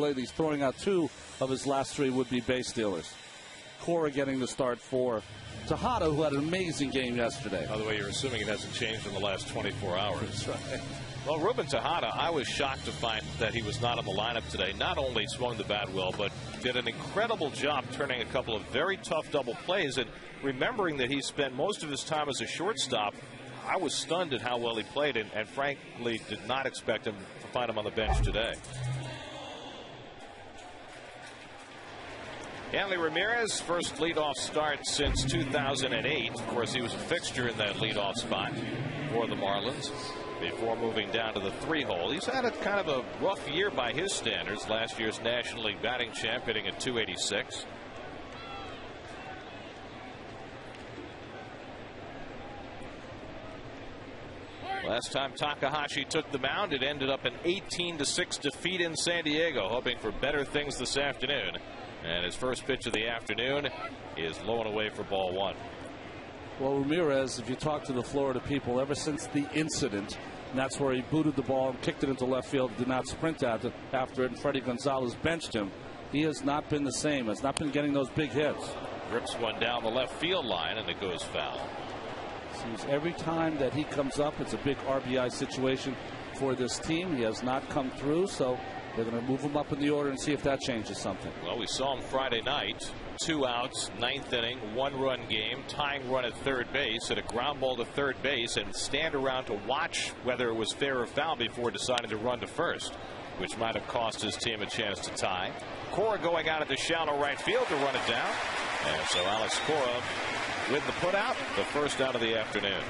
lately. He's throwing out 2 of his last 3 would-be base stealers. Cora getting the start for Tejada, who had an amazing game yesterday. By the way, you're assuming it hasn't changed in the last 24 hours. That's right. Well, Ruben Tejada, I was shocked to find that he was not in the lineup today. Not only swung the bat well, but did an incredible job turning a couple of very tough double plays. And remembering that he spent most of his time as a shortstop, I was stunned at how well he played, and frankly did not expect him to find him on the bench today. Hanley Ramirez, first leadoff start since 2008. Of course, he was a fixture in that leadoff spot for the Marlins before moving down to the 3-hole. He's had a kind of a rough year by his standards. Last year's National League batting champ, hitting at .286. Last time Takahashi took the mound, it ended up an 18-6 defeat in San Diego, hoping for better things this afternoon. And his first pitch of the afternoon is low and away for ball 1. Well, Ramirez, if you talk to the Florida people, ever since the incident, and that's where he booted the ball and kicked it into left field, did not sprint after it, and Freddie Gonzalez benched him, he has not been the same, has not been getting those big hits. Rips one down the left field line, and it goes foul. Seems every time that he comes up, it's a big RBI situation for this team. He has not come through, so they're going to move him up in the order and see if that changes something. Well, we saw him Friday night. 2 outs, 9th inning, 1-run game, tying run at third base, hit a ground ball to third base, and stand around to watch whether it was fair or foul before deciding to run to first, which might have cost his team a chance to tie. Cora going out into shallow right field to run it down. And so Alex Cora with the put out, the first out of the afternoon.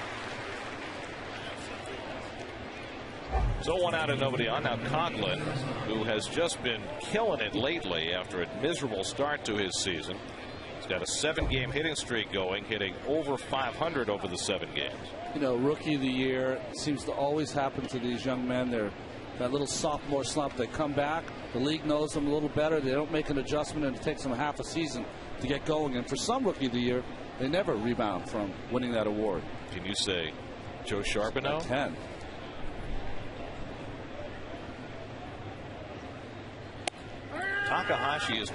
So 1 out and nobody on. Now Coughlin, who has just been killing it lately after a miserable start to his season. He's got a 7-game hitting streak going, hitting over 500 over the 7 games. You know, rookie of the year seems to always happen to these young men. They're that little sophomore slump. They come back. The league knows them a little better. They don't make an adjustment, and it takes them half a season to get going. And for some rookie of the year, they never rebound from winning that award. Can you say Joe Charbonneau? I can. Takahashi has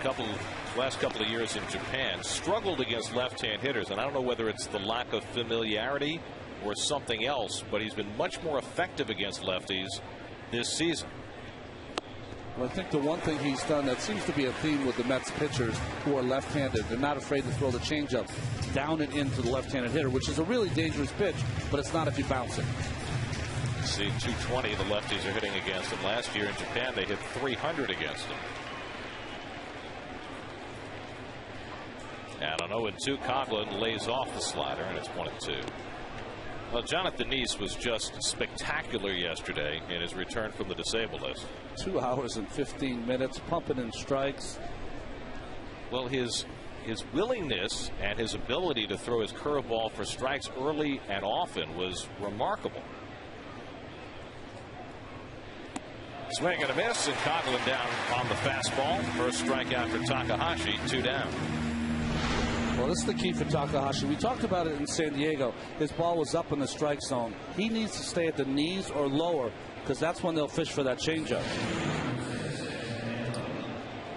last couple of years in Japan struggled against left-hand hitters, and I don't know whether it's the lack of familiarity or something else, but he's been much more effective against lefties this season. Well, I think the one thing he's done that seems to be a theme with the Mets pitchers who are left-handed, they're not afraid to throw the changeup down and into the left-handed hitter, which is a really dangerous pitch, but it's not if you bounce it. See, 220 the lefties are hitting against him. Last year in Japan they hit 300 against him. And on 0-2, Coughlin lays off the slider, and it's 1-2. Well, Jonathan Neese was just spectacular yesterday in his return from the disabled list. 2 hours and 15 minutes, pumping in strikes. Well, his willingness and his ability to throw his curveball for strikes early and often was remarkable. Swing and a miss, and Coughlin down on the fastball. First strikeout for Takahashi, 2 down. Well, this is the key for Takahashi. We talked about it in San Diego. His ball was up in the strike zone. He needs to stay at the knees or lower, because that's when they'll fish for that changeup.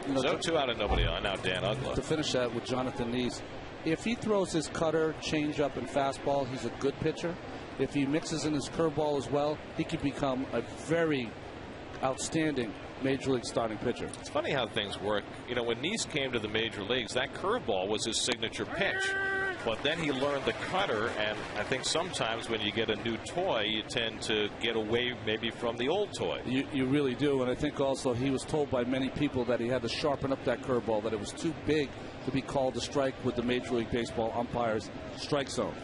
You know, so 2 out and nobody on. Now Dan Uggla. To finish that with Jonathan Neese, if he throws his cutter, changeup, and fastball, he's a good pitcher. If he mixes in his curveball as well, he could become a very outstanding major league starting pitcher. It's funny how things work. You know, when Neese came to the major leagues, that curveball was his signature pitch. But then he learned the cutter, and I think sometimes when you get a new toy, you tend to get away maybe from the old toy. You really do, and I think also he was told by many people that he had to sharpen up that curveball, that it was too big to be called a strike with the Major League Baseball umpires' strike zone.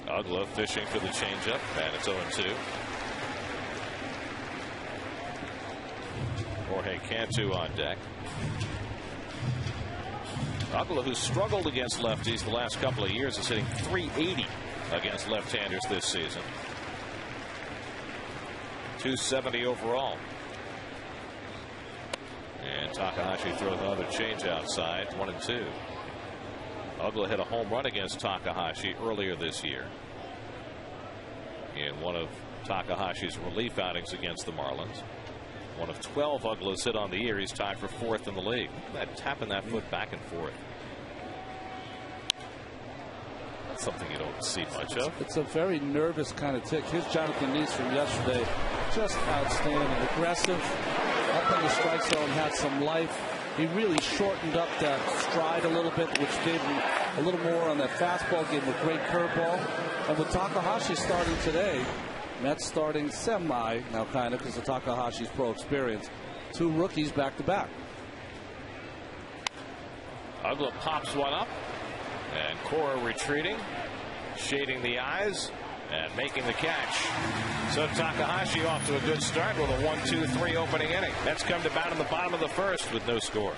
Uggla fishing for the changeup, and it's 0-2. Jorge Cantu on deck. Uggla, who struggled against lefties the last couple of years, is hitting .380 against left-handers this season. .270 overall. And Takahashi throws another change outside, 1-2. Uggla hit a home run against Takahashi earlier this year in one of Takahashi's relief outings against the Marlins. One of 12 Uglas hit on the year. He's tied for 4th in the league. That tapping that foot back and forth. That's something you don't see much of. It's a very nervous kind of tick. Here's Jonathan Neese from yesterday. Just outstanding. Aggressive. Up in the strike zone. Had some life. He really shortened up that stride a little bit, which gave him a little more on that fastball. Gave him a great curveball. And with Takahashi starting today, Mets starting semi now, kind of, because of Takahashi's pro experience. 2 rookies back to back. Ugla pops one up, and Cora retreating, shading the eyes, and making the catch. So Takahashi off to a good start with a 1-2-3 opening inning. Mets come to bat in the bottom of the first with no score.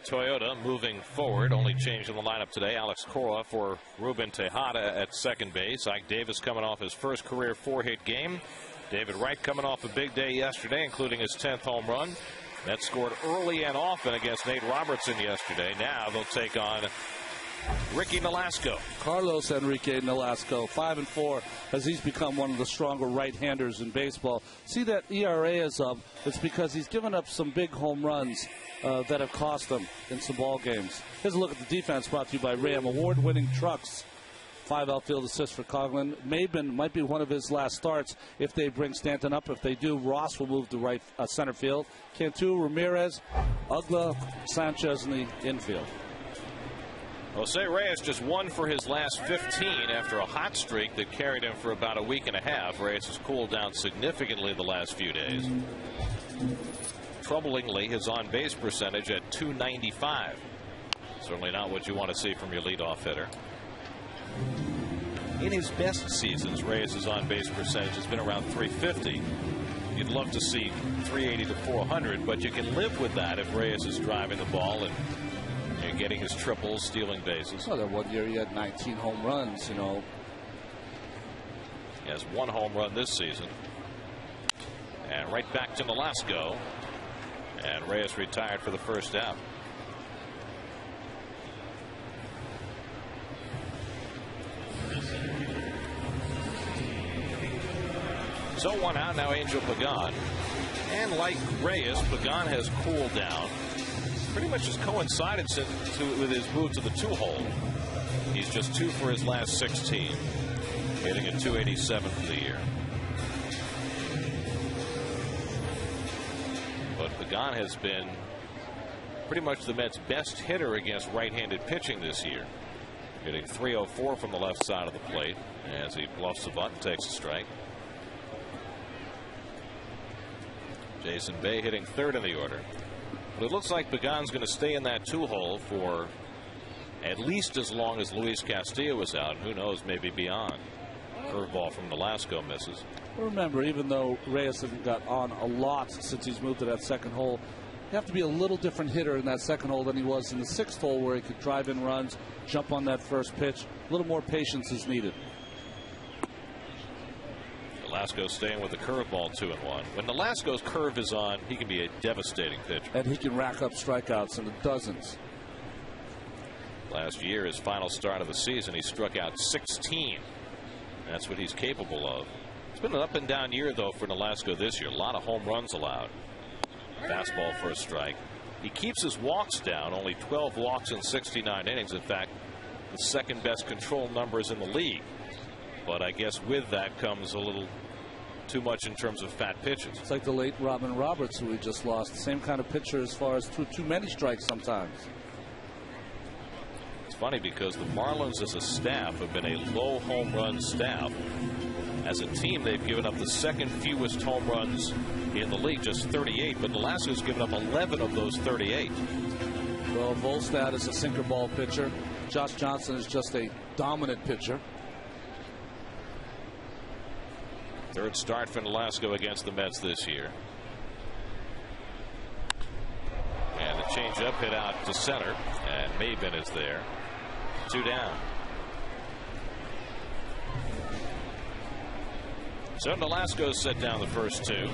Toyota moving forward, only change in the lineup today. Alex Cora for Ruben Tejada at second base. Ike Davis coming off his first career 4-hit game. David Wright coming off a big day yesterday, including his 10th home run. Mets scored early and often against Nate Robertson yesterday. Now they'll take on Ricky Nolasco. Carlos Enrique Nolasco, 5-4, as he's become one of the stronger right-handers in baseball. See that ERA is up. It's because he's given up some big home runs that have cost them in some ball games. Here's a look at the defense, brought to you by Ram award-winning trucks. 5 outfield assists for Coughlin. Maben might be one of his last starts if they bring Stanton up. If they do, Ross will move to right center field. Cantu, Ramirez, Ugla, Sanchez in the infield. Jose Reyes just 1 for his last 15 after a hot streak that carried him for about a week and a half. Reyes has cooled down significantly the last few days. Troublingly, his on-base percentage at .295. Certainly not what you want to see from your leadoff hitter. In his best seasons, Reyes' on-base percentage has been around .350. You'd love to see .380 to .400, but you can live with that if Reyes is driving the ball and getting his triples, stealing bases. Well, that 1 year he had 19 home runs, you know. He has 1 home run this season. And right back to Nolasco. And Reyes retired for the first out. So 1 out now, Angel Pagan. And like Reyes, Pagan has cooled down. Pretty much has coincided with his move to the 2-hole. He's just 2 for his last 16, hitting a .287 for the year. But Pagan has been pretty much the Mets' best hitter against right-handed pitching this year, hitting .304 from the left side of the plate as he bluffs the bunt and takes a strike. Jason Bay hitting 3rd in the order. But it looks like Pagan's going to stay in that 2-hole for at least as long as Luis Castillo was out. Who knows, maybe beyond. Curveball from Nolasco misses. Remember, even though Reyes hasn't got on a lot since he's moved to that 2nd hole, You have to be a little different hitter in that second hole than he was in the sixth hole, where he could drive in runs, jump on that first pitch. A little more patience is needed. Velasco staying with the curveball, 2-1. When Velasco's curve is on, he can be a devastating pitcher. And he can rack up strikeouts in the dozens. Last year, his final start of the season, he struck out 16. That's what he's capable of. It's been an up and down year, though, for Velasco this year. A lot of home runs allowed. Fastball for a strike. He keeps his walks down, only 12 walks in 69 innings. In fact, the second best control numbers in the league. But I guess with that comes a little too much in terms of fat pitches. It's like the late Robin Roberts, who we just lost. Same kind of pitcher as far as too many strikes sometimes. It's funny because the Marlins as a staff have been a low home run staff. As a team, they've given up the second fewest home runs in the league, just 38, but Velasco's given up 11 of those 38. Well, Volstad is a sinker ball pitcher. Josh Johnson is just a dominant pitcher. Third start for Velasco against the Mets this year. And the changeup hit out to center, and Maben is there. 2 down. So Velasco set down the first 2.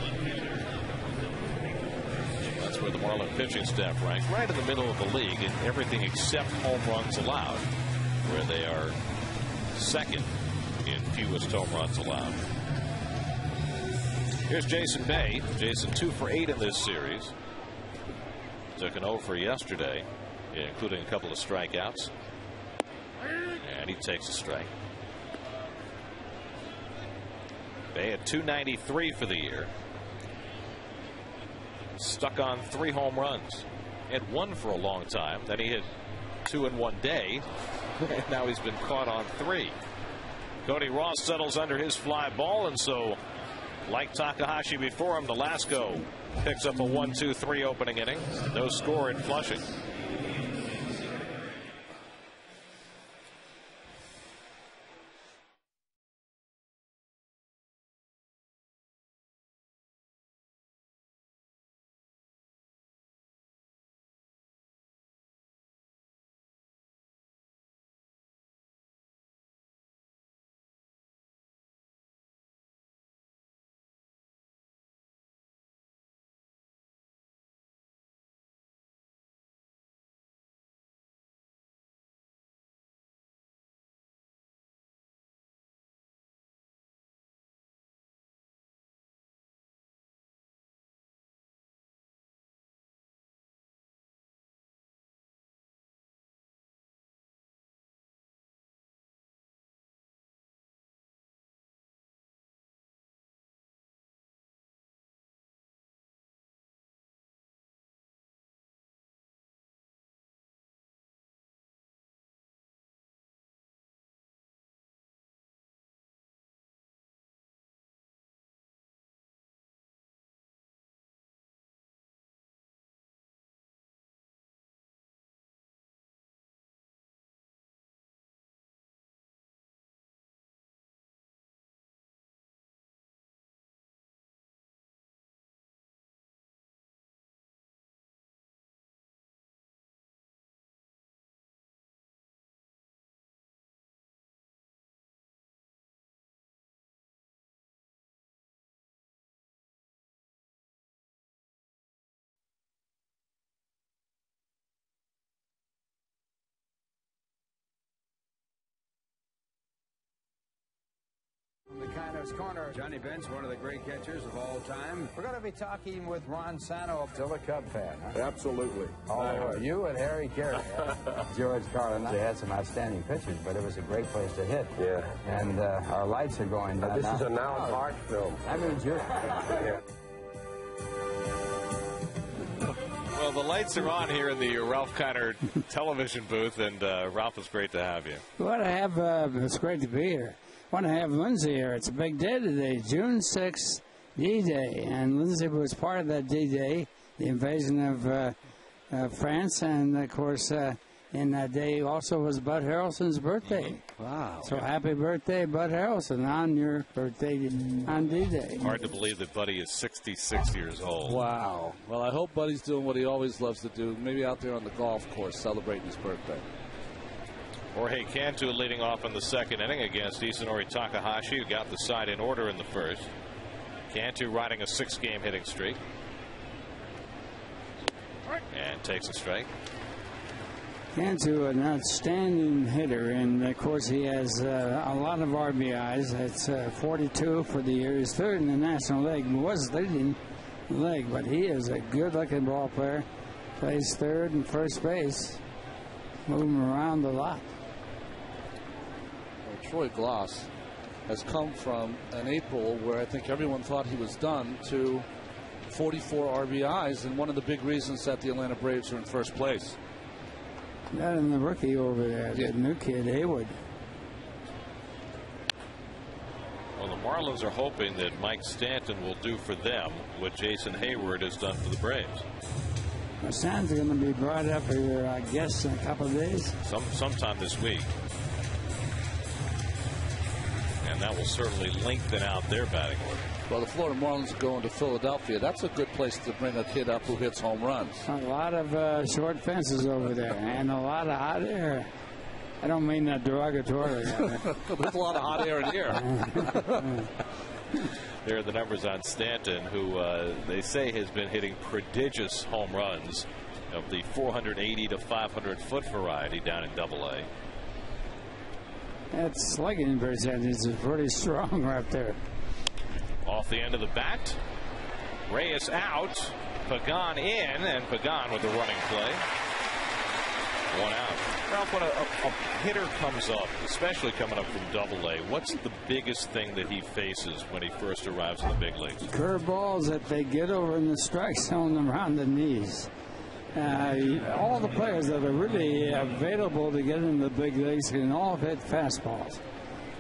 That's where the Marlin pitching staff ranks, right in the middle of the league in everything except home runs allowed, where they are second in fewest home runs allowed. Here's Jason Bay. Jason 2 for 8 in this series. Took an 0 for yesterday, including a couple of strikeouts. And he takes a strike. Bay at 293 for the year. Stuck on 3 home runs. Had 1 for a long time. Then he hit 2 in 1 day. And now he's been caught on 3. Cody Ross settles under his fly ball, and so, like Takahashi before him, Velasco picks up a 1-2-3 opening inning. No score in Flushing. The Kiner's Corner. Johnny Bench, one of the great catchers of all time. We're going to be talking with Ron Santo, still a Cub fan, huh? Absolutely. You and Harry Carey. George Carlin. They had some outstanding pitchers, but it was a great place to hit. Yeah. And our lights are going down. This is a now Park film. I mean, Yeah. Well, the lights are on here in the Ralph Kiner television booth, and Ralph, it's great to have you. Well, it's great to be here. I want to have Lindsay here. It's a big day today, June 6th, D-Day. And Lindsay was part of that D-Day, the invasion of France. And, of course, in that day also was Bud Harrelson's birthday. Wow. So happy birthday, Bud Harrelson, on your birthday on D-Day. Hard to believe that Buddy is 66 years old. Wow. Well, I hope Buddy's doing what he always loves to do, maybe out there on the golf course celebrating his birthday. Jorge Cantu leading off in the second inning against Isanori Takahashi, who got the side in order in the first. Cantu riding a 6-game hitting streak. And takes a strike. Cantu, an outstanding hitter, and of course he has a lot of RBIs. It's 42 for the year. He's third in the National League. He was leading the league, but he is a good-looking ball player. Plays third and first base, moving around a lot. Well, Troy Glass has come from an April where I think everyone thought he was done to 44 RBIs, and one of the big reasons that the Atlanta Braves are in first place. That and the rookie over there, the new kid, Haywood. Well, the Marlins are hoping that Mike Stanton will do for them what Jason Hayward has done for the Braves. Well, Stanton's going to be brought up here, I guess, in a couple of days. Sometime this week. And that will certainly lengthen out their batting order. Well, the Florida Marlins are going to Philadelphia. That's a good place to bring a kid up who hits home runs. A lot of short fences over there and a lot of hot air. I don't mean that derogatorily. There's a lot of hot air in here. There are the numbers on Stanton, who they say has been hitting prodigious home runs of the 480 to 500 foot variety down in AA. That slugging percentage is pretty strong right there. Off the end of the bat. Reyes out. Pagan in, and Pagan with the running play. One out. Ralph, when a hitter comes up, especially coming up from AA, what's the biggest thing that he faces when he first arrives in the big leagues? Curveballs that they get over in the strike zone around the knees. All the players that are really available to get in the big leagues can all hit fastballs.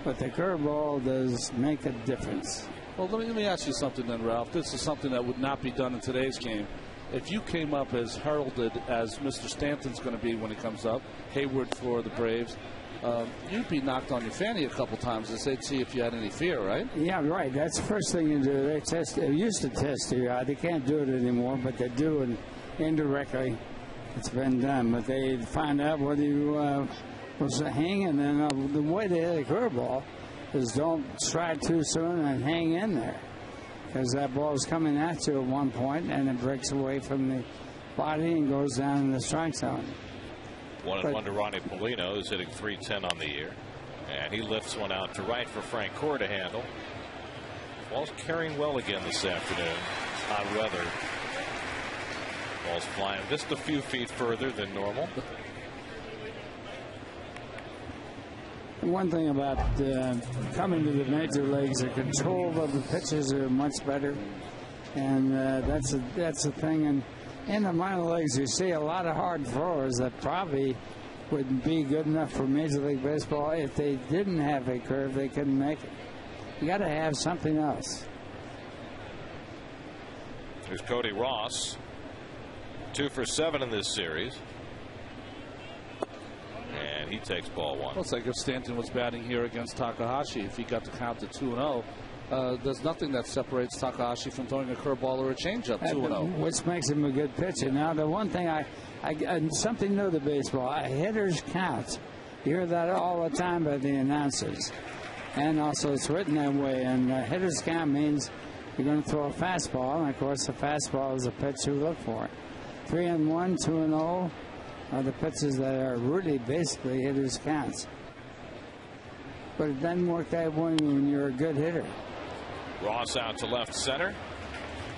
But the curveball does make a difference. Well, let me ask you something then, Ralph. This is something that would not be done in today's game. If you came up as heralded as Mr. Stanton's going to be when he comes up, Hayward for the Braves, you'd be knocked on your fanny a couple times as they'd see if you had any fear, right? Yeah, right. That's the first thing you do. They used to test you. They can't do it anymore, but they do it indirectly. It's been done. But they find out whether you was hanging, and the way they hit a curveball is don't stride too soon and hang in there, because that ball is coming at you at one point and it breaks away from the body and goes down in the strike zone. 1-1 to Ronnie Polino, who's hitting .310 on the year, and he lifts one out to right for Francoeur to handle. Ball's carrying well again this afternoon. It's hot weather. Ball's flying just a few feet further than normal. One thing about coming to the major leagues, the control of the pitches are much better, and that's a thing. And in the minor leagues, you see a lot of hard throwers that probably would be good enough for Major League Baseball. If they didn't have a curve, they couldn't make it. You got to have something else. There's Cody Ross, 2 for 7 in this series. And he takes ball one. Well, it's like if Stanton was batting here against Takahashi, if he got to count to 2-0, there's nothing that separates Takahashi from throwing a curveball or a changeup 2-0. Which makes him a good pitcher. Now, the one thing something new to baseball, hitters count. You hear that all the time by the announcers. And also it's written that way. And hitters count means you're going to throw a fastball. And, of course, the fastball is a pitch you look for. 3-1, 2-0. Are the pitches that are really basically hitters' counts. But it doesn't work that way when you're a good hitter. Ross out to left center.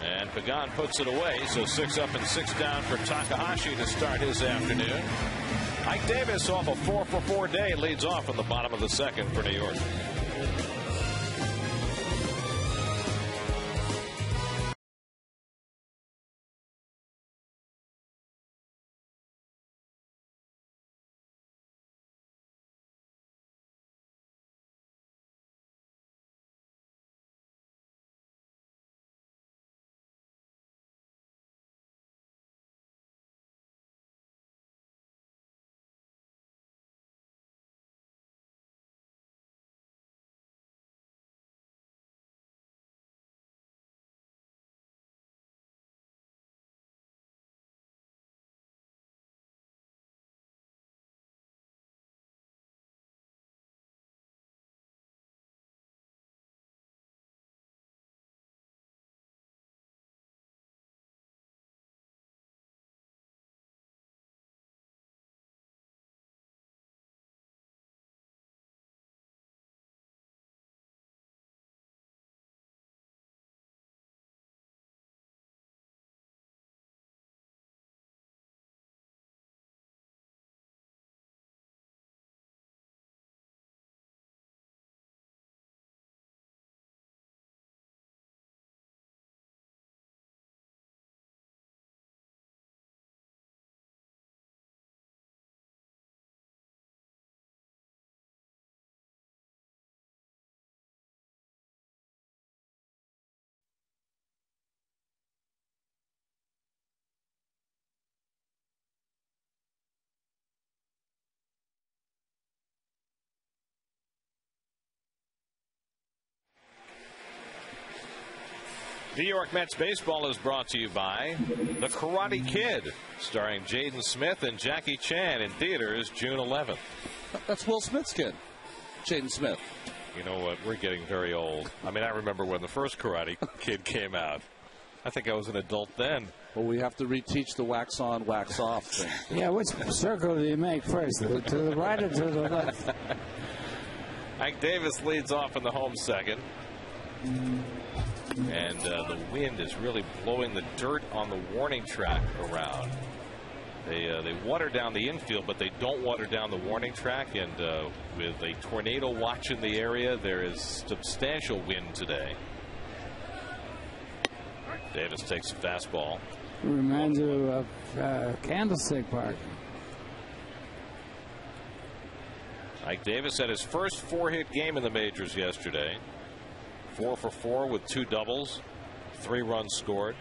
And Pagan puts it away. So 6 up and 6 down for Takahashi to start his afternoon. Ike Davis off a 4-for-4 day leads off in the bottom of the second for New York. New York Mets baseball is brought to you by The Karate Kid, starring Jaden Smith and Jackie Chan, in theaters June 11th. That's Will Smith's kid, Jaden Smith. You know what? We're getting very old. I mean, I remember when the first Karate Kid came out. I think I was an adult then. Well, we have to reteach the wax on, wax off thing. Yeah, which circle do you make first? To the right or to the left? Ike Davis leads off in the home second. And the wind is really blowing the dirt on the warning track around. They water down the infield, but they don't water down the warning track. And with a tornado watch in the area, there is substantial wind today. Davis takes a fastball. Reminds you of Candlestick Park. Ike Davis had his first 4-hit game in the majors yesterday. 4 for 4 with 2 doubles, 3 runs scored.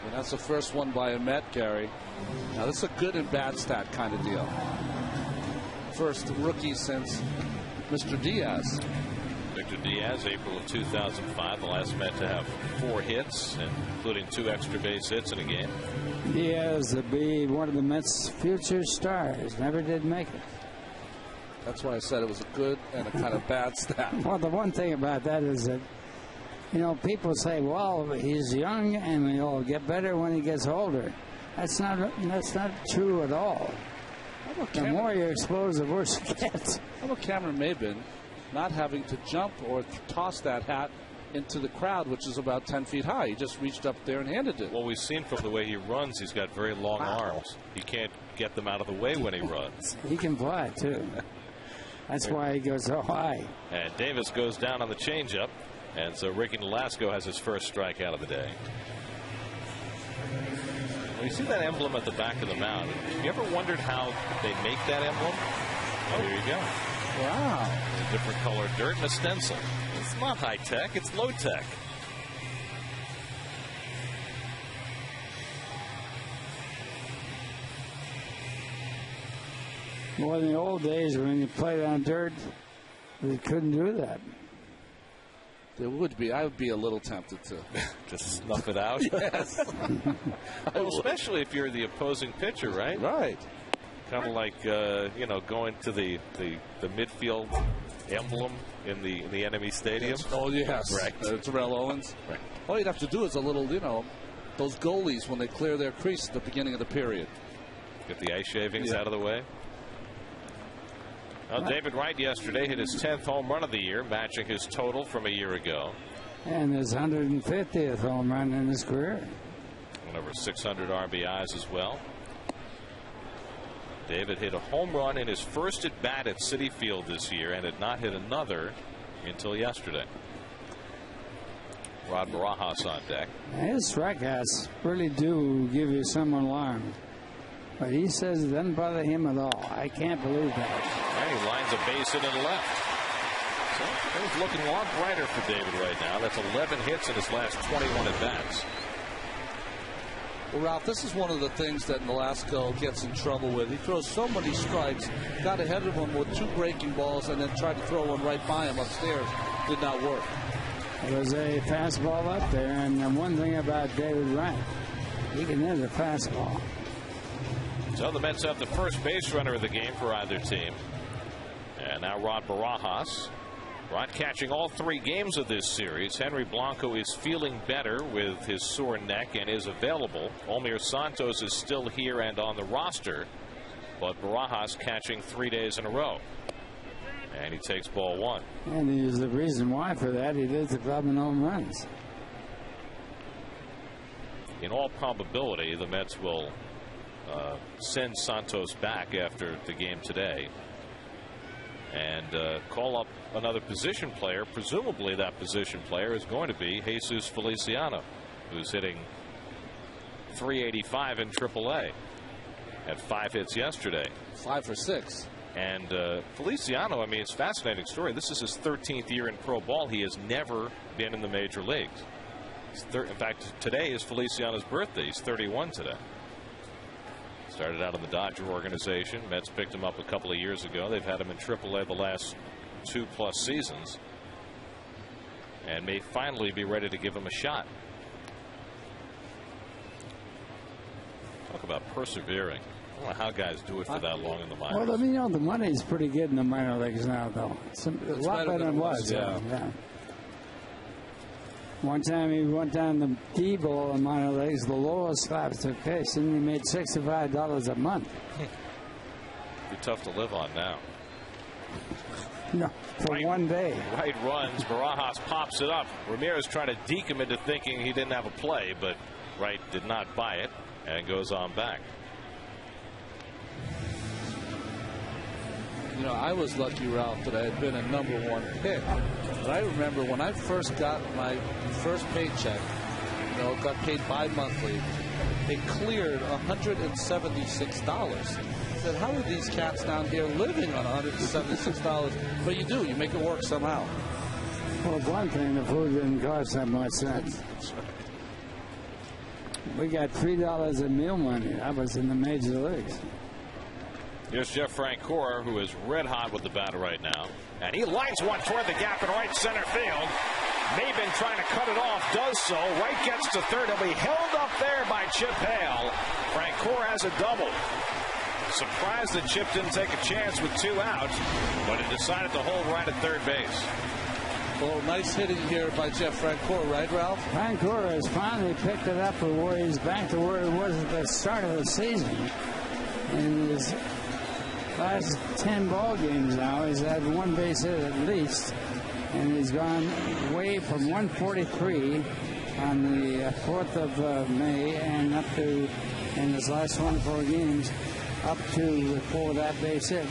And that's the first one by a Met, Gary. Now, this is a good and bad stat kind of deal. First rookie since Mr. Diaz. Victor Diaz, April of 2005, the last Met to have 4 hits, including 2 extra base hits in a game. Diaz to be one of the Mets' future stars. Never did make it. That's why I said it was a good and a kind of bad stat. Well, the one thing about that is that, you know, people say, well, he's young and he'll get better when he gets older. That's not true at all. The more you expose, the worse it gets. How about Cameron Maybin not having to jump or toss that hat into the crowd, which is about 10 feet high? He just reached up there and handed it. Well, we've seen from the way he runs, he's got very long arms. He can't get them out of the way when he runs. He can fly, too. That's why he goes so high. And Davis goes down on the changeup. And so Ricky Nolasco has his first strikeout of the day. Well, you see that emblem at the back of the mound. Have you ever wondered how they make that emblem? Oh, here you go. Wow. A different color dirt and a stencil. It's not high tech, it's low tech. Well, in the old days when you played on dirt, they couldn't do that. There would be. I would be a little tempted to just snuff it out. Yes. Well, especially if you're the opposing pitcher, right? Right. Kind of like you know, going to the midfield emblem in the enemy stadium. Oh yes. Right. Terrell Owens. Right. All you'd have to do is a little, you know, those goalies when they clear their crease at the beginning of the period. Get the ice shavings out of the way. Well, David Wright yesterday hit his 10th home run of the year, matching his total from a year ago. And his 150th home run in his career. And over 600 RBIs as well. David hit a home run in his first at bat at Citi Field this year and had not hit another until yesterday. Rod Barajas on deck. His strikeouts really do give you some alarm. But he says it doesn't bother him at all. I can't believe that. And he lines a base in and left. So things looking a lot brighter for David right now. That's 11 hits in his last 21 at bats. Well, Ralph, this is one of the things that Nolasco gets in trouble with. He throws so many strikes, got ahead of him with 2 breaking balls, and then tried to throw one right by him upstairs. Did not work. There was a fastball up there, and one thing about David Wright, he can hit a fastball. So the Mets have the first base runner of the game for either team. And now Rod Barajas. Rod catching all 3 games of this series. Henry Blanco is feeling better with his sore neck and is available. Omir Santos is still here and on the roster. But Barajas catching 3 days in a row. And he takes ball 1. And he's the reason why for that. He leads the club in home runs. In all probability, the Mets will send Santos back after the game today and call up another position player. Presumably that position player is going to be Jesus Feliciano, who's hitting .385 in AAA. Had 5 hits yesterday. 5 for 6. And Feliciano, I mean, it's a fascinating story. This is his 13th year in pro ball. He has never been in the major leagues. In fact, today is Feliciano's birthday. He's 31 today. Started out in the Dodger organization. Mets picked him up a couple of years ago. They've had him in AAA the last 2+ seasons. and may finally be ready to give him a shot. Talk about persevering. I don't know how guys do it for that long in the minors. Well, you know, the money's pretty good in the minor leagues now, though. It's a lot better than it was. Yeah. One time he went down the D-ball in minor leagues, the lowest slaps to pitch, and he made $65 a month. Be tough to live on now. No, for one day. Right runs. Barajas pops it up. Ramirez trying to deke him into thinking he didn't have a play, but Wright did not buy it and goes on back. You know, I was lucky, Ralph, that I had been a #1 pick. But I remember when I first got my first paycheck, you know, got paid bi-monthly, it cleared $176. I said, how are these cats down here living on $176? But you do. You make it work somehow. Well, one thing, the food didn't cost that much. We got $3 in meal money. I was in the major leagues. Here's Jeff Francoeur, who is red hot with the bat right now. And he lines one toward the gap in right center field. Maben trying to cut it off, does so. Wright gets to third. He'll be held up there by Chip Hale. Francoeur has a double. Surprised that Chip didn't take a chance with 2 outs, but he decided to hold right at third base. Well, nice hitting here by Jeff Francoeur, right, Ralph? Francoeur has finally picked it up to where he's back to where he was at the start of the season. In his last 10 ball games now, he's had 1 base hit at least, and he's gone way from 143 on the 4th of May and up to, in his last 24 games, up to before that base hit,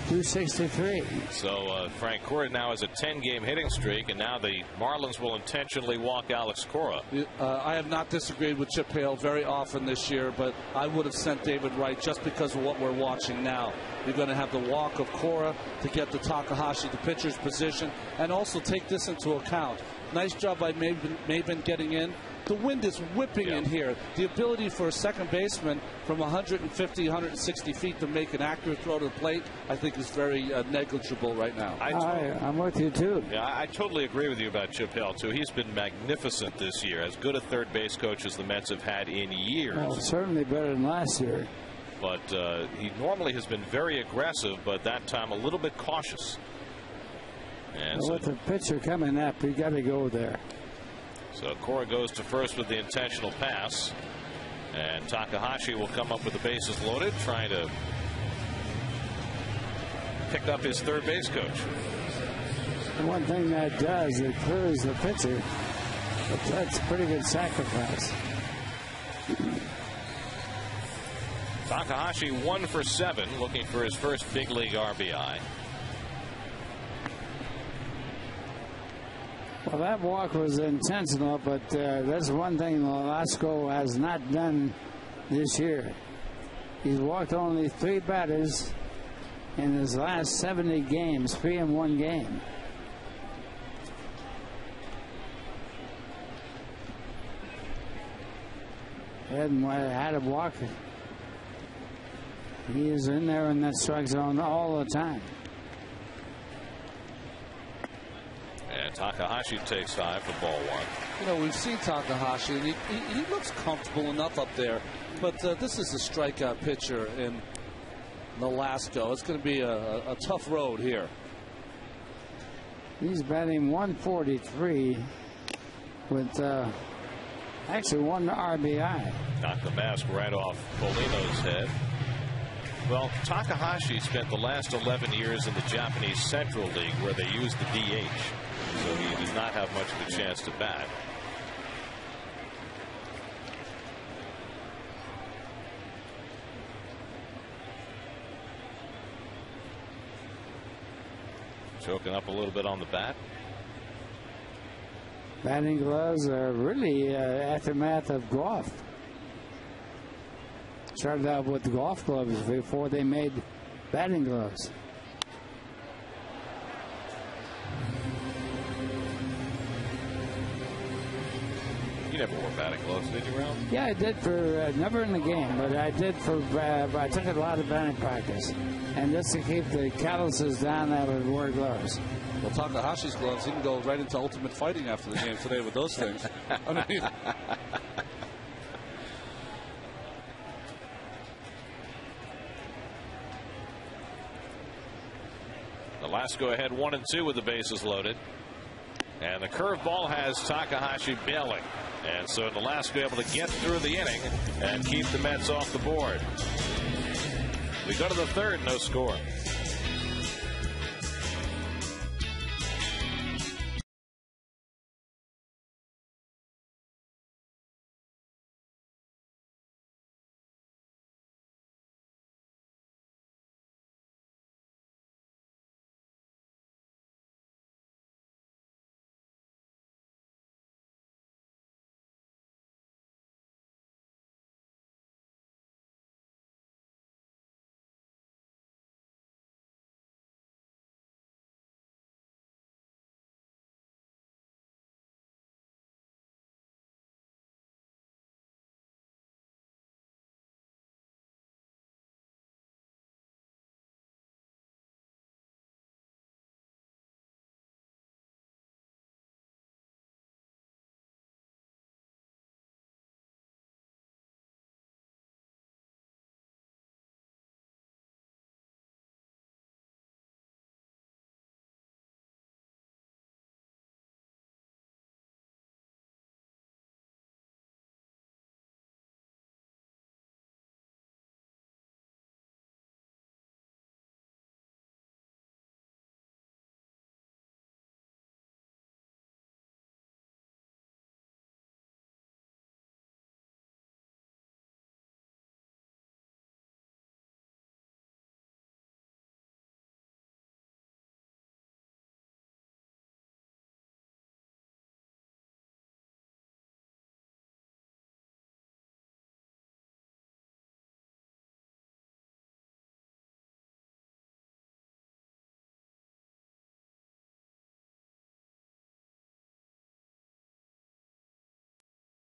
263. So Francoeur now has a 10-game hitting streak, and now the Marlins will intentionally walk Alex Cora. I have not disagreed with Chip Hale very often this year, but I would have sent David Wright just because of what we're watching now. You're going to have the walk of Cora to get the Takahashi to pitcher's position, and also take this into account. Nice job by Maben getting in. The wind is whipping in here. The ability for a second baseman from 150, 160 feet to make an accurate throw to the plate, I think, is very negligible right now. I'm with you, too. Yeah, I totally agree with you about Chip Hale, too. He's been magnificent this year. As good a third base coach as the Mets have had in years. Well, certainly better than last year. But he normally has been very aggressive, but that time a little bit cautious. And with the pitcher coming up, you got to go there. So Cora goes to first with the intentional pass, and Takahashi will come up with the bases loaded, trying to pick up his third base coach. The one thing that does, it clears the pitcher, but that's a pretty good sacrifice. Takahashi 1 for 7, looking for his first big league RBI. Well, that walk was intentional, but that's one thing Velasco has not done this year. He's walked only 3 batters in his last 70 games, 3 in 1 game. He hadn't had a walk. He is in there in that strike zone all the time. And Takahashi takes 5 for ball 1. You know, we've seen Takahashi, and he looks comfortable enough up there. But this is a strikeout pitcher in Velasco. It's going to be a tough road here. He's batting 143 with actually 1 RBI. Knocked the mask right off Polino's head. Well, Takahashi spent the last 11 years in the Japanese Central League, where they used the DH. So he does not have much of a chance to bat. Choking up a little bit on the bat. Batting gloves are really aftermath of golf. Started out with golf gloves before they made batting gloves. You never wore batting gloves, did you, Ralph? Yeah, I did for never in the game, but I did for. I took a lot of batting practice, and just to keep the calluses down, I would wear gloves. Well, Takahashi's gloves, he can go right into ultimate fighting after the game today with those things. The last go ahead 1-2 with the bases loaded. And the curveball has Takahashi bailing. And so the last be able to get through the inning and keep the Mets off the board. We go to the third, no score.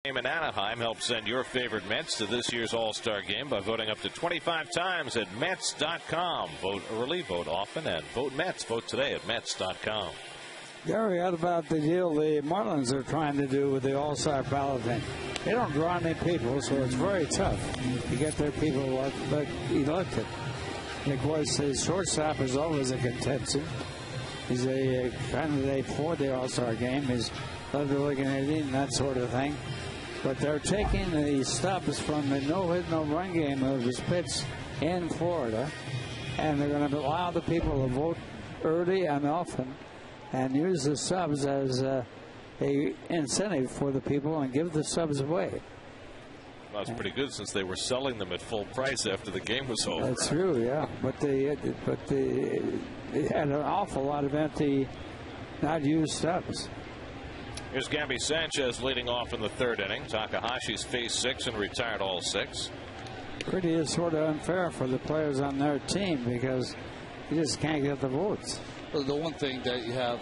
Game in Anaheim helped send your favorite Mets to this year's All-Star game by voting up to 25 times at Mets.com. Vote early, vote often, and vote Mets. Vote today at Mets.com. Gary, what about the deal the Marlins are trying to do with the All-Star balloting? They don't draw any people, so it's very tough to get their people elected. Of course, the shortstop is always a contention. He's a candidate for the All-Star game. He's led the league in hitting, that sort of thing. But they're taking the stubs from the no-hit, no-run game that was pitched in Florida, and they're going to allow the people to vote early and often and use the subs as a incentive for the people and give the subs away. Well, it's pretty good since they were selling them at full price after the game was over. That's true, yeah. But they had an awful lot of empty, not used subs. Here's Gabby Sanchez leading off in the third inning. Takahashi's faced 6 and retired all 6. Pretty is sort of unfair for the players on their team because you just can't get the votes. Well, the one thing that you have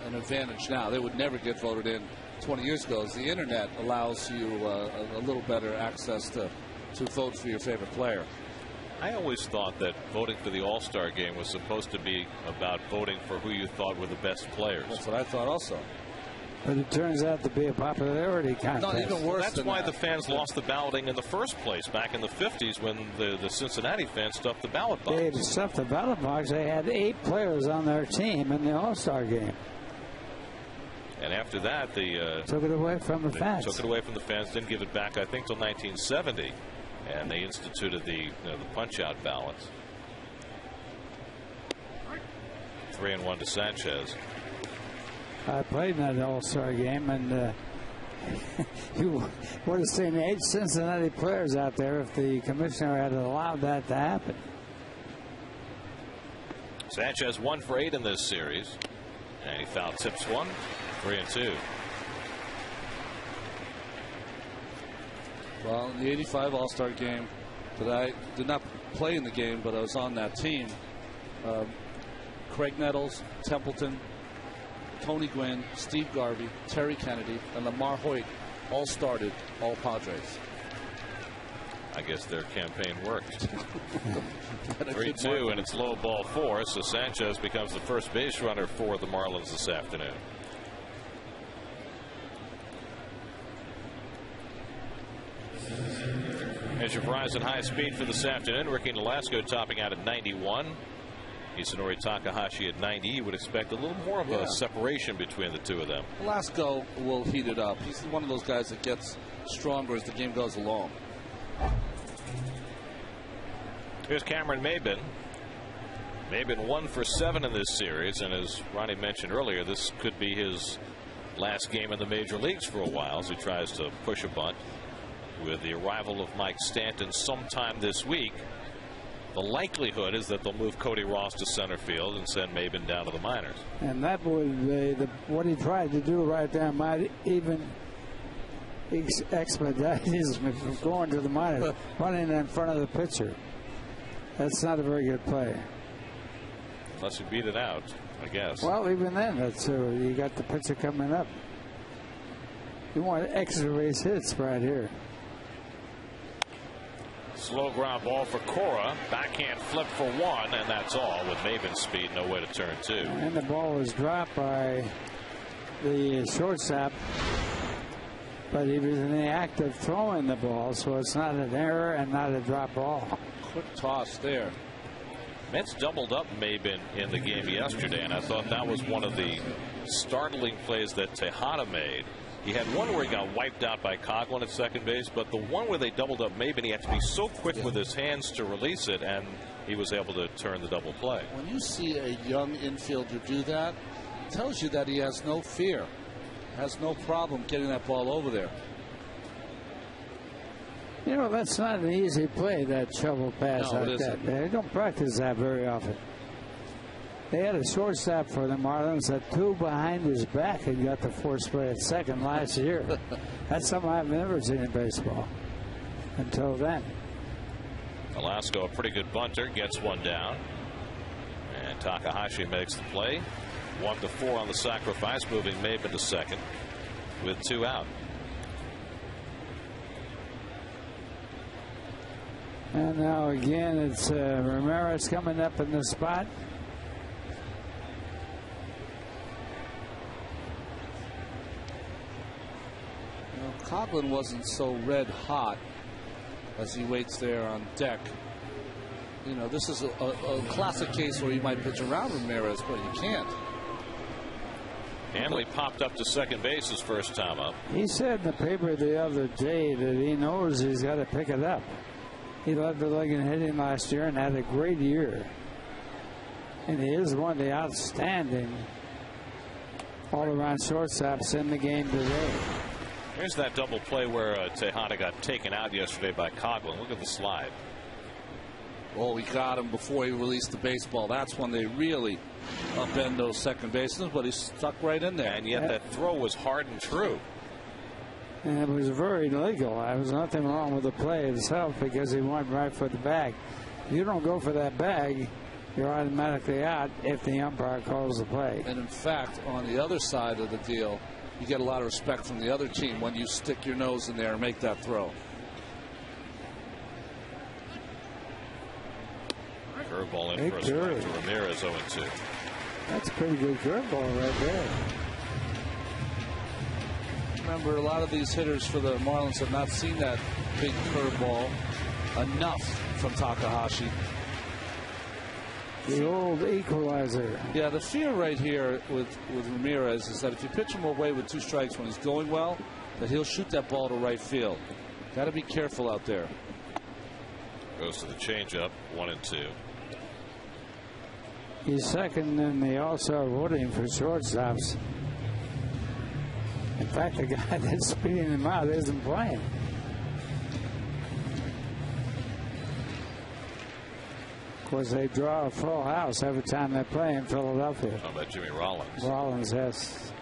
an advantage now, they would never get voted in 20 years ago, is the internet allows you a little better access to vote for your favorite player. I always thought that voting for the All-Star game was supposed to be about voting for who you thought were the best players. That's what I thought also. But it turns out to be a popularity contest. Not even worse. That's why the fans lost the balloting in the first place back in the 50s when the Cincinnati fans stuffed the ballot box. They stuffed the ballot box. They had 8 players on their team in the All-Star game. And after that, they took it away from the fans. Took it away from the fans. Didn't give it back, I think, till 1970, and they instituted the punch-out ballots. 3-1 to Sanchez. I played in that All-Star game, and you would have seen 8 Cincinnati players out there if the commissioner had allowed that to happen. Sanchez 1 for 8 in this series, and he foul tips 1, 3-2. Well, in the '85 All-Star game, that I did not play in the game, but I was on that team. Craig Nettles, Templeton, Tony Gwynn, Steve Garvey, Terry Kennedy, and Lamar Hoyt all started, all Padres. I guess their campaign worked. 3-2, and it's low ball 4. So Sanchez becomes the first base runner for the Marlins this afternoon. Here's your Verizon high speed for this afternoon. Ricky Nolasco topping out at 91. Isanori Takahashi at 90. You would expect a little more of a separation between the two of them. Nolasco will heat it up. He's one of those guys that gets stronger as the game goes along. Here's Cameron Maybin. Maybin 1 for 7 in this series, and as Ronnie mentioned earlier, this could be his last game in the major leagues for a while as he tries to push a bunt. With the arrival of Mike Stanton sometime this week, the likelihood is that they'll move Cody Ross to center field and send Maybin down to the minors. And that would be what he tried to do right there might even expedite his going to the minors, running in front of the pitcher. That's not a very good play. Unless you beat it out, I guess. Well, even then, that's you got the pitcher coming up. You want extra base hits right here. Slow ground ball for Cora. Backhand flip for 1, and that's all. With Maybin's speed, no way to turn 2. And the ball was dropped by the shortstop, but he was in the act of throwing the ball, so it's not an error and not a drop ball. Quick toss there. Mets doubled up Maybin in the game yesterday, and I thought that was one of the startling plays that Tejada made. He had one where he got wiped out by Coghlan at second base, but the one where they doubled up Maybin, he had to be so quick with his hands to release it, and he was able to turn the double play. When you see a young infielder do that, it tells you that he has no fear, has no problem getting that ball over there. You know, that's not an easy play, that shovel pass like that. They don't practice that very often. They had a shortstop for the Marlins that threw behind his back and got the force play at second last year. That's something I've never seen in baseball until then. Nolasco, a pretty good bunter, gets one down. And Takahashi makes the play. 1-4 on the sacrifice, moving Maybin to second with 2 out. And now again, it's Ramirez coming up in the spot. Coghlan wasn't so red hot as he waits there on deck. You know, this is a classic case where you might pitch around Ramirez, but you can't. Hanley popped up to second base his first time up. He said in the paper the other day that he knows he's got to pick it up. He led the league in hitting last year and had a great year. And he is one of the outstanding all-around shortstops in the game today. Here's that double play where Tejada got taken out yesterday by Coghlan. Look at the slide. Oh, he got him before he released the baseball. That's when they really upend those second basemen, but he stuck right in there. And yet that throw was hard and true. And it was very legal. There was nothing wrong with the play itself because he went right for the bag. If you don't go for that bag, you're automatically out if the umpire calls the play. And in fact, on the other side of the deal, you get a lot of respect from the other team when you stick your nose in there and make that throw. Curveball in for a strike to Ramirez, 0-2. That's a pretty good curveball right there. Remember, a lot of these hitters for the Marlins have not seen that big curveball enough from Takahashi. The old equalizer. Yeah, the fear right here with Ramirez is that if you pitch him away with 2 strikes when he's going well, that he'll shoot that ball to right field. Got to be careful out there. Goes to the changeup, 1-2. He's second in the All-Star voting for shortstops. In fact, the guy that's spitting him out isn't playing. Of course, they draw a full house every time they play in Philadelphia. How about Jimmy Rollins? Rollins, yes.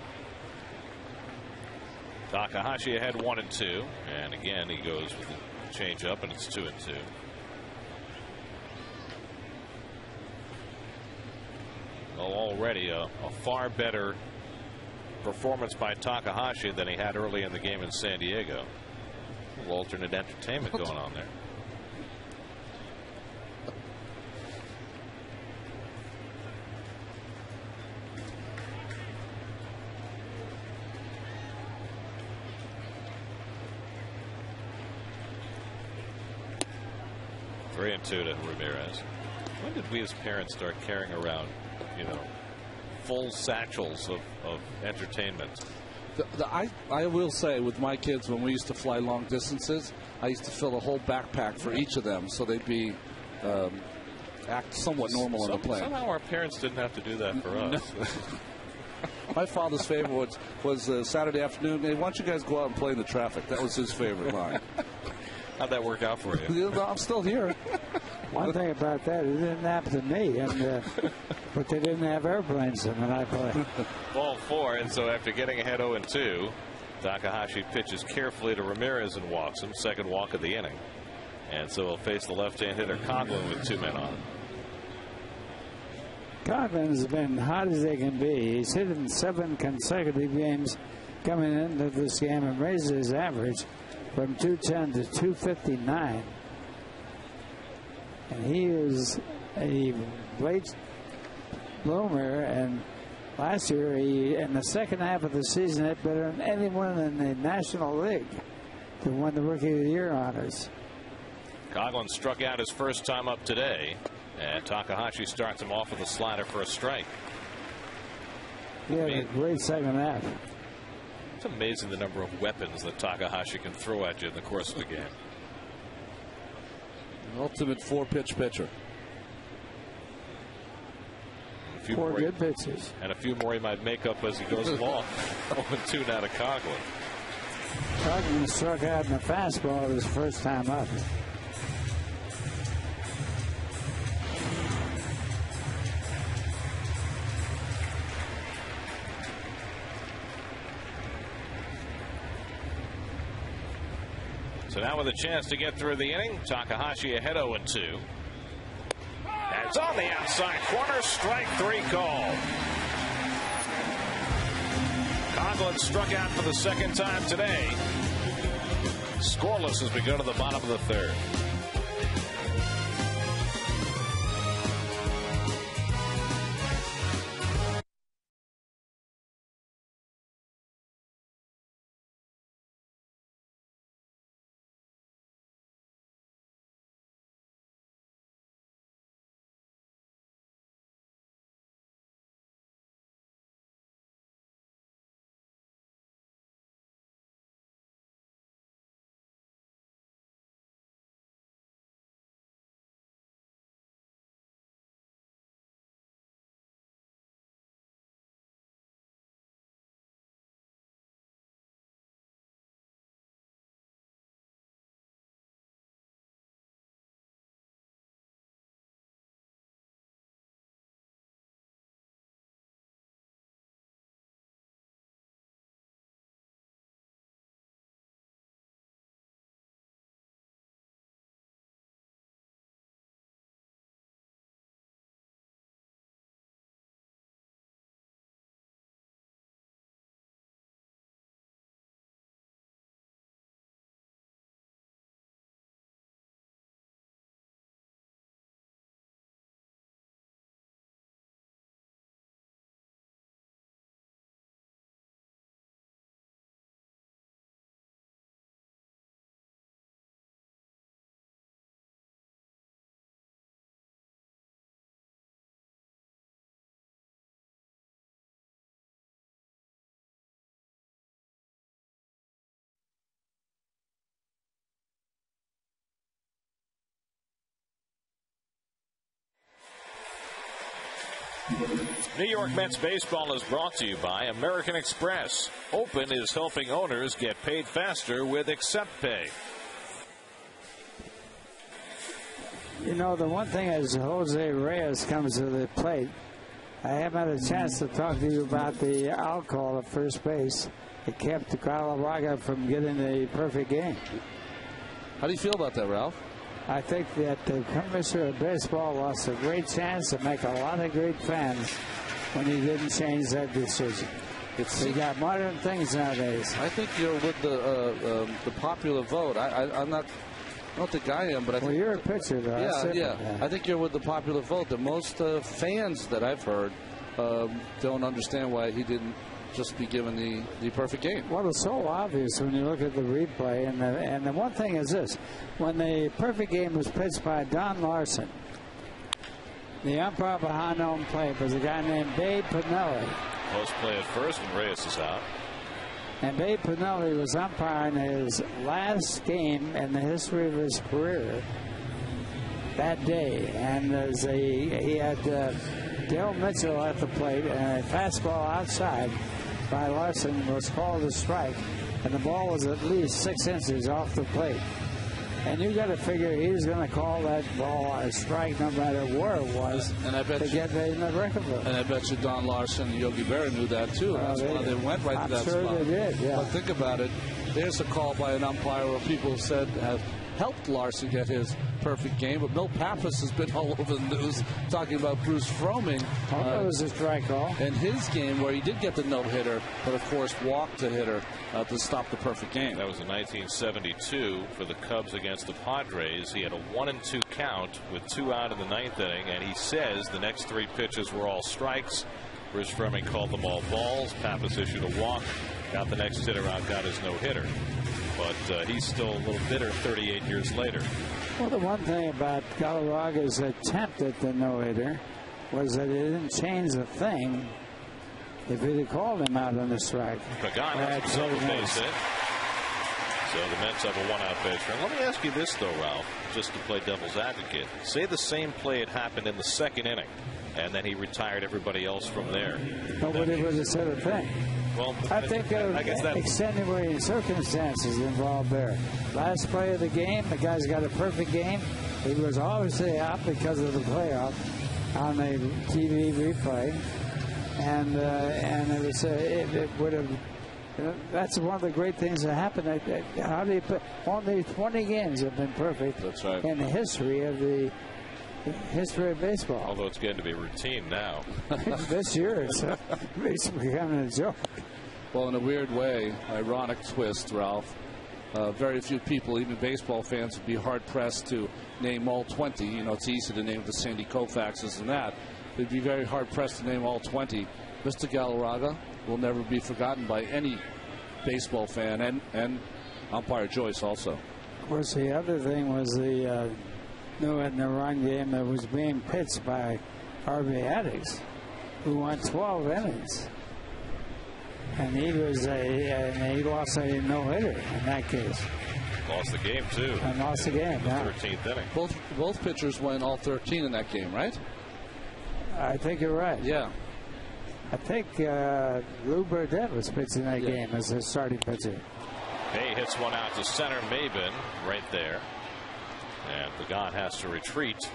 Takahashi ahead 1-2. And again, he goes with the changeup, and it's 2-2. Well, already a far better performance by Takahashi than he had early in the game in San Diego. A little alternate entertainment going on there. Three and two to Ramirez. When did we as parents start carrying around, full satchels of entertainment? I will say, with my kids, when we used to fly long distances, I used to fill a whole backpack for each of them, so they'd be act somewhat normal on the plane. Somehow our parents didn't have to do that for us. No. My father's favorite was Saturday afternoon. Hey, why don't you guys go out and play in the traffic? That was his favorite line. How'd that work out for you? I'm still here. One thing about that, it didn't happen to me, but they didn't have airplanes when I played. Ball 4, and so after getting ahead 0-2, Takahashi pitches carefully to Ramirez and walks him. Second walk of the inning. And so he'll face the left-hand hitter Coughlin with 2 men on. Coughlin's been hot as they can be. He's hit in 7 consecutive games coming into this game and raised his average from 210 to 259. And he is a late bloomer, and last year in the second half of the season hit better than anyone in the National League to win the Rookie of the Year honors. Coughlin struck out his first time up today, and Takahashi starts him off with a slider for a strike. He had a great second half. It's amazing the number of weapons that Takahashi can throw at you in the course of the game. An ultimate 4-pitch pitcher. Four good pitches. And a few more he might make up as he goes along. 0-2 now to Coughlin. Coughlin struck out in the fastball his first time up. So now with a chance to get through the inning, Takahashi ahead 0-2. That's on the outside corner, strike 3 call. Coughlin struck out for the second time today. Scoreless as we go to the bottom of the third. New York Mets baseball is brought to you by American Express. Open is helping owners get paid faster with Accept Pay. You know, the one thing as Jose Reyes comes to the plate, I haven't had a chance to talk to you about the out call at first base. It kept Galarraga from getting a perfect game. How do you feel about that, Ralph? I think that the commissioner of baseball lost a great chance to make a lot of great fans when he didn't change that decision. You got modern things nowadays. I think you're with the popular vote. I'm not. I don't think I am, but I think. Well, you're a pitcher, though. Yeah. I think you're with the popular vote. The most fans that I've heard don't understand why he didn't just be given the perfect game. Well, it's so obvious when you look at the replay. And the one thing is this: when the perfect game was pitched by Don Larson, the umpire behind home plate was a guy named Babe Pinelli. Post play at first, and Reyes is out. And Babe Pinelli was umpiring his last game in the history of his career that day. And he had Dale Mitchell at the plate, and a fastball outside by Larson was called a strike. And the ball was at least 6 inches off the plate. And you got to figure he was going to call that ball a strike no matter where it was, and I bet to get in the record book. And I bet you Don Larson and Yogi Berra knew that too. That's why they went right to that spot. I'm sure they did, yeah. But think about it. There's a call by an umpire where people said have helped Larson get his perfect game, but Milt Pappas has been all over the news talking about Bruce Froemming. That was a strike call. In his game where he did get the no-hitter, but of course walked the hitter to stop the perfect game. That was in 1972 for the Cubs against the Padres. He had a 1-2 count with 2 out in the 9th inning, and he says the next 3 pitches were all strikes. Bruce Froemming called them all balls. Pappas issued a walk, got the next hitter out, got his no-hitter. But he's still a little bitter 38 years later. Well, the one thing about Galarraga's attempt at the no-hitter was that it didn't change a thing if he'd have called him out on the strike. Pagan has himself a base hit. So the Mets have a 1-out base run. Let me ask you this, though, Ralph, just to play devil's advocate. Say the same play had happened in the 2nd inning, and then he retired everybody else from there. Nobody would have said a thing. Well, I think extenuating circumstances involved there. Last play of the game, the guy's got a perfect game. He was obviously out because of the playoff on the TV replay, and it would have. That's one of the great things that happened. How do you put? Only 20 games have been perfect. That's right. In the history of baseball. Although it's getting to be routine now. This year it's becoming a joke. Well, in a weird way, ironic twist, Ralph. Very few people, even baseball fans, would be hard-pressed to name all 20. You know, it's easy to name the Sandy Koufaxes and that. They'd be very hard-pressed to name all 20. Mr. Galarraga will never be forgotten by any baseball fan, and umpire Joyce also. Of course, the other thing was the no-run game that was being pitched by Harvey Addix, who went 12 innings. And he lost a no-hitter in that case. Lost the game, too. And lost the game, the 13th inning. Both pitchers went all 13 in that game, right? I think you're right. Yeah. I think Lou Burdett was pitching that game as a starting pitcher. Bay hits one out to center. Maben right there. And Pagan has to retreat.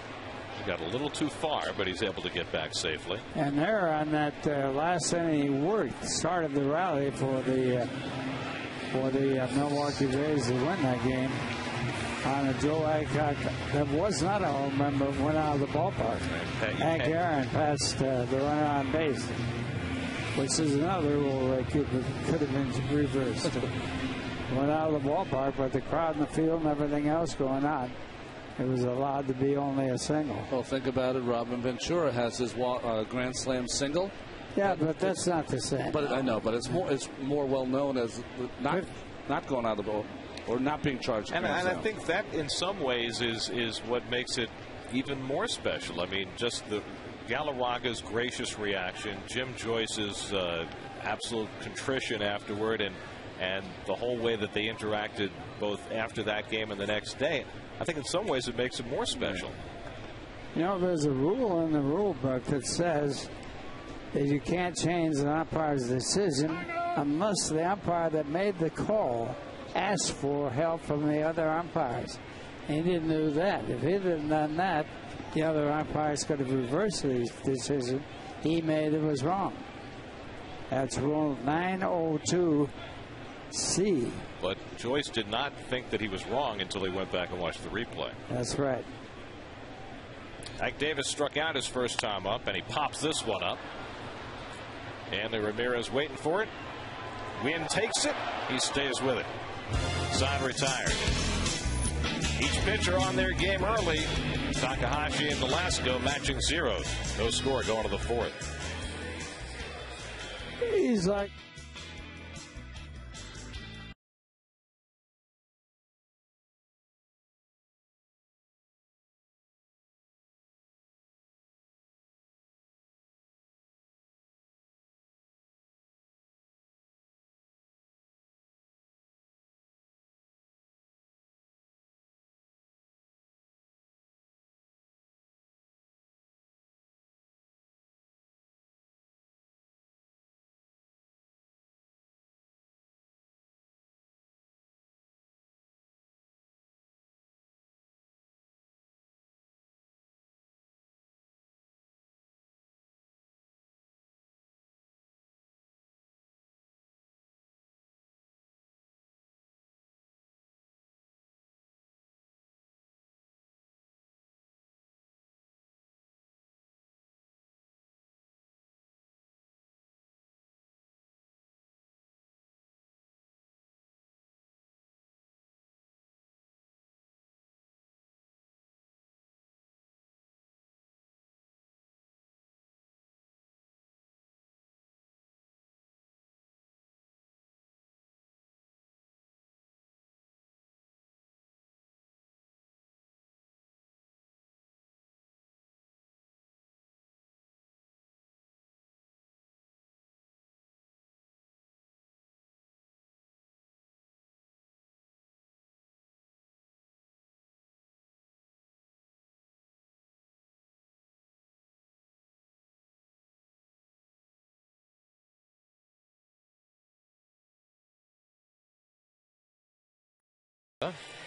He got a little too far, but he's able to get back safely. And there on that last inning, he worked, started the rally for the Milwaukee Rays to win that game on a Joe Adcock that was not a home run, but went out of the ballpark. Hank Aaron passed the runner on base, which is another rule that could have been reversed. Went out of the ballpark, but the crowd in the field and everything else going on, it was allowed to be only a single. Well, think about it. Robin Ventura has his Grand Slam single. Yeah, but that's not the same. But I know, but it's more well known as not going out of the ball or not being charged. And I think that in some ways is what makes it even more special. I mean, just the Galarraga's gracious reaction, Jim Joyce's absolute contrition afterward, and the whole way that they interacted both after that game and the next day. I think in some ways it makes it more special. You know, there's a rule in the rule book that says that you can't change an umpire's decision unless the umpire that made the call asked for help from the other umpires. He didn't do that. If he hadn't done that, the other umpires could have reversed the decision he made. It was wrong. That's Rule 902C. But Joyce did not think that he was wrong until he went back and watched the replay. That's right. Ike Davis struck out his first time up, and he pops this one up. And Ramirez waiting for it. Wynn takes it. He stays with it. Sign retired. Each pitcher on their game early. Takahashi and Velasco matching zeros. No score going to the fourth. He's like.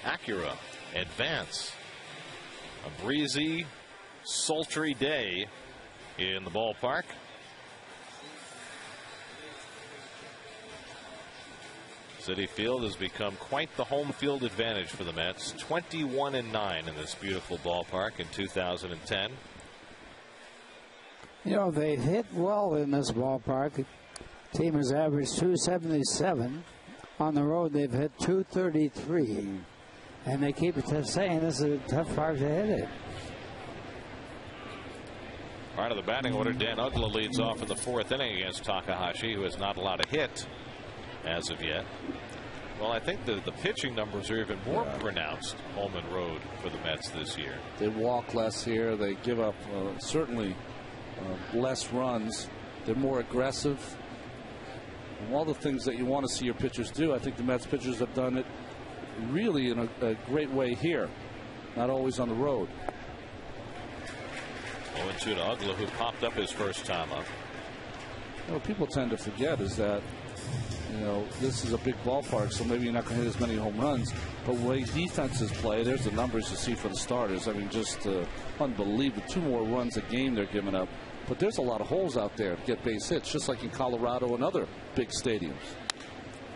Acura advance. A breezy, sultry day in the ballpark. Citi Field has become quite the home field advantage for the Mets. 21-9 in this beautiful ballpark in 2010. You know, they've hit well in this ballpark. The team has averaged 277. On the road, they've hit 233. And they keep saying this is a tough park to hit it. Part of the batting order, Dan Uggla leads off in the fourth inning against Takahashi, who has not allowed a hit as of yet. Well, I think the pitching numbers are even more pronounced home and road for the Mets this year. They walk less here. They give up certainly less runs. They're more aggressive. And all the things that you want to see your pitchers do, I think the Mets pitchers have done it really in a great way here, not always on the road. 0-2 to Uggla, who popped up his first time up. What people tend to forget is that, you know, this is a big ballpark, so maybe you're not going to hit as many home runs. But the way defenses play, there's the numbers you see for the starters. I mean, just unbelievable. 2 more runs a game they're giving up. But there's a lot of holes out there to get base hits, just like in Colorado and other big stadiums.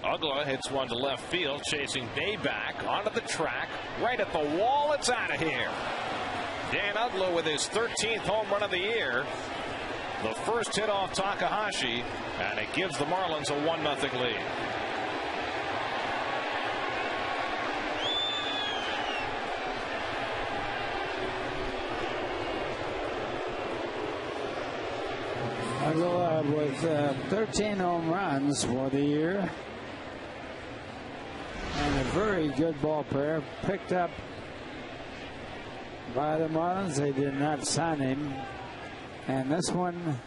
Uggla hits one to left field, chasing Bay back onto the track, right at the wall. It's out of here. Dan Uggla with his 13th home run of the year. The first hit off Takahashi, and it gives the Marlins a 1-0 lead. Uggla with 13 home runs for the year. And a very good ball player, picked up by the Marlins. They did not sign him. And this one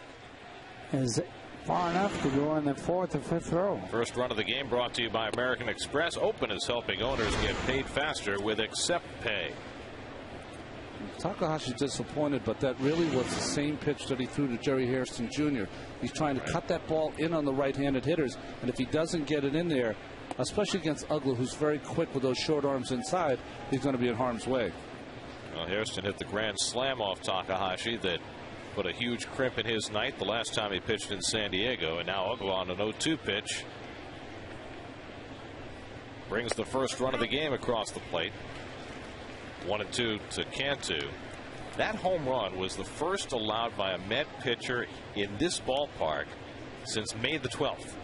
is far enough to go in the 4th or 5th row. First run of the game brought to you by American Express. Open is helping owners get paid faster with Accept Pay. Takahashi's disappointed, but that really was the same pitch that he threw to Jerry Hairston Jr. He's trying to cut that ball in on the right-handed hitters, and if he doesn't get it in there, especially against Uggla, who's very quick with those short arms inside, he's going to be in harm's way. Well, Hairston hit the grand slam off Takahashi that put a huge crimp in his night the last time he pitched in San Diego, and now Uggla on an 0-2 pitch brings the first run of the game across the plate. 1-2 to Cantu. That home run was the first allowed by a Met pitcher in this ballpark since May the 12th,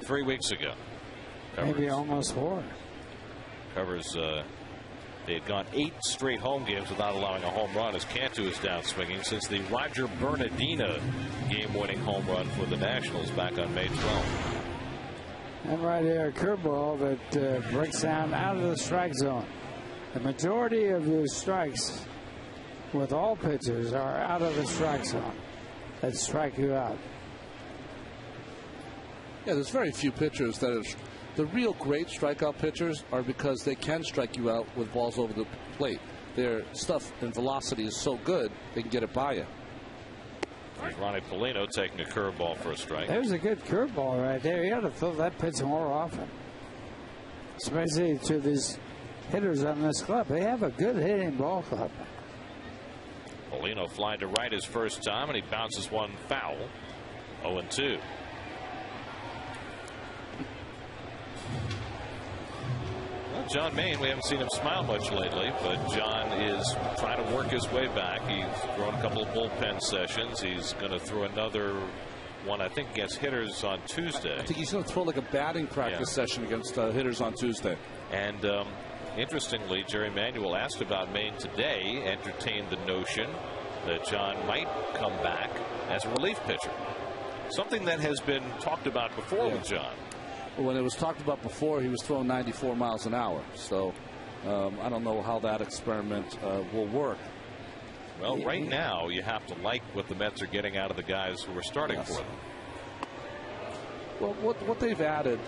3 weeks ago. Maybe almost 4. Covers. They had gone 8 straight home games without allowing a home run as Cantu is down swinging since the Roger Bernardina game-winning home run for the Nationals back on May 12th. And right there, a curveball that breaks down out of the strike zone. The majority of the strikes with all pitchers are out of the strike zone that strike you out. Yeah, there's very few pitchers that are the real great strikeout pitchers are because they can strike you out with balls over the plate. Their stuff and velocity is so good they can get it by you. There's Ronnie Polino taking a curveball for a strike. There's a good curveball right there. You ought to throw that pitch more often, especially to these hitters on this club. They have a good hitting ball club. Polino flying to right his first time, and he bounces one foul. 0-2. Well, John Maine, we haven't seen him smile much lately, but John is trying to work his way back. He's thrown a couple of bullpen sessions. He's going to throw another one, I think, against hitters on Tuesday. I think he's going to throw like a batting practice session against hitters on Tuesday. And interestingly, Jerry Manuel asked about Maine today, entertained the notion that John might come back as a relief pitcher. Something that has been talked about before with John. When it was talked about before, he was throwing 94 miles an hour. So I don't know how that experiment will work. Well, right now, you have to like what the Mets are getting out of the guys who are starting for them. Well, what they've added,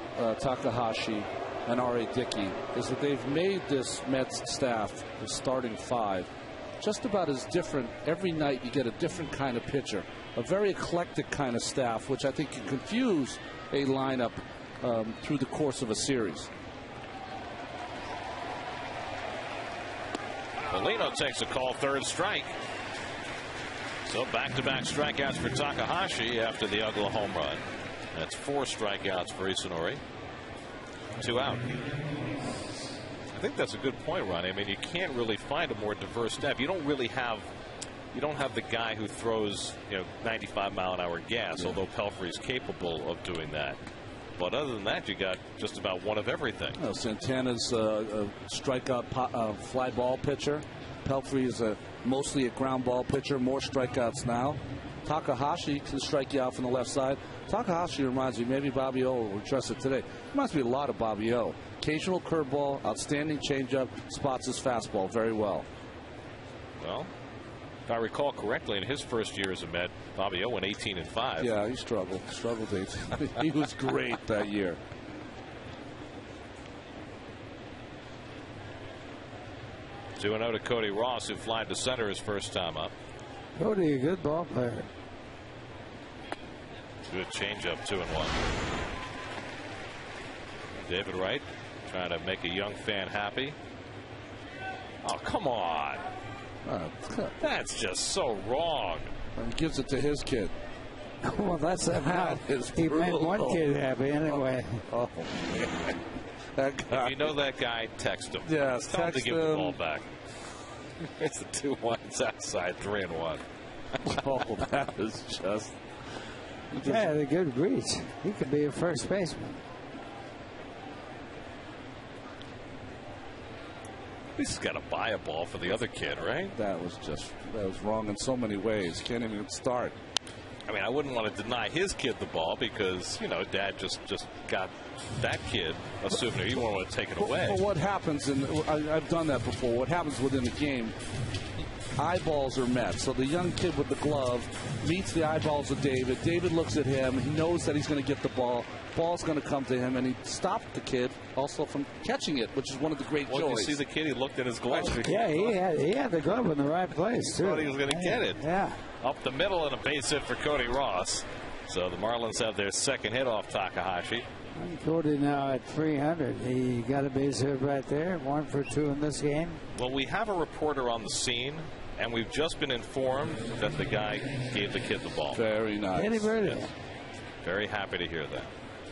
Takahashi and R.A. Dickey, is that they've made this Mets staff, the starting 5, just about as different. Every night you get a different kind of pitcher, a very eclectic kind of staff, which I think can confuse a lineup through the course of a series. Polino takes a call, third strike. So back-to-back strikeouts for Takahashi after the Uggla home run. That's 4 strikeouts for Isanori. 2 out. I think that's a good point, Ronnie. I mean, you can't really find a more diverse staff. You don't have the guy who throws 95-mile-an-hour gas, although Pelfrey's capable of doing that. But other than that, you got just about one of everything. Santana's a strikeout fly ball pitcher. Pelfrey is mostly a ground ball pitcher. More strikeouts now. Takahashi can strike you out from the left side. Takahashi reminds me, maybe Bobby O will address it today. Reminds me a lot of Bobby O. Occasional curveball, outstanding changeup, spots his fastball very well. Well, if I recall correctly, in his first year as a Met, Bobby O went 18-5. Yeah, he struggled 18. He was great that year. Two and 0 to Cody Ross, who flied to center his first time up. Cody, a good ball player. Good changeup, 2-1. David Wright trying to make a young fan happy. Oh, come on. That's just so wrong. And gives it to his kid. Well, that's how he made one kid happy anyway. Oh, man. That guy. If you know that guy, text him. Yes, tell him to text give him. the ball back. It's the 2-1. It's outside, 3-1. Oh, that is just. Yeah, the good reach. He could be a first baseman. He's got to buy a ball for the other kid, right? That was wrong in so many ways. Can't even start. I mean, I wouldn't want to deny his kid the ball because, Dad just got that kid a souvenir. You won't want to take it away. Well, what happens, and I've done that before, what happens within the game, eyeballs are met. So the young kid with the glove meets the eyeballs of David. David looks at him. He knows that he's going to get the ball. Ball's going to come to him, and he stopped the kid also from catching it, which is one of the great joys. Well, you see the kid, he looked at his glove. Yeah, he had the glove in the right place, too. Thought he was going to get it. Yeah. Up the middle and a base hit for Cody Ross. So the Marlins have their second hit off Takahashi. And Cody now at 300. He got a base hit right there. 1 for 2 in this game. Well, we have a reporter on the scene, and we've just been informed that the guy gave the kid the ball. Very nice. Yes. Very happy to hear that.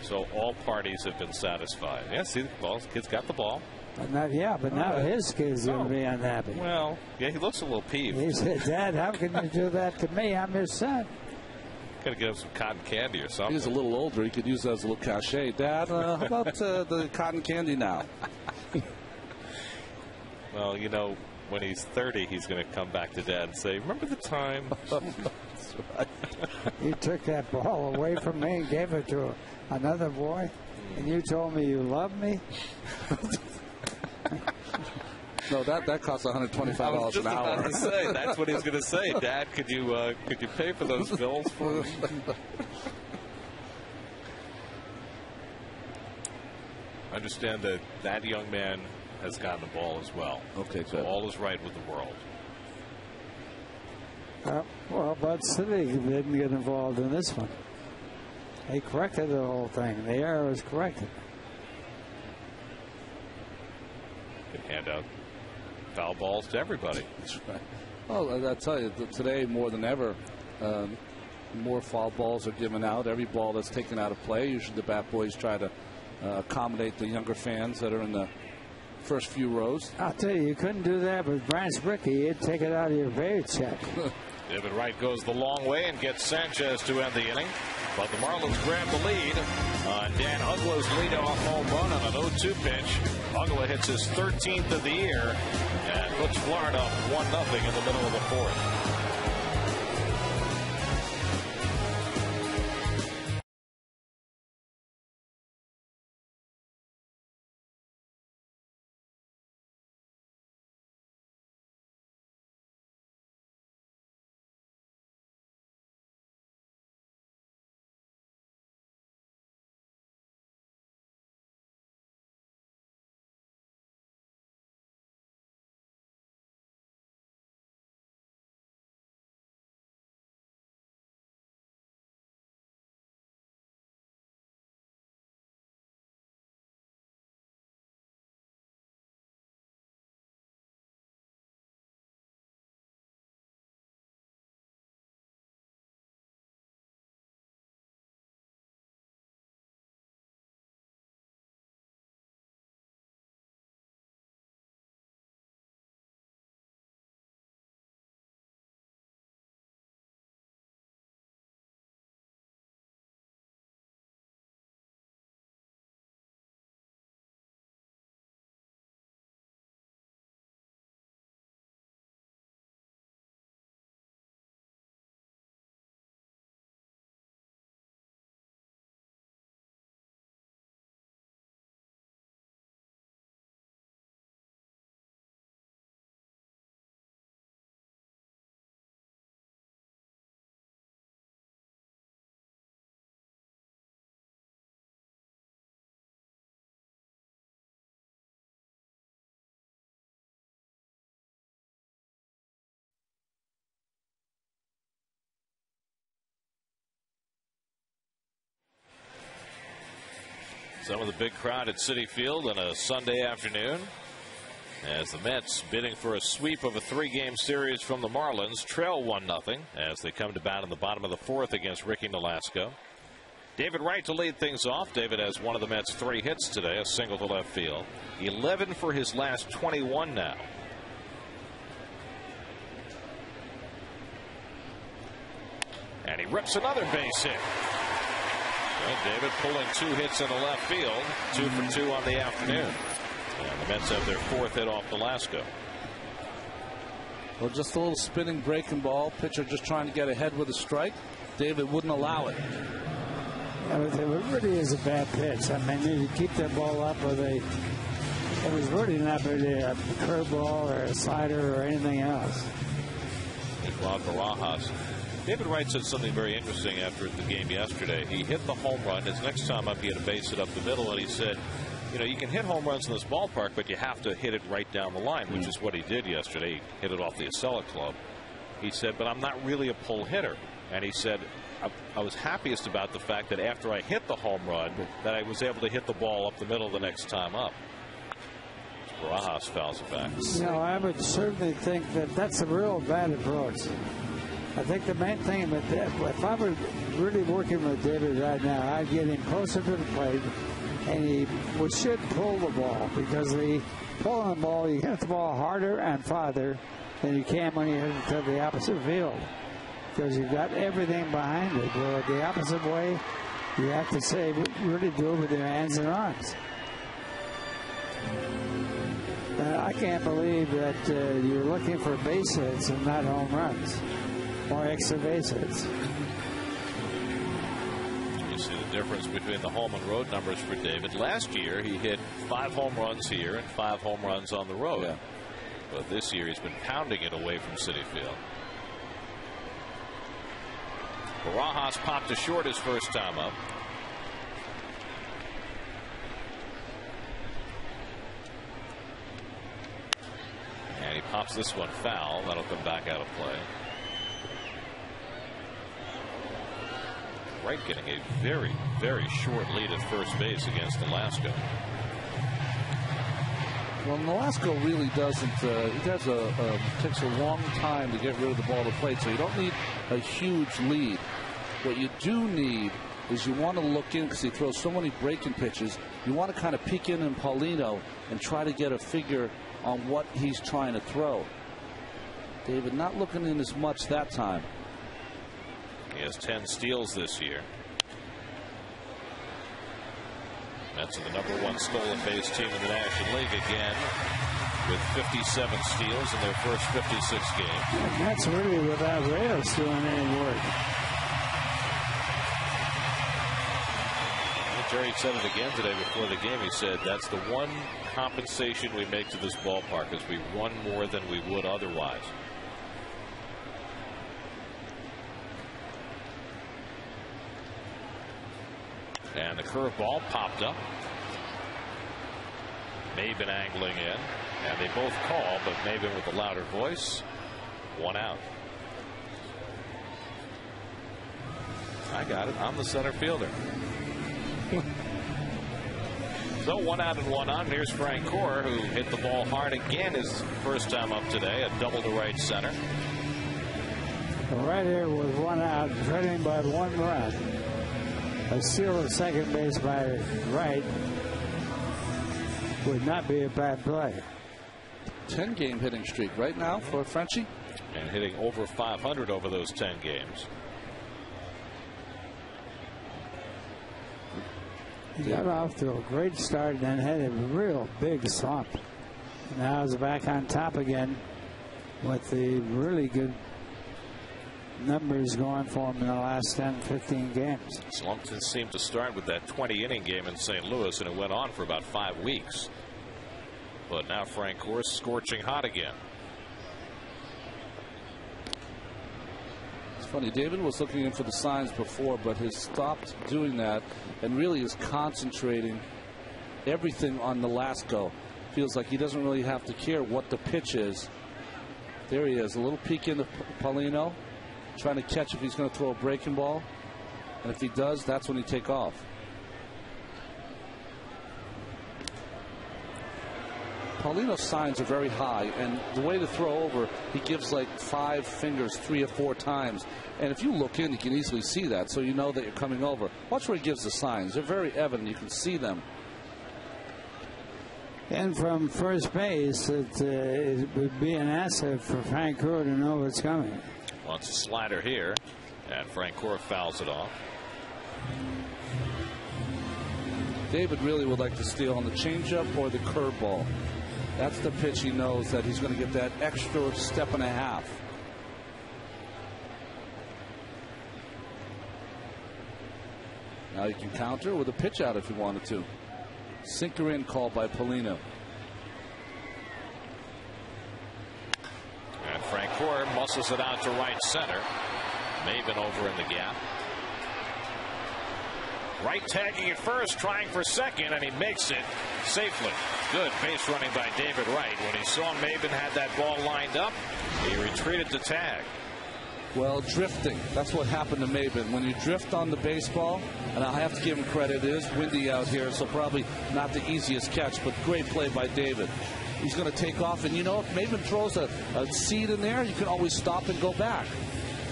So all parties have been satisfied. Yeah, see the ball. Kid's got the ball. But now his kid's going to be unhappy. Well, yeah, he looks a little peeved. He said, Dad, how can you do that to me? I'm your son. Got to get him some cotton candy or something. He's a little older. He could use that as a little cachet. Dad, how about the cotton candy now? Well, you know, when he's 30, he's going to come back to Dad and say, remember the time? That's right. You took that ball away from me and gave it to another boy, and you told me you loved me? No, that costs $125 I was just an hour. about to say, that's what he's going to say. Dad, could you pay for those bills for me? Understand that that young man has gotten the ball as well. Okay, so good. all is right with the world. Well, Bud City didn't get involved in this one. They corrected the whole thing. The error was corrected. Can hand out foul balls to everybody. That's right. Well, I tell you, today more than ever, more foul balls are given out. Every ball that's taken out of play. Usually the bat boys try to accommodate the younger fans that are in the first few rows. I'll tell you, you couldn't do that with Branch Rickey. You'd take it out of your paycheck. David Wright goes the long way and gets Sanchez to end the inning. But the Marlins grab the lead on Dan Uggla's leadoff home run on an 0-2 pitch. Uggla hits his 13th of the year and puts Florida up 1-0 in the middle of the fourth. Some of the big crowd at Citi Field on a Sunday afternoon as the Mets, bidding for a sweep of a 3-game series from the Marlins, trail 1-0 as they come to bat in the bottom of the fourth against Ricky Nolasco. David Wright to lead things off. David has one of the Mets' 3 hits today, a single to left field. 11 for his last 21 now. And he rips another base hit. Well, David pulling 2 hits in the left field, 2 for 2 on the afternoon. And the Mets have their 4th hit off Nolasco. Well, just a little spinning breaking ball. Pitcher just trying to get ahead with a strike. David wouldn't allow it. It really is a bad pitch. I mean, you keep that ball up with it was really not really a curveball or a slider or anything else. Ron Barajas. David Wright said something very interesting after the game yesterday. He hit the home run. His next time up, he had to base it up the middle, and he said, you know, you can hit home runs in this ballpark, but you have to hit it right down the line, which is what he did yesterday. He hit it off the Acela Club. He said, but I'm not really a pull hitter. And he said, I was happiest about the fact that after I hit the home run, that I was able to hit the ball up the middle the next time up. Barajas fouls it back. No, I would certainly think that that's a real bad approach. I think the main thing about that, if I were really working with David right now, I'd get him closer to the plate, and he should pull the ball, because the pulling the ball, you hit the ball harder and farther than you can when you hit it to the opposite field. because you've got everything behind it. Well, the opposite way, you have to say, really do it with your hands and arms. I can't believe that you're looking for base hits and not home runs or extra base hits. You see the difference between the home and road numbers for David. Last year, he hit 5 home runs here and 5 home runs on the road. Yeah. But this year, he's been pounding it away from Citi Field. Barajas popped to short his first time up. And he pops this one foul. That'll come back out of play. Wright getting a very, very short lead at first base against Alaska. Well, Nolasco really doesn't. He takes a long time to get rid of the ball to plate, so you don't need a huge lead. What you do need is you want to look in, because he throws so many breaking pitches. You want to kind of peek in Paulino and try to get a figure on what he's trying to throw. David not looking in as much that time. He has 10 steals this year. Mets are the #1 stolen base team in the National League again, with 57 steals in their first 56 games. And that's really without Reyes doing any work. Jerry said it again today before the game. He said that's the one compensation we make to this ballpark, is we run more than we would otherwise. And the curveball popped up. Maben angling in, and they both call, but Maben with a louder voice. 1 out. I got it. I'm the center fielder. So 1 out and 1 on. Here's Francoeur, who hit the ball hard again his first time up today. A double to right center. Right here with 1 out, trailing by 1 run. A steal of second base by Wright would not be a bad play. 10-game hitting streak right now for Frenchie. And hitting over 500 over those 10 games. He got off to a great start and then had a real big slump. Now he's back on top again with the really good numbers going for him in the last 10-15 games. Slump seemed to start with that 20-inning game in St. Louis, and it went on for about 5 weeks. But now Francoeur's scorching hot again. It's funny, David was looking in for the signs before, but has stopped doing that and really is concentrating everything on Nolasco. Feels like he doesn't really have to care what the pitch is. There he is, a little peek into Paulino, trying to catch if he's going to throw a breaking ball. And if he does, that's when he take off. Paulino's signs are very high, and the way to throw over, he gives like 5 fingers 3 or 4 times. And if you look in, you can easily see that, so you know that you're coming over. Watch where he gives the signs. They're very evident. You can see them. And from first base, it would be an asset for Francoeur to know what's coming. Wants a slider here, and Francoeur fouls it off. David really would like to steal on the changeup or the curveball. That's the pitch he knows that he's going to get that extra step and a half. Now you can counter with a pitch out if you wanted to. Sinker in call by Paulino. And Francoeur muscles it out to right center. Maben over in the gap. Wright tagging at first, trying for second, and he makes it safely. Good base running by David Wright. When he saw Maben had that ball lined up, he retreated to tag. Well, drifting. That's what happened to Maben. When you drift on the baseball, and I have to give him credit, it is windy out here, so probably not the easiest catch, but great play by David. He's going to take off, and you know, if Maben throws a seed in there, you can always stop and go back.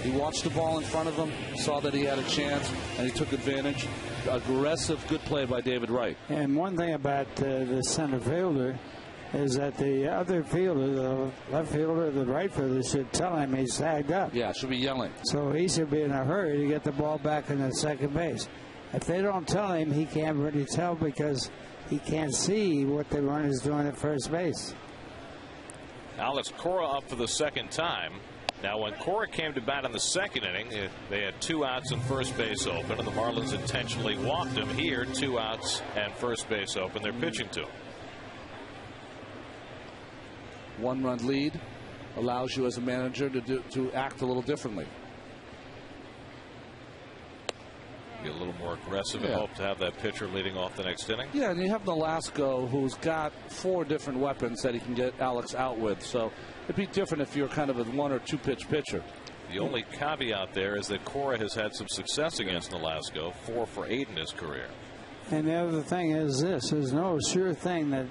He watched the ball in front of him, saw that he had a chance, and he took advantage. Aggressive, good play by David Wright. And one thing about the center fielder, is that the other fielder, the left fielder, the right fielder, should tell him he's tagged up. Yeah, should be yelling. So he should be in a hurry to get the ball back in the second base. If they don't tell him, he can't really tell because he can't see what the runner's doing at first base. Alex Cora up for the second time. Now, when Cora came to bat in the second inning, they had 2 outs and first base open, and the Marlins intentionally walked him. Here, 2 outs and first base open. They're pitching to him. 1-run lead allows you as a manager to act a little differently. Be a little more aggressive and hope to have that pitcher leading off the next inning. Yeah, and you have Nolasco, who's got 4 different weapons that he can get Alex out with. So it'd be different if you're kind of a 1 or 2 pitch pitcher. The only caveat there is that Cora has had some success against Nolasco, 4 for 8 in his career. And the other thing is this: there's no sure thing that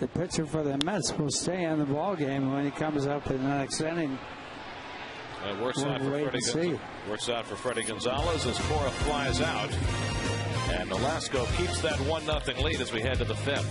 the pitcher for the Mets will stay in the ball game when he comes up in the next inning. It works out for Freddie Gonzalez as Cora flies out, and Nolasco keeps that 1-0 lead as we head to the 5th.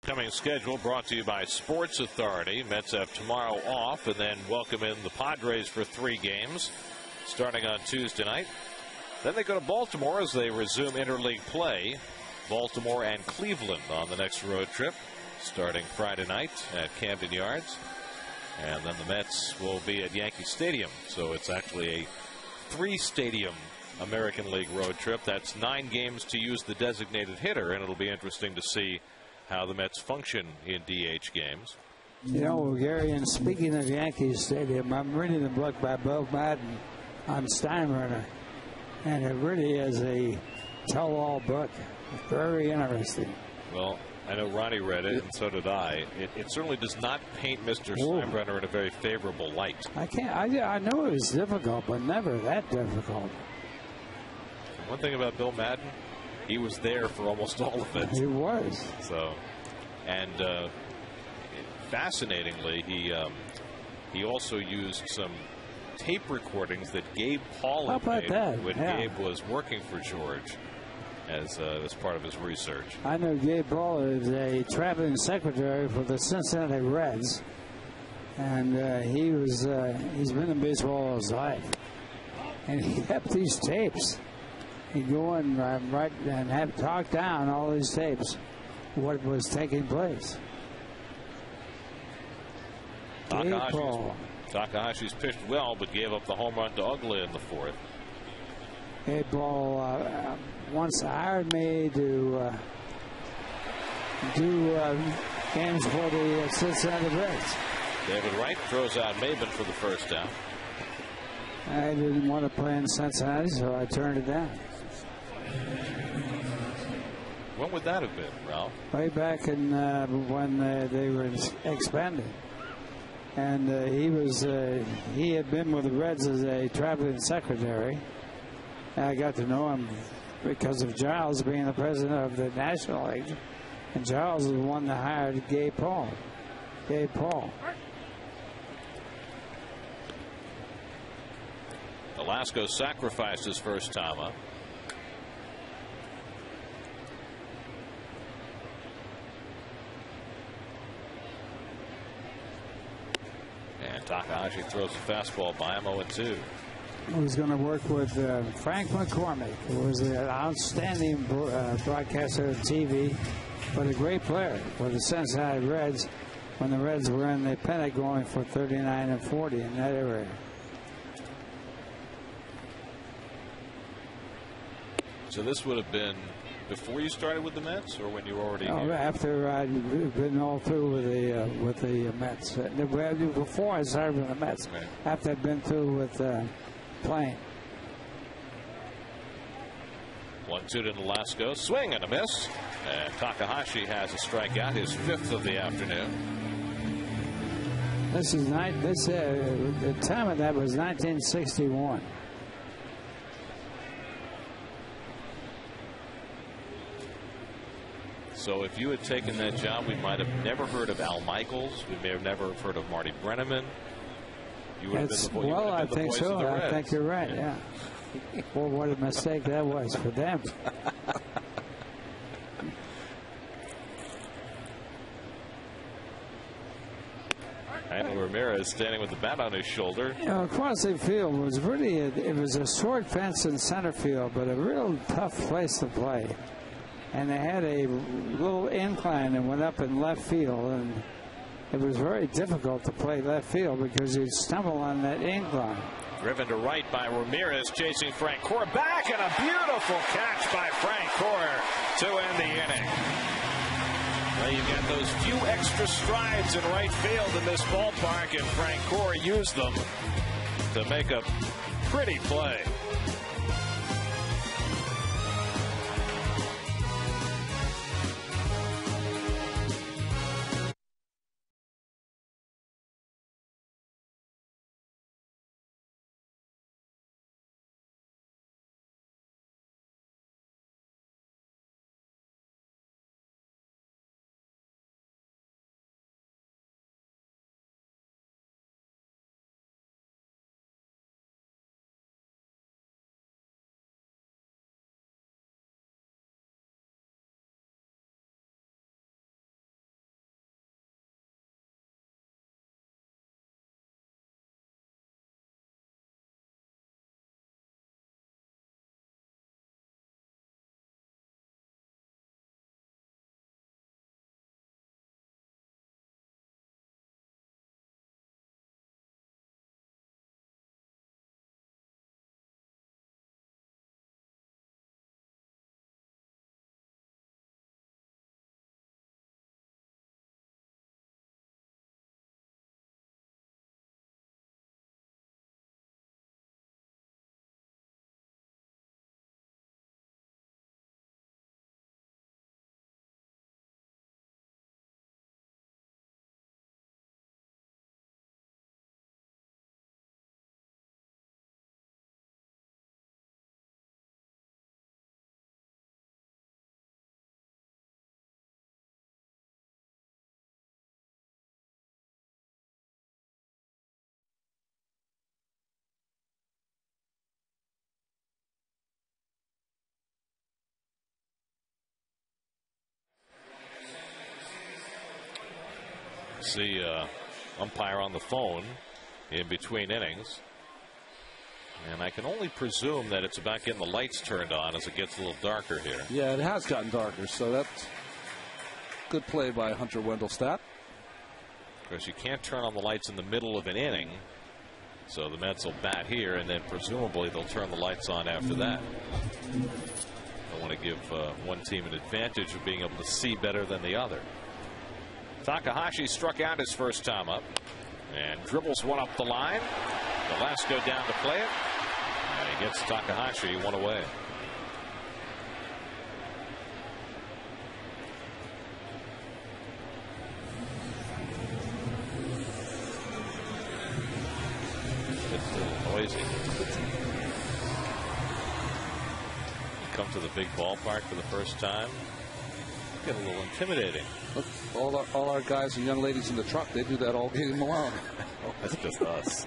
Upcoming schedule brought to you by Sports Authority. Mets have tomorrow off and then welcome in the Padres for 3 games starting on Tuesday night. Then they go to Baltimore as they resume interleague play. Baltimore and Cleveland on the next road trip starting Friday night at Camden Yards. And then the Mets will be at Yankee Stadium. So it's actually a 3-stadium American League road trip. That's 9 games to use the designated hitter, and it'll be interesting to see how the Mets function in DH games. You know, Gary, and speaking of Yankee Stadium, I'm reading the book by Bill Madden on Steinbrenner, and it really is a tell-all book. Very interesting. Well, I know Ronnie read it, and so did I. It certainly does not paint Mr. Steinbrenner in a very favorable light. I know it was difficult, but never that difficult. One thing about Bill Madden, he was there for almost all of it. He was. So, and fascinatingly, he also used some tape recordings that Gabe Paulin made when Gabe was working for George as part of his research. I know Gabe Paulin is a traveling secretary for the Cincinnati Reds, and he's been in baseball all his life, and he kept these tapes. He'd go and write and have talk down all these tapes, what was taking place. Takahashi's pitched well, but gave up the home run to Ugly in the 4th. Gabe Paul once hired me to do games for the Cincinnati Reds. David Wright throws out Maben for the first down. I didn't want to play in Cincinnati, so I turned it down. When would that have been, Ralph? Way back in when they were expanded. And he had been with the Reds as a traveling secretary. I got to know him because of Giles being the president of the National League. And Giles was the one that hired Gabe Paul. Velasco sacrificed his first time up. And Takahashi throws a fastball by him, 0-2. He was going to work with Frank McCormick, who was an outstanding broadcaster of TV, but a great player for the Cincinnati Reds when the Reds were in the pennant going for 39-40 in that area. So this would have been before you started with the Mets, or when you were already? Oh, after I'd been all through with the Mets. Before I started with the Mets. Right. After I'd been through with playing. 1-2 to Velasco. Swing and a miss. And Takahashi has a strikeout, his 5th of the afternoon. The time of that was 1961. So if you had taken that job, we might have never heard of Al Michaels. We may have never heard of Marty Brennaman. You would have been the, well, I think so. I think you're right. Yeah. Well, what a mistake that was for them. And Ramirez standing with the bat on his shoulder. You know, across the field was really it was a short fence in center field, but a real tough place to play. And they had a little incline that went up in left field, and it was very difficult to play left field because you'd stumble on that incline. Driven to right by Ramirez, chasing Francoeur back, and a beautiful catch by Francoeur to end the inning. Well, you've got those few extra strides in right field in this ballpark, and Francoeur used them to make a pretty play. See umpire on the phone in between innings, and I can only presume that it's about getting the lights turned on as it gets a little darker here. Yeah, it has gotten darker, so that's good play by Hunter Wendelstedt. Of course, you can't turn on the lights in the middle of an inning, so the Mets will bat here, and then presumably they'll turn the lights on after that. I want to give one team an advantage of being able to see better than the other. Takahashi struck out his first time up and dribbles one up the line. Velasco down to play it, and he gets Takahashi one away. noisy. Come to the big ballpark for the first time. Get a little intimidating. Look, all our guys and young ladies in the truck, they do that all game long. Oh, that's just us.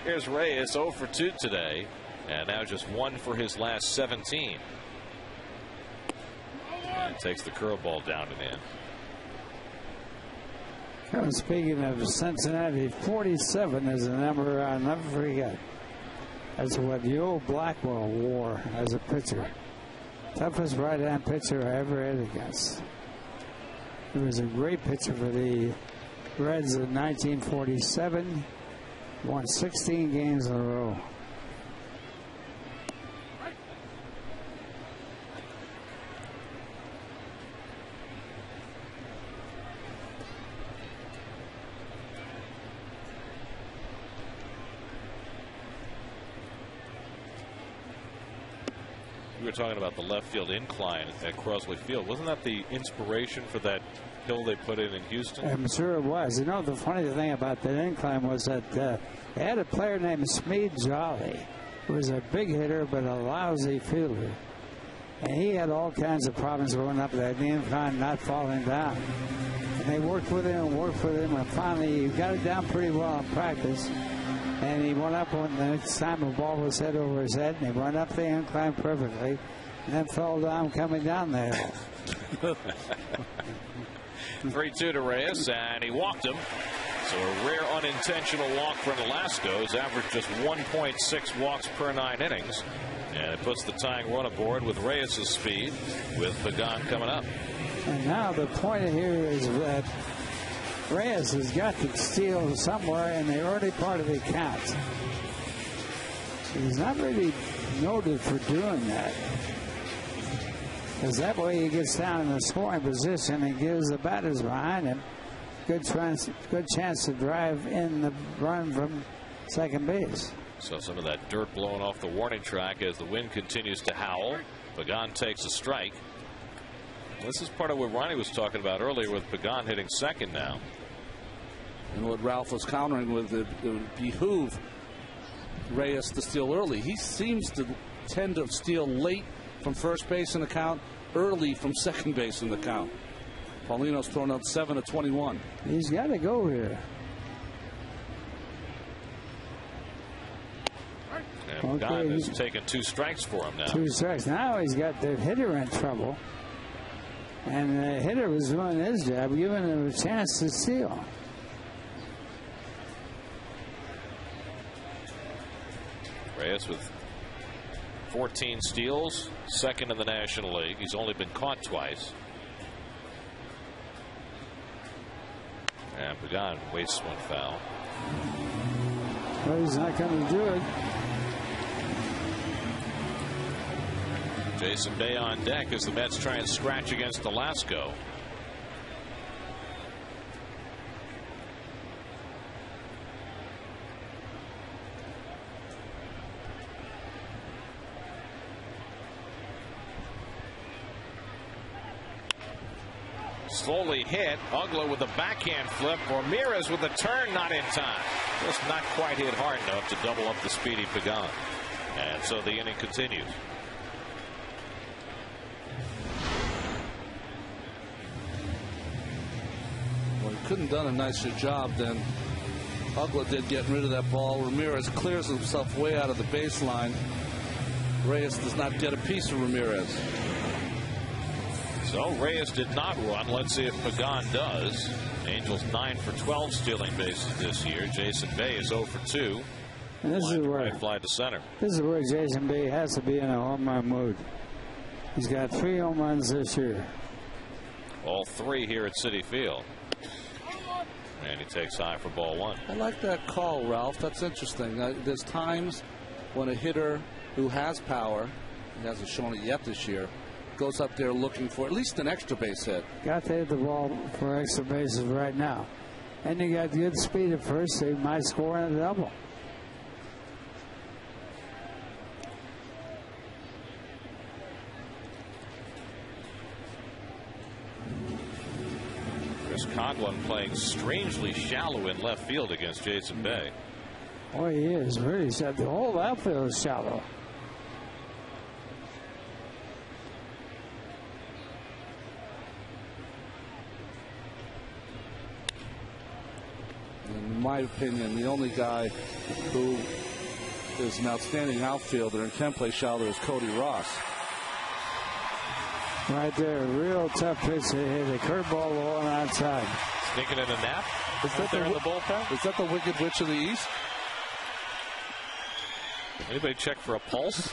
Here's Reyes 0 for 2 today, and now just 1 for his last 17. And takes the curveball down and in. Speaking of Cincinnati, 47 is the number I'll never forget. That's what the old Blackwell wore as a pitcher. Toughest right-hand pitcher I ever had against. He was a great pitcher for the Reds in 1947. Won 16 games in a row. We were talking about the left field incline at Crosley Field. Wasn't that the inspiration for that hill they put in Houston? I'm sure it was. You know, the funny thing about that incline was that they had a player named Smead Jolly, who was a big hitter but a lousy fielder. And he had all kinds of problems going up that incline, not falling down. And they worked with him, and finally he got it down pretty well in practice. And he went up when the next time the ball was hit over his head, and he went up the incline perfectly, and then fell down coming down the hill. 3-2 to Reyes, and he walked him. So a rare unintentional walk for Nolasco. He's averaged just 1.6 walks per 9 innings. And it puts the tying run aboard with Reyes' speed, with Pagan coming up. And now the point here is that Reyes has got to steal somewhere in the early part of the count. He's not really noted for doing that, because that way he gets down in the scoring position and gives the batters behind him good chance to drive in the run from second base. So some of that dirt blowing off the warning track as the wind continues to howl. Pagan takes a strike. This is part of what Ronnie was talking about earlier with Pagan hitting second now. And what Ralph was countering with, it would behoove Reyes to steal early. He seems to tend to steal late from first base in the count, early from second base in the count. Paulino's thrown out 7 of 21. He's got to go here. And Pagan has taken 2 strikes for him now. 2 strikes. Now he's got the hitter in trouble. And the hitter was doing his job, giving him a chance to steal. Reyes with 14 steals, second in the National League. He's only been caught twice. And Pagan wastes 1 foul. Well, he's not going to do it. Jason Bay on deck as the Mets try and scratch against Nolasco. Slowly hit. Ugla with a backhand flip. Ramirez with a turn, not in time. Just not quite hit hard enough to double up the speedy Pagan. And so the inning continues. Well, he couldn't have done a nicer job than Ugla did getting rid of that ball. Ramirez clears himself way out of the baseline. Reyes does not get a piece of Ramirez. So Reyes did not run. Let's see if Pagan does. Angels 9 for 12 stealing bases this year. Jason Bay is 0 for 2. And this is where fly to center. This is where Jason Bay has to be in a home run mood. He's got 3 home runs this year. All 3 here at Citi Field. And he takes high for ball 1. I like that call, Ralph. That's interesting. There's times when a hitter who has power, he hasn't shown it yet this year, goes up there looking for at least an extra base hit. Got to hit the ball for extra bases right now. And you got good speed at first, so he might score in a double. Chris Coghlan playing strangely shallow in left field against Jason Bay. Boy, he is really set. The whole outfield is shallow. In my opinion, the only guy who is an outstanding outfielder and can play shallow is Cody Ross. Right there, real tough pitch. They hit a curveball on outside. Sneaking in a nap. Is that there in the bullpen? Is that the Wicked Witch of the East? Anybody check for a pulse?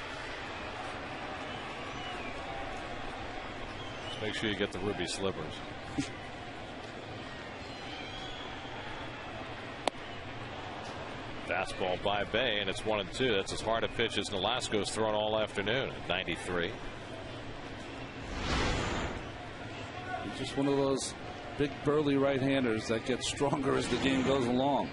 Just make sure you get the ruby slivers. Fastball by Bay, and it's 1-2. That's as hard a pitch as Nolasco's thrown all afternoon at 93. He's just one of those big burly right-handers that gets stronger as the game goes along.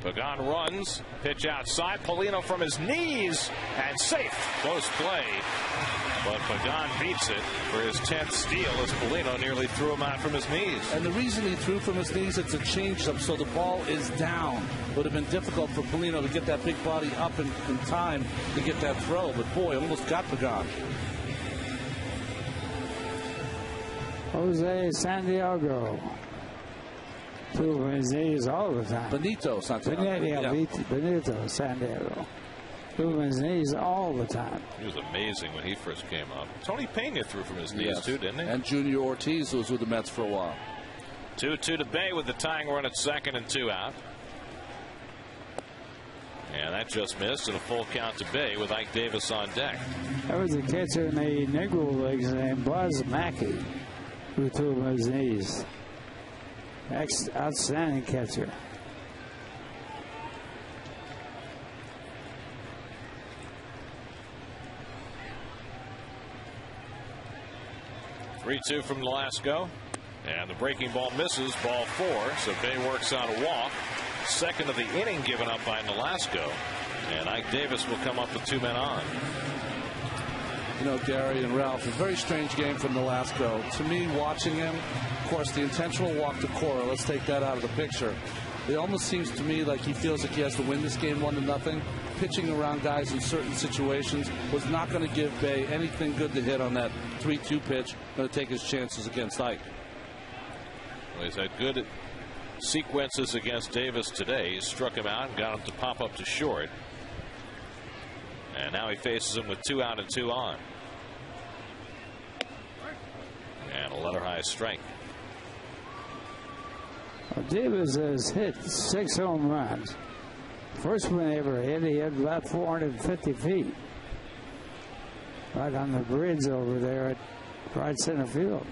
Pagan runs, pitch outside, Polino from his knees, and safe. Close play, but Pagan beats it for his 10th steal as Polino nearly threw him out from his knees. And the reason he threw from his knees, it's a changeup, so the ball is down. Would have been difficult for Polino to get that big body up in time to get that throw, but boy, almost got Pagan. Jose Santiago. Two of his knees all the time. Benito Santiago. Benito Santiago. Two of his knees all the time. He was amazing when he first came up. Tony Pena threw from his knees too, didn't he? And Junior Ortiz was with the Mets for a while. 2-2 to Bay with the tying run at second and 2 out. And that just missed, and a full count to Bay with Ike Davis on deck. That was a catcher in the Negro Leagues named Buzz Mackey, who threw from his knees. Outstanding catcher. Three-two from Nolasco, and the breaking ball misses, ball 4. So Bay works on a walk. Second of the inning given up by Nolasco, and Ike Davis will come up with 2 men on. You know, Gary and Ralph, a very strange game from Nolasco. To me, watching him, of course, the intentional walk to Cora, let's take that out of the picture. It almost seems to me like he feels like he has to win this game 1-0. Pitching around guys in certain situations was not going to give Bay anything good to hit on that 3-2 pitch. Going to take his chances against Ike. Well, he's had good sequences against Davis today. He struck him out and got him to pop up to short. And now he faces him with 2 out and 2 on. And a letter high strike. Well, Davis has hit 6 home runs. First one he ever hit, he had about 450 feet. Right on the bridge over there at right center field.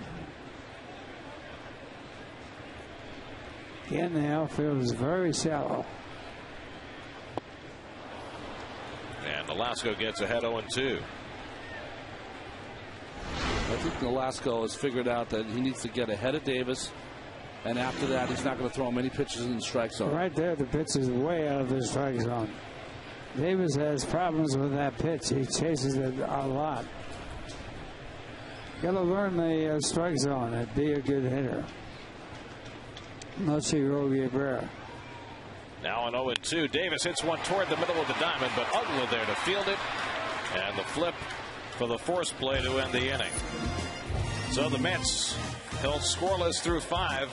Again, the outfield is very shallow. And Nolasco gets ahead 0-2. I think Nolasco has figured out that he needs to get ahead of Davis. And after that, he's not going to throw many pitches in the strike zone. Right there, the pitch is way out of the strike zone. Davis has problems with that pitch. He chases it a lot. Got to learn the strike zone and be a good hitter. Let's see, Rogie Abrera. Now an 0-2. Davis hits one toward the middle of the diamond, but Ugla there to field it. And the flip for the force play to end the inning. So the Mets held scoreless through 5.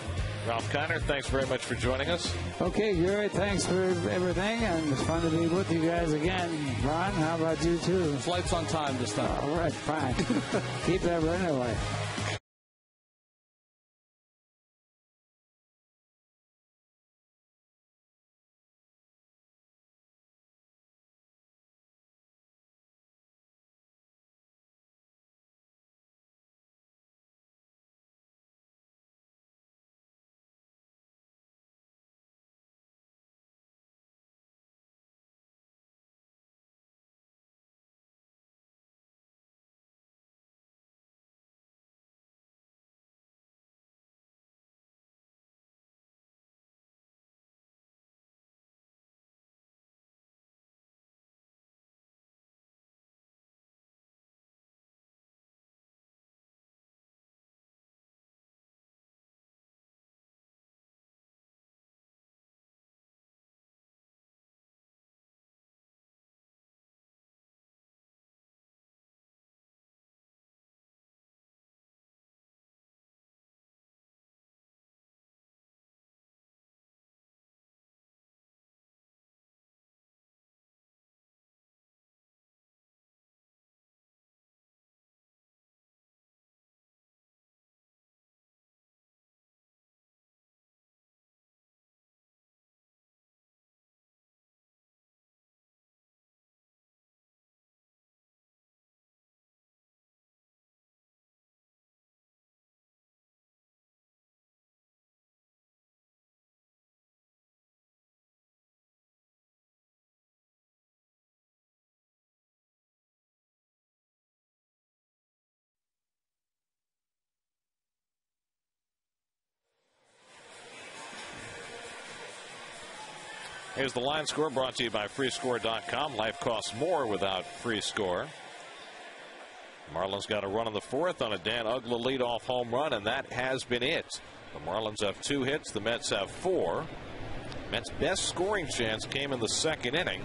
Ralph Kiner, thanks very much for joining us. Okay, Gary, thanks for everything, and it's fun to be with you guys again. Ron, how about you too? Flight's on time this time. All right, fine. Keep that running away. Here's the line score brought to you by freescore.com. Life costs more without free score. Marlins got a run in the fourth on a Dan Uggla leadoff home run, and that has been it. The Marlins have 2 hits. The Mets have 4. Mets' best scoring chance came in the second inning.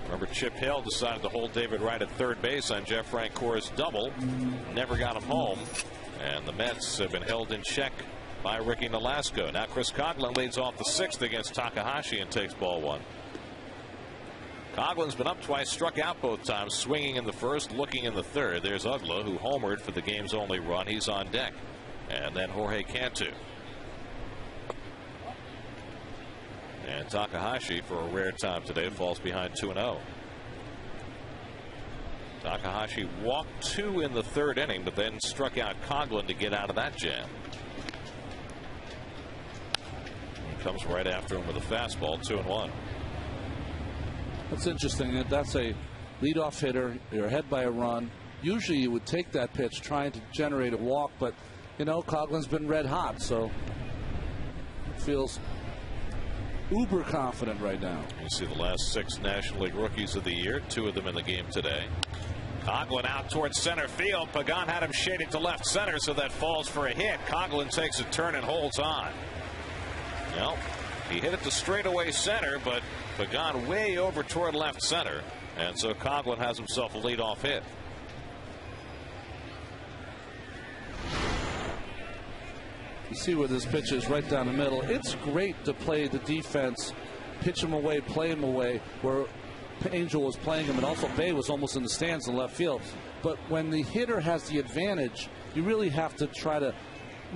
Remember, Chip Hale decided to hold David Wright at third base on Jeff Francoeur's double. Never got him home. And the Mets have been held in check by Ricky Nolasco. Now Chris Coghlan leads off the 6th against Takahashi and takes ball 1. Coughlin's been up twice, struck out both times, swinging in the first, looking in the third. There's Uggla, who homered for the game's only run. He's on deck. And then Jorge Cantu. And Takahashi, for a rare time today, falls behind 2-0. Takahashi walked 2 in the third inning, but then struck out Coghlan to get out of that jam. He comes right after him with a fastball, 2-1. That's interesting. That's a leadoff hitter. You're ahead by a run. Usually you would take that pitch trying to generate a walk, but, you know, Coughlin's been red hot, so feels uber confident right now. You see the last 6 National League Rookies of the year, 2 of them in the game today. Coghlan out towards center field. Pagan had him shaded to left center, so that falls for a hit. Coghlan takes a turn and holds on. Well, he hit it to straightaway center, but Pagan way over toward left center, and so Coghlan has himself a leadoff hit. You see where this pitch is right down the middle. It's great to play the defense, pitch him away, play him away, where Angel was playing him, and also Bay was almost in the stands in left field. But when the hitter has the advantage, you really have to try to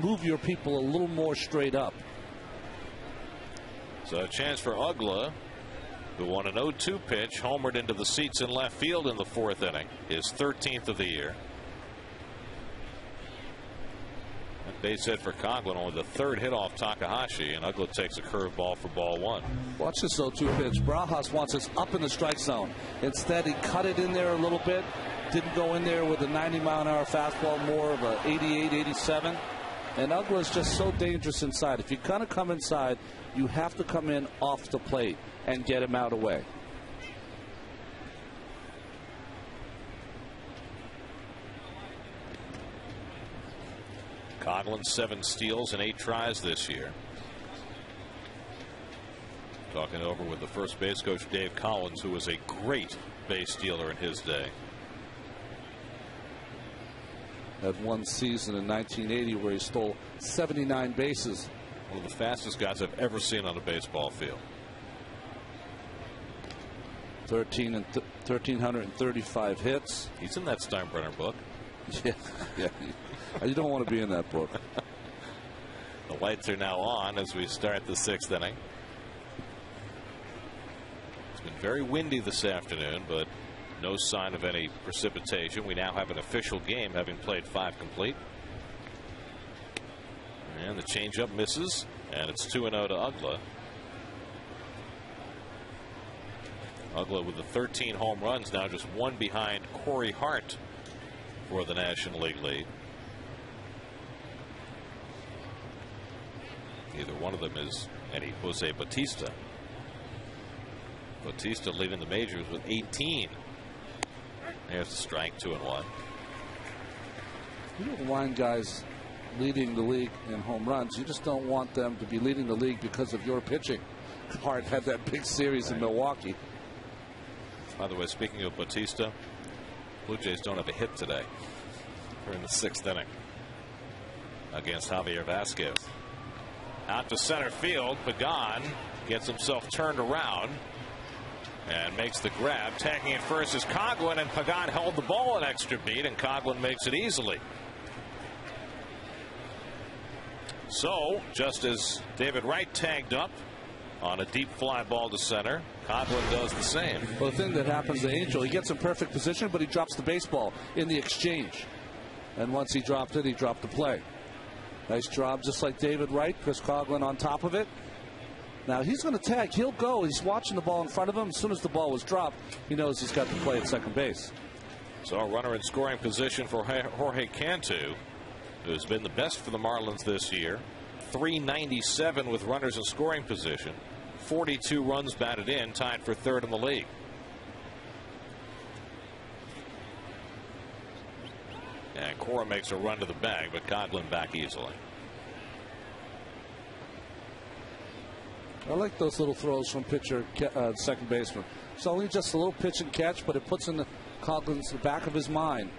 move your people a little more straight up. So a chance for Uggla, who won an 0-2 pitch, homered into the seats in left field in the 4th inning, his 13th of the year. Base hit for Coghlan, only the 3rd hit off Takahashi, and Uggla takes a curveball for ball 1. Watch this 0-2 pitch. Barajas wants us up in the strike zone. Instead, he cut it in there a little bit. Didn't go in there with a 90-mile-an-hour fastball, more of a 88, 87. And Uggla is just so dangerous inside. If you're going to come inside, you have to come in off the plate and get him out of the way. Coghlan 7 steals and 8 tries this year. Talking over with the first base coach Dave Collins, who was a great base stealer in his day. Had one season in 1980 where he stole 79 bases. One of the fastest guys I've ever seen on a baseball field. 1,335 hits. He's in that Steinbrenner book. Yeah. You don't want to be in that book. The lights are now on as we start the 6th inning. It's been very windy this afternoon, but no sign of any precipitation. We now have an official game, having played 5 complete. And the changeup misses, and it's 2-0 to Uggla. Uggla with the 13 home runs, now just 1 behind Corey Hart for the National League lead. Either one of them is Eddie Jose Bautista. Bautista leading the majors with 18. There's the strike, 2-1. You don't mind guys leading the league in home runs. You just don't want them to be leading the league because of your pitching. Hart had that big series in Milwaukee. By the way, speaking of Bautista, Blue Jays don't have a hit today. We're in the 6th inning against Javier Vasquez. Out to center field. Pagan gets himself turned around and makes the grab. Tagging it first is Coghlan, and Pagan held the ball an extra beat, and Coghlan makes it easily. So, just as David Wright tagged up on a deep fly ball to center, Coghlan does the same. Well, the thing that happens to Angel, he gets in perfect position, but he drops the baseball in the exchange. And once he dropped it, he dropped the play. Nice job, just like David Wright. Chris Coghlan on top of it. Now he's going to tag. He'll go. He's watching the ball in front of him. As soon as the ball was dropped, he knows he's got to play at second base. So a runner in scoring position for Jorge Cantu, who's been the best for the Marlins this year. .397 with runners in scoring position. 42 runs batted in, tied for third in the league. And Cora makes a run to the bag, but Coghlan back easily. I like those little throws from pitcher, second baseman. It's only just a little pitch and catch, but it puts in Coghlan's the back of his mind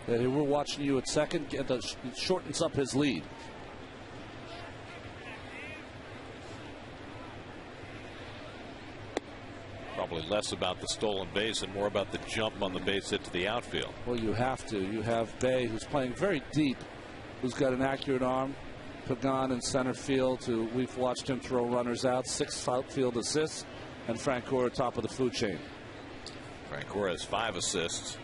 that we're watching you at second. It shortens up his lead. Probably less about the stolen base and more about the jump on the base hit to the outfield. Well, you have to. You have Bay, who's playing very deep, who's got an accurate arm. Pagan in center field, who we've watched him throw runners out, 6 outfield assists, and Francoeur top of the food chain. Francoeur has 5 assists.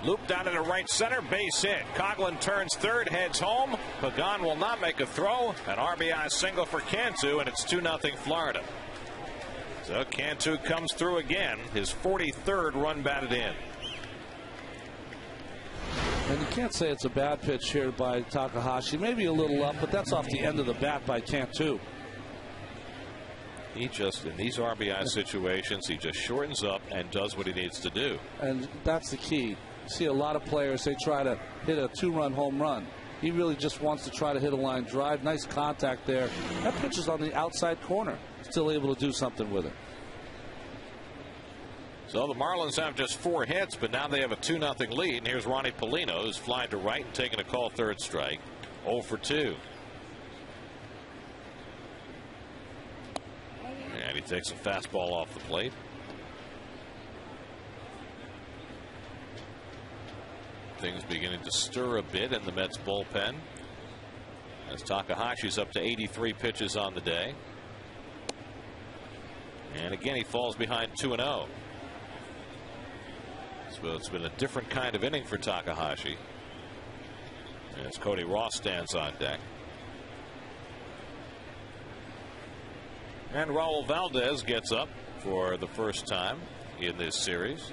Loop down into right center, base hit. Coghlan turns third, heads home. Pagan will not make a throw. An RBI single for Cantu, and it's 2-0 Florida. So Cantu comes through again, his 43rd run batted in. And you can't say it's a bad pitch here by Takahashi. Maybe a little up, but that's off the end of the bat by Cantu. He just, in these RBI situations, he just shortens up and does what he needs to do. And that's the key. You see a lot of players, they try to hit a 2-run home run. He really just wants to try to hit a line drive. Nice contact there. That pitch is on the outside corner. Still able to do something with it. So the Marlins have just 4 hits, but now they have a 2-0 lead. And here's Ronnie Polino, who's flying to right and taking a call third strike. 0 for 2. And he takes a fastball off the plate. Things beginning to stir a bit in the Mets bullpen, as Takahashi's up to 83 pitches on the day. And again, he falls behind 2-0. So it's been a different kind of inning for Takahashi, as Cody Ross stands on deck. And Raul Valdez gets up for the first time in this series.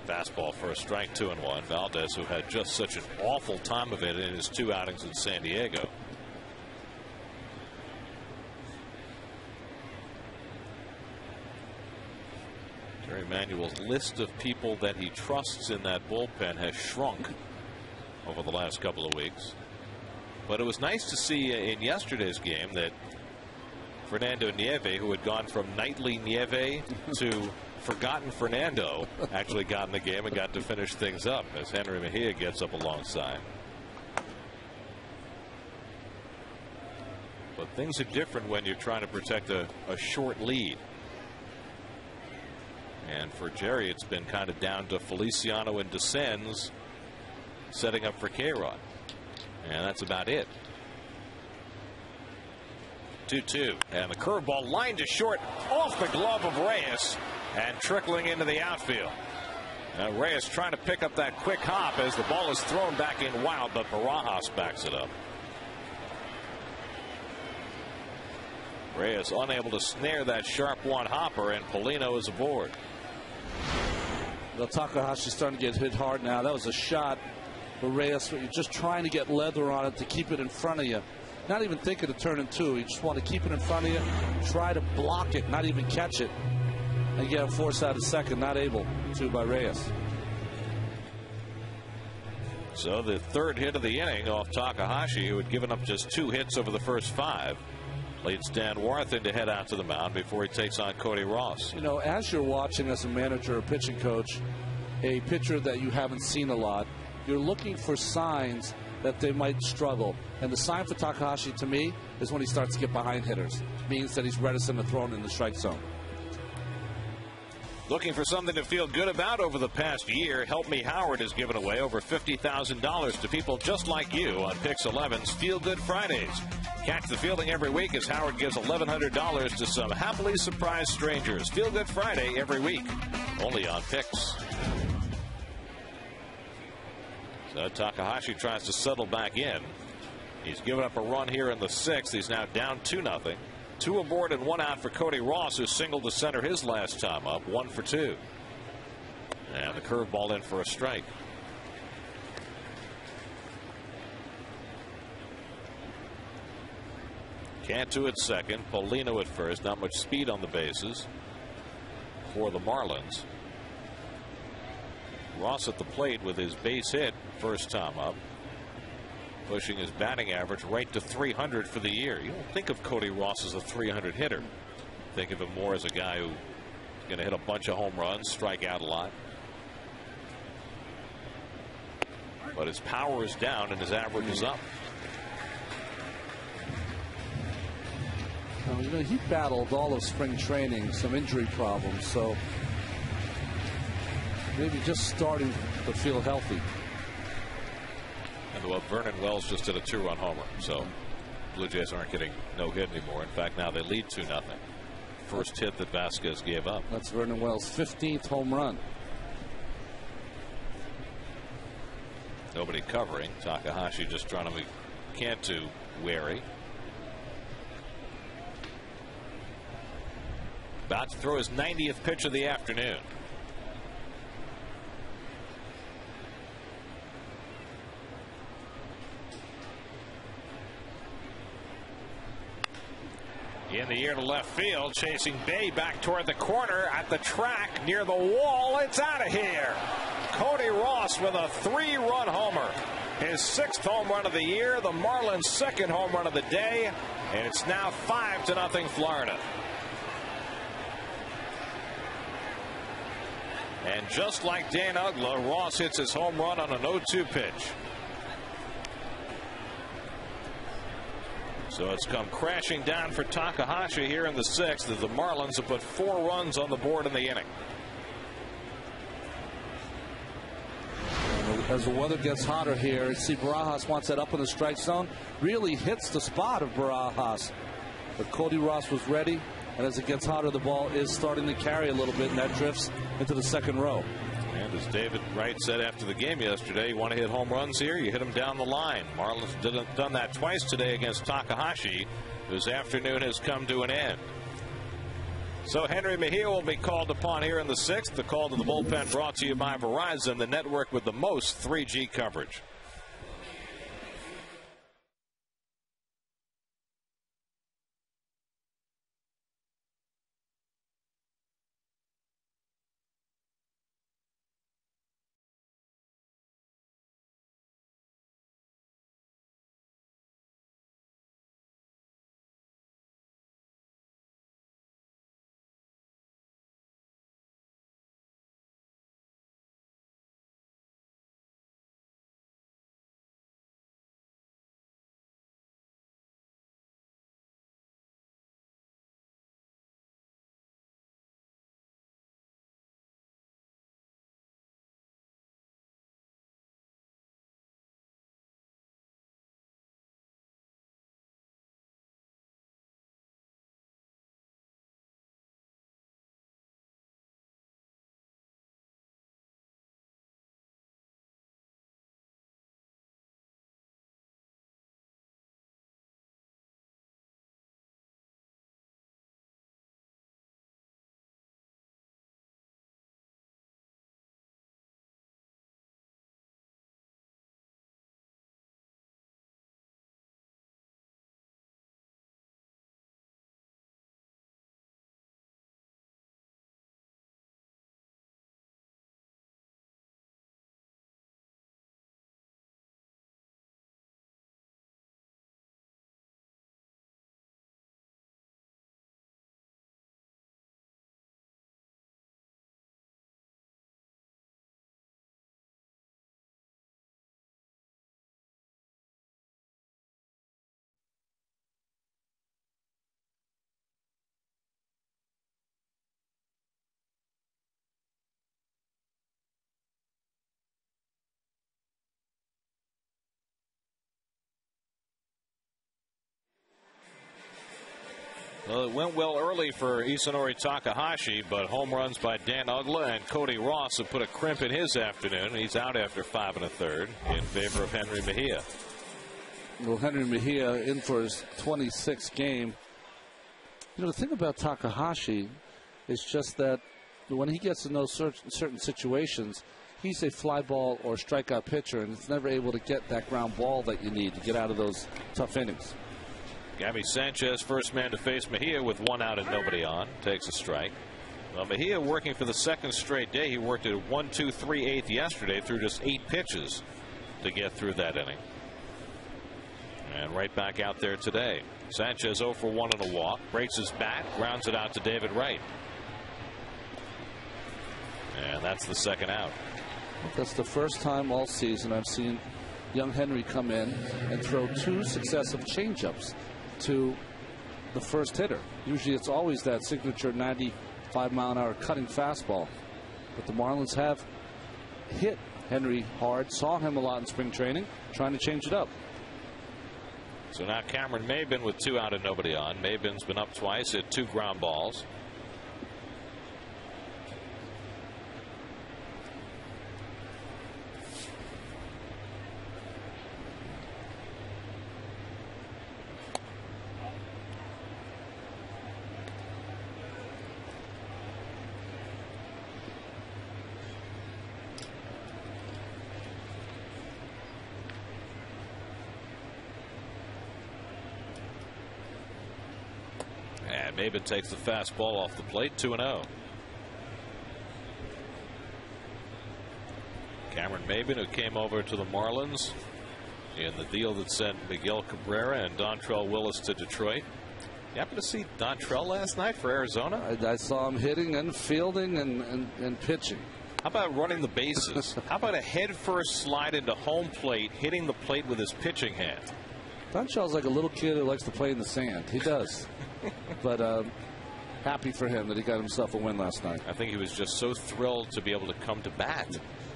Fastball for a strike, 2-1. Valdez, who had just such an awful time of it in his 2 outings in San Diego. Terry Manuel's list of people that he trusts in that bullpen has shrunk over the last couple of weeks. But it was nice to see in yesterday's game that Fernando Nieve, who had gone from nightly Nieve to forgotten Fernando, actually got in the game and got to finish things up as Henry Mejia gets up alongside. But things are different when you're trying to protect a short lead. And for Jerry, it's been kind of down to Feliciano and Descends setting up for K-Rod. And that's about it. 2-2. And the curveball lined to short off the glove of Reyes and trickling into the outfield. Now Reyes trying to pick up that quick hop as the ball is thrown back in wild, but Barajas backs it up. Reyes unable to snare that sharp one hopper, and Polino is aboard. Well, Takahashi's starting to get hit hard now. That was a shot for Reyes. You're just trying to get leather on it to keep it in front of you. Not even thinking of turning 2. You just want to keep it in front of you, try to block it, not even catch it. And get a force out of second, not able to by Reyes. So the 3rd hit of the inning off Takahashi, who had given up just 2 hits over the first 5. Leads Dan Warthen to head out to the mound before he takes on Cody Ross. You know, as you're watching as a manager or pitching coach, a pitcher that you haven't seen a lot, you're looking for signs that they might struggle. And the sign for Takahashi, to me, is when he starts to get behind hitters. It means that he's reticent to throw in the strike zone. Looking for something to feel good about over the past year, Help Me Howard has given away over $50,000 to people just like you on Pix 11's Feel Good Fridays. Catch the feeling every week as Howard gives $1,100 to some happily surprised strangers. Feel Good Friday every week, only on Pix. So Takahashi tries to settle back in. He's given up a run here in the 6th. He's now down 2-0. 2 aboard and 1 out for Cody Ross, who singled to center his last time up. 1 for 2. And the curveball in for a strike. Cantu at second, Paulino at first. Not much speed on the bases for the Marlins. Ross at the plate with his base hit first time up, pushing his batting average right to 300 for the year. You don't think of Cody Ross as a 300 hitter. Think of him more as a guy who's going to hit a bunch of home runs, strike out a lot. But his power is down and his average is up. You know, he battled all of spring training, some injury problems, so maybe just starting to feel healthy. And Vernon Wells just did a 2-run homer, so Blue Jays aren't getting no hit anymore. In fact, now they lead 2-0. First hit that Vasquez gave up. That's Vernon Wells' 15th home run. Nobody covering. Takahashi just trying to make Cantu wary. About to throw his 90th pitch of the afternoon. In the air to left field, chasing Bay back toward the corner at the track near the wall. It's out of here. Cody Ross with a 3-run homer. His 6th home run of the year, the Marlins' 2nd home run of the day, and it's now 5-0 Florida. And just like Dan Uggla, Ross hits his home run on an 0-2 pitch. So it's come crashing down for Takahashi here in the 6th as the Marlins have put 4 runs on the board in the inning. As the weather gets hotter here, you see Barajas wants that up in the strike zone. Really hits the spot of Barajas. But Cody Ross was ready. And as it gets hotter, the ball is starting to carry a little bit, and that drifts into the 2nd row. And as David Wright said after the game yesterday, you want to hit home runs here, you hit them down the line. Marlins done that twice today against Takahashi, whose afternoon has come to an end. So Henry Mejia will be called upon here in the 6th. The call to the bullpen brought to you by Verizon, the network with the most 3G coverage. Well, it went well early for Isanori Takahashi, but home runs by Dan Uggla and Cody Ross have put a crimp in his afternoon. He's out after 5 1/3 in favor of Henry Mejia. Well, Henry Mejia in for his 26th game. You know, the thing about Takahashi is just that when he gets to know certain situations, he's a fly ball or strikeout pitcher, and he's never able to get that ground ball that you need to get out of those tough innings. Gabby Sanchez, first man to face Mejia with 1 out and nobody on. Takes a strike. Well, Mejia working for the second straight day. He worked at 1, 2, 3, 8 yesterday through just 8 pitches to get through that inning. And right back out there today. Sanchez 0 for 1 on a walk. Breaks his bat. Grounds it out to David Wright. And that's the second out. That's the first time all season I've seen young Henry come in and throw 2 successive changeups to the first hitter. Usually it's always that signature 95-mile-an-hour cutting fastball. But the Marlins have hit Henry hard, saw him a lot in spring training, trying to change it up. So now Cameron Maybin with 2 out and nobody on. Maybin's been up twice, hit 2 ground balls. And Maybin takes the fastball off the plate. 2-0. Cameron Maybin, who came over to the Marlins in the deal that sent Miguel Cabrera and Dontrell Willis to Detroit. You happen to see Dontrell last night for Arizona? I saw him hitting and fielding and pitching. How about running the bases? How about a head-first slide into home plate, hitting the plate with his pitching hand? Dontrell's like a little kid who likes to play in the sand. He does. But happy for him that he got himself a win last night. I think he was just so thrilled to be able to come to bat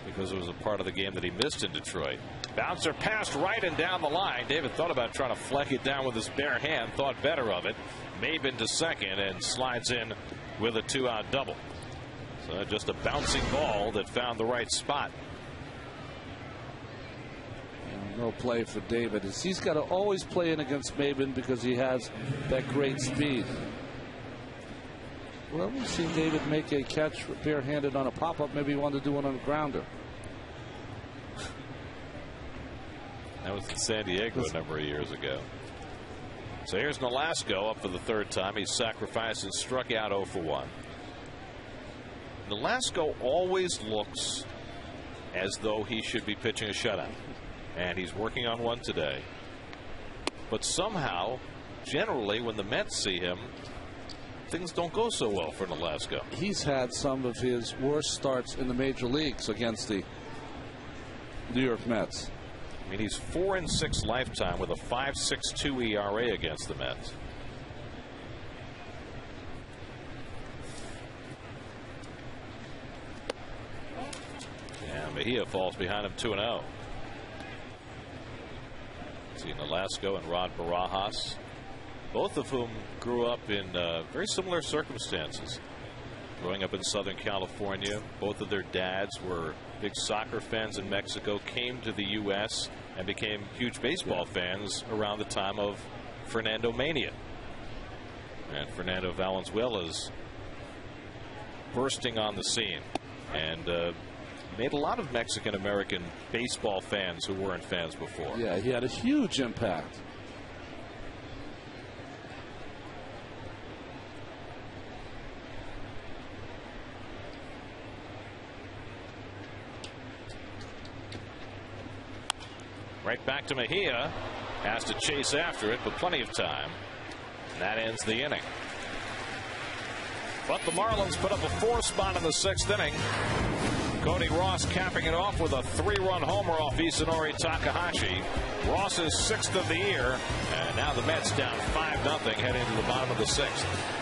because it was a part of the game that he missed in Detroit. Bouncer passed right and down the line. David thought about trying to fleck it down with his bare hand, thought better of it. Maybin to second and slides in with a 2-out double. So just a bouncing ball that found the right spot. No play for David. He's got to always play in against Maybin because he has that great speed. Well, we've seen David make a catch barehanded on a pop-up. Maybe he wanted to do one on a grounder. That was in San Diego a number of years ago. So here's Nolasco up for the 3rd time. He sacrificed and struck out 0 for 1. Nolasco always looks as though he should be pitching a shutout. And he's working on one today. But somehow, generally, when the Mets see him, things don't go so well for Nolasco. He's had some of his worst starts in the major leagues against the New York Mets. I mean, he's 4-6 lifetime with a 5.62 ERA against the Mets. And Mejia falls behind him 2-0. See Nolasco and Rod Barajas, both of whom grew up in very similar circumstances. Growing up in Southern California, both of their dads were big soccer fans in Mexico, came to the U.S. and became huge baseball fans around the time of Fernando Mania. And Fernando Valenzuela's bursting on the scene and made a lot of Mexican-American baseball fans who weren't fans before. Yeah, he had a huge impact. Right back to Mejia. Has to chase after it, but plenty of time. And that ends the inning. But the Marlins put up a 4 spot in the 6th inning. Cody Ross capping it off with a 3-run homer off Isanori Takahashi. Ross's 6th of the year. And now the Mets down 5-0 heading to the bottom of the 6th.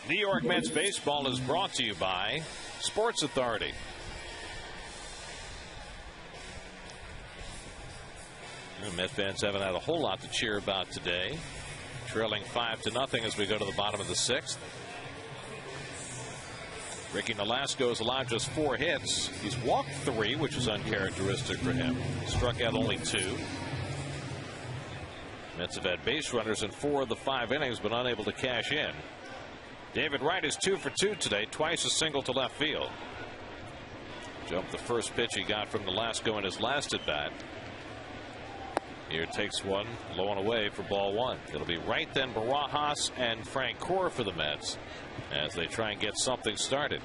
New York Mets baseball is brought to you by Sports Authority. Met fans haven't had a whole lot to cheer about today. Trailing 5-0 as we go to the bottom of the 6th. Ricky Nolasco has allowed just 4 hits. He's walked 3, which is uncharacteristic for him. Struck out only 2. Mets have had base runners in 4 of the 5 innings, but unable to cash in. David Wright is 2 for 2 today, twice a single to left field. Jumped the first pitch he got from Nolasco in his last at bat. Here takes one low and away for ball 1. It'll be Wright, then Barajas and Francoeur for the Mets as they try and get something started.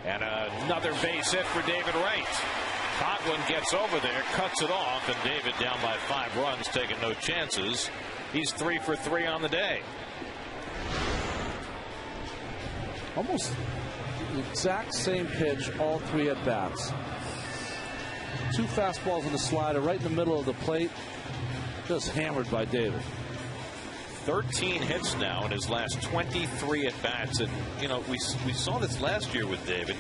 And another base hit for David Wright. Coghlan gets over there, cuts it off, and David down by 5 runs, taking no chances. He's 3 for 3 on the day. Almost the exact same pitch, all 3 at bats. 2 fastballs and a slider right in the middle of the plate. Just hammered by David. 13 hits now in his last 23 at bats, and you know we saw this last year with David.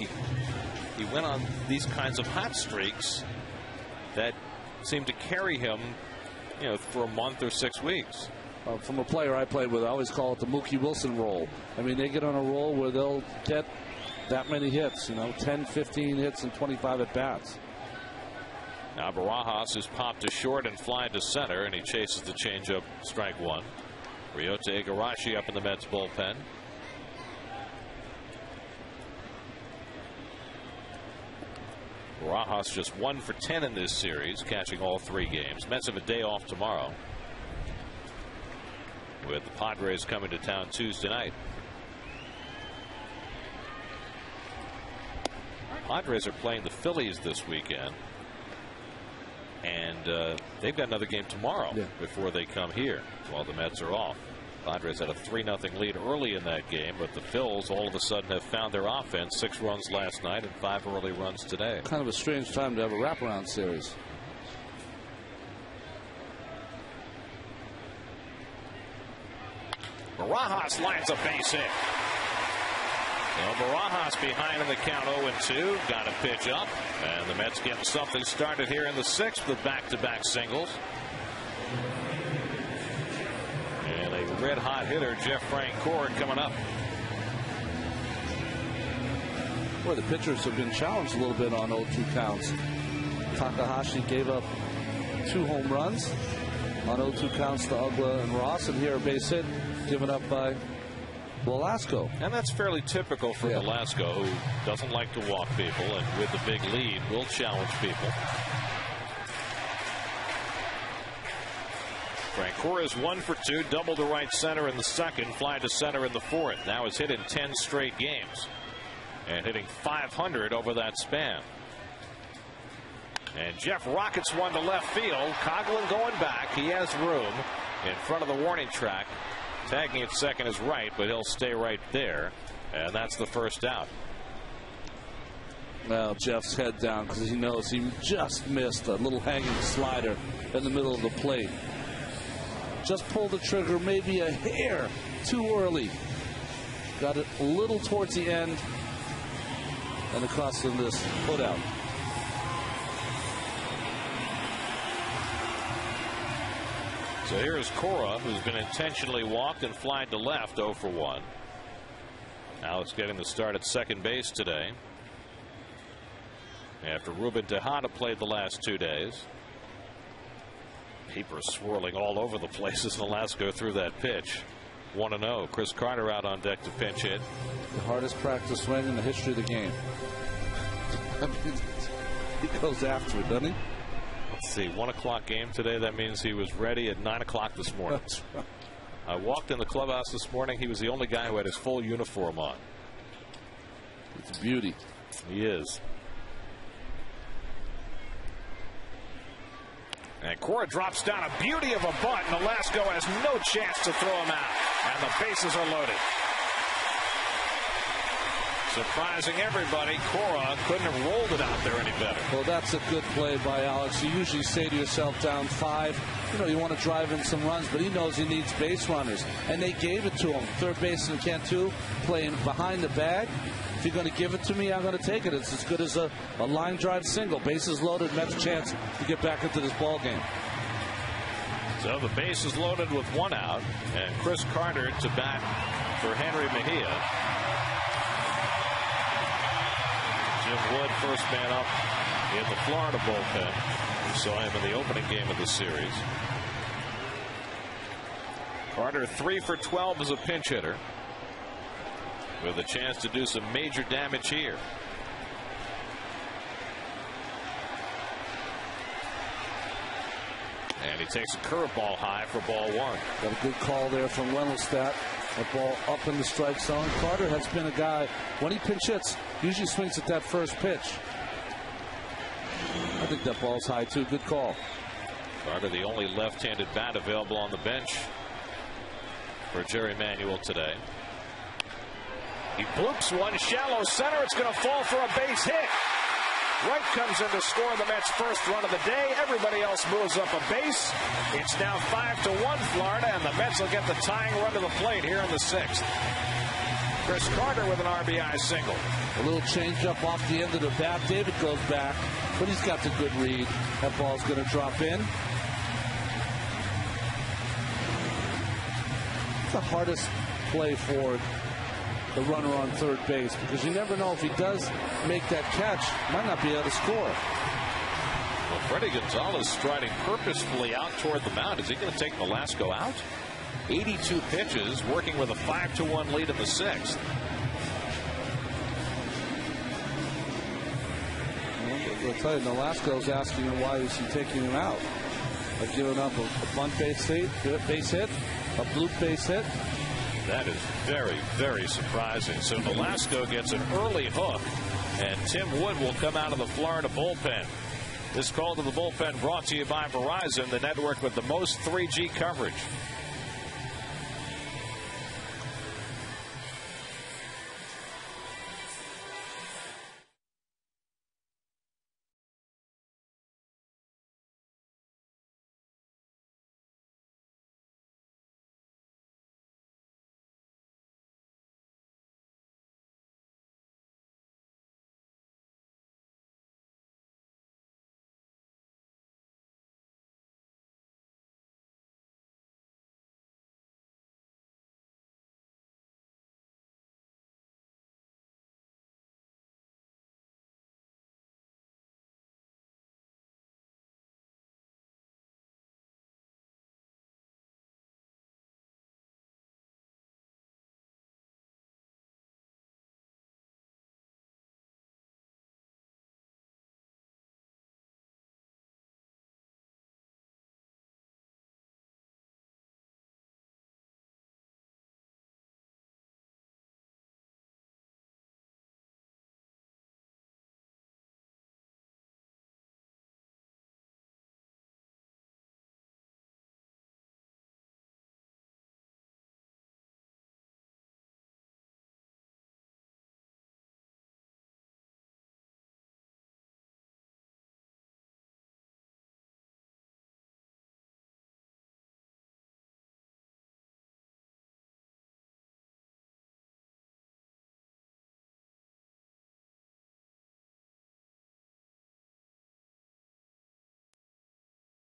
He went on these kinds of hot streaks that seemed to carry him, you know, for a month or 6 weeks. From a player I played with, I always call it the Mookie Wilson roll. I mean, they get on a roll where they'll get that many hits, you know, 10, 15 hits and 25 at bats. Now Barajas is popped to short and fly to center, and he chases the changeup, strike 1. Ryota Igarashi up in the Mets bullpen. Barajas just 1 for 10 in this series, catching all 3 games. Mets have a day off tomorrow, with the Padres coming to town Tuesday night. Padres are playing the Phillies this weekend, and they've got another game tomorrow before they come here while the Mets are off. Padres had a 3-0 lead early in that game, but the Phils all of a sudden have found their offense. 6 runs last night and 5 early runs today. Kind of a strange time to have a wraparound series. Barajas lines a base hit. Well, Barajas behind in the count 0-2. Got a pitch up, and the Mets getting something started here in the 6th with back-to-back singles. And a red-hot hitter, Jeff Francoeur, coming up. Boy, the pitchers have been challenged a little bit on 0-2 counts. Takahashi gave up 2 home runs on 0-2 counts to Ugla and Ross, and here a base hit given up by Velasco. And that's fairly typical for Velasco, who doesn't like to walk people, and with the big lead will challenge people. Francoeur is 1 for 2, double to right center in the 2nd, fly to center in the 4th. Now is hit in 10 straight games and hitting .500 over that span. And Jeff rockets one to left field. Coghlan going back. He has room in front of the warning track. Tagging at second is Wright, but he'll stay right there, and that's the first out. Well, Jeff's head down because he knows he just missed a little hanging slider in the middle of the plate. Just pulled the trigger maybe a hair too early. Got it a little towards the end, and it cost him this put out. So here's Cora, who's been intentionally walked and flied to left, 0 for 1. Alex getting the start at second base today, after Ruben Tejada played the last 2 days. Paper swirling all over the place as Nolasco threw that pitch. 1-0. Chris Carter out on deck to pinch hit. The hardest practice swing in the history of the game. I mean, he goes after it, doesn't he? Let's see, 1 o'clock game today. That means he was ready at 9 o'clock this morning. That's right. I walked in the clubhouse this morning. He was the only guy who had his full uniform on. It's a beauty. He is. And Cora drops down a beauty of a bunt. Nolasco has no chance to throw him out. And the bases are loaded. Surprising everybody, Cora couldn't have rolled it out there any better. Well, that's a good play by Alex. You usually say to yourself, down 5, you want to drive in some runs, but he knows he needs base runners, and they gave it to him. Third baseman Cantu playing behind the bag. If you're going to give it to me, I'm going to take it. It's as good as a line drive single. Bases loaded, Mets chance to get back into this ball game. So the base is loaded with 1 out, and Chris Carter to bat for Henry Mejia. Jim Wood, first man up in the Florida bullpen. We saw him in the opening game of the series. Carter 3 for 12 as a pinch hitter, with a chance to do some major damage here. And he takes a curveball high for ball 1. Got a good call there from Wendelstedt. That ball up in the strike zone. Carter has been a guy, when he pinch hits, usually swings at that first pitch. I think that ball's high too. Good call. Carter, the only left-handed bat available on the bench for Jerry Manuel today. He bloops one, shallow center. It's going to fall for a base hit. Wright comes in to score the Mets' first run of the day. Everybody else moves up a base. It's now 5-1 Florida, and the Mets will get the tying run to the plate here in the 6th. Chris Carter with an RBI single. A little changeup off the end of the bat. David goes back, but he's got the good read. That ball's going to drop in. It's the hardest play for the runner on third base, because you never know if he does make that catch, might not be able to score. Well, Freddie Gonzalez striding purposefully out toward the mound. Is he going to take Velasco out? 82 pitches, working with a 5-1 lead in the 6th. I'll tell you, Velasco's asking him why is he taking him out. Like giving up a bunt base hit, a bloop base hit. That is very, very surprising. So Velasco gets an early hook, and Tim Wood will come out of the Florida bullpen. This call to the bullpen brought to you by Verizon, the network with the most 3G coverage.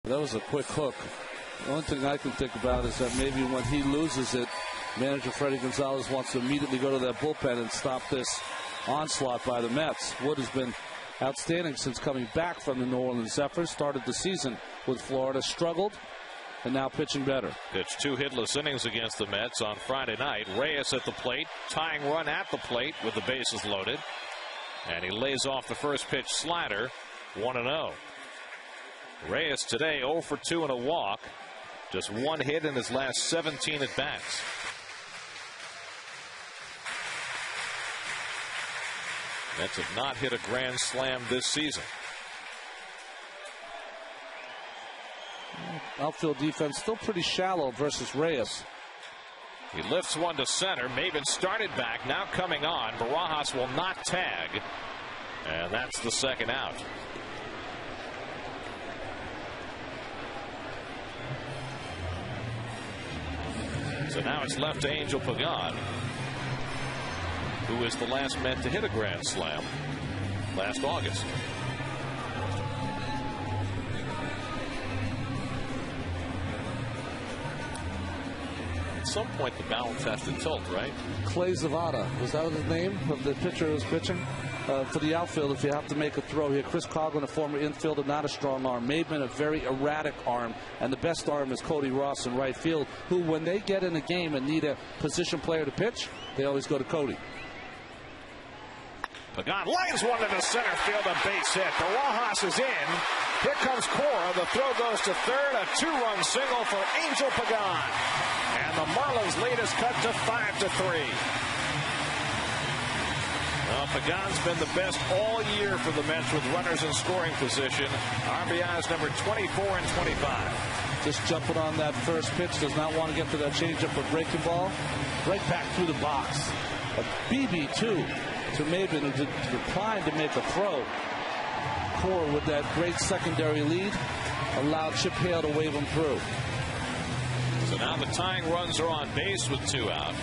That was a quick hook. The only thing I can think about is that maybe when he loses it, manager Freddie Gonzalez wants to immediately go to that bullpen and stop this onslaught by the Mets. Wood has been outstanding since coming back from the New Orleans Zephyrs. Started the season with Florida, struggled, and now pitching better. Pitched 2 hitless innings against the Mets on Friday night. Reyes at the plate, tying run at the plate with the bases loaded. And he lays off the first pitch slider, 1-0. Reyes today 0 for 2 and a walk. Just 1 hit in his last 17 at bats. Mets have not hit a grand slam this season. Outfield defense still pretty shallow versus Reyes. He lifts one to center. Maven started back, now coming on. Barajas will not tag, and that's the second out. So now it's left to Angel Pagan, who is the last Met to hit a grand slam last August. At some point the balance has to tilt, right? Clay Zavada, was that his name of the pitcher who was pitching? For the outfield, if you have to make a throw here, Chris Coughlin, a former infielder, not a strong arm. Maven, a very erratic arm, and the best arm is Cody Ross in right field, who, when they get in a game and need a position player to pitch, they always go to Cody. Pagan lines one into center field, a base hit. Barajas is in. Here comes Cora. The throw goes to third. A two-run single for Angel Pagan. And the Marlins lead is cut to 5-3. Well, Pagan's been the best all year for the Mets with runners in scoring position. RBIs number 24 and 25. Just jumping on that first pitch. Does not want to get to that changeup or breaking ball. Right back through the box. A BB2 to Maven, who declined to make a throw. Core with that great secondary lead allowed Chip Hale to wave him through. So now the tying runs are on base with 2 out.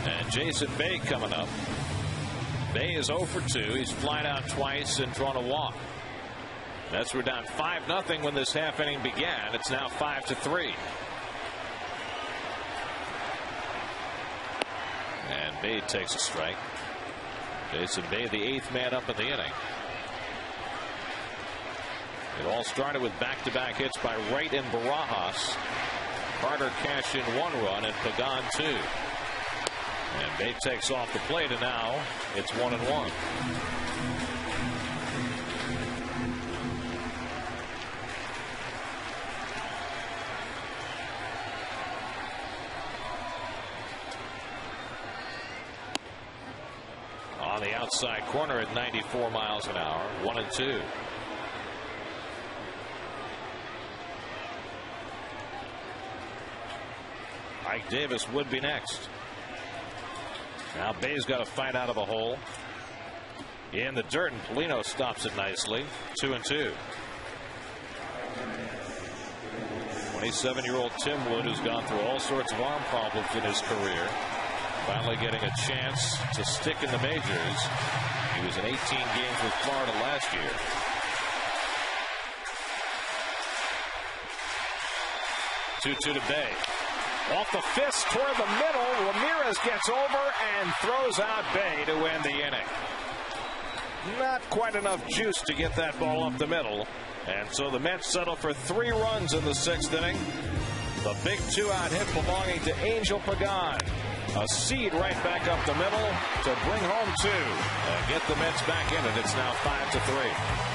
And Jason Bay coming up. Bay is 0 for 2. He's flied out twice and drawn a walk. Mets were down 5-0 when this half inning began. It's now 5-3. And Bay takes a strike. Jason Bay, the 8th man up in the inning. It all started with back-to-back hits by Wright and Barajas. Carter cashed in 1 run and Pagan 2. And Bay takes off the plate, and now it's 1-1. On the outside corner at 94 miles an hour, 1-2. Ike Davis would be next. Now Bay's got to fight out of a hole in the dirt, and Polino stops it nicely. 2-2. 27-year-old Tim Wood, who's gone through all sorts of arm problems in his career, finally getting a chance to stick in the majors. He was in 18 games with Florida last year. Two to Bay. Off the fist toward the middle. Ramirez gets over and throws out Bay to end the inning. Not quite enough juice to get that ball up the middle. And so the Mets settle for 3 runs in the 6th inning. The big 2-out hit belonging to Angel Pagan. A seed right back up the middle to bring home 2 and get the Mets back in it. It's now 5-3.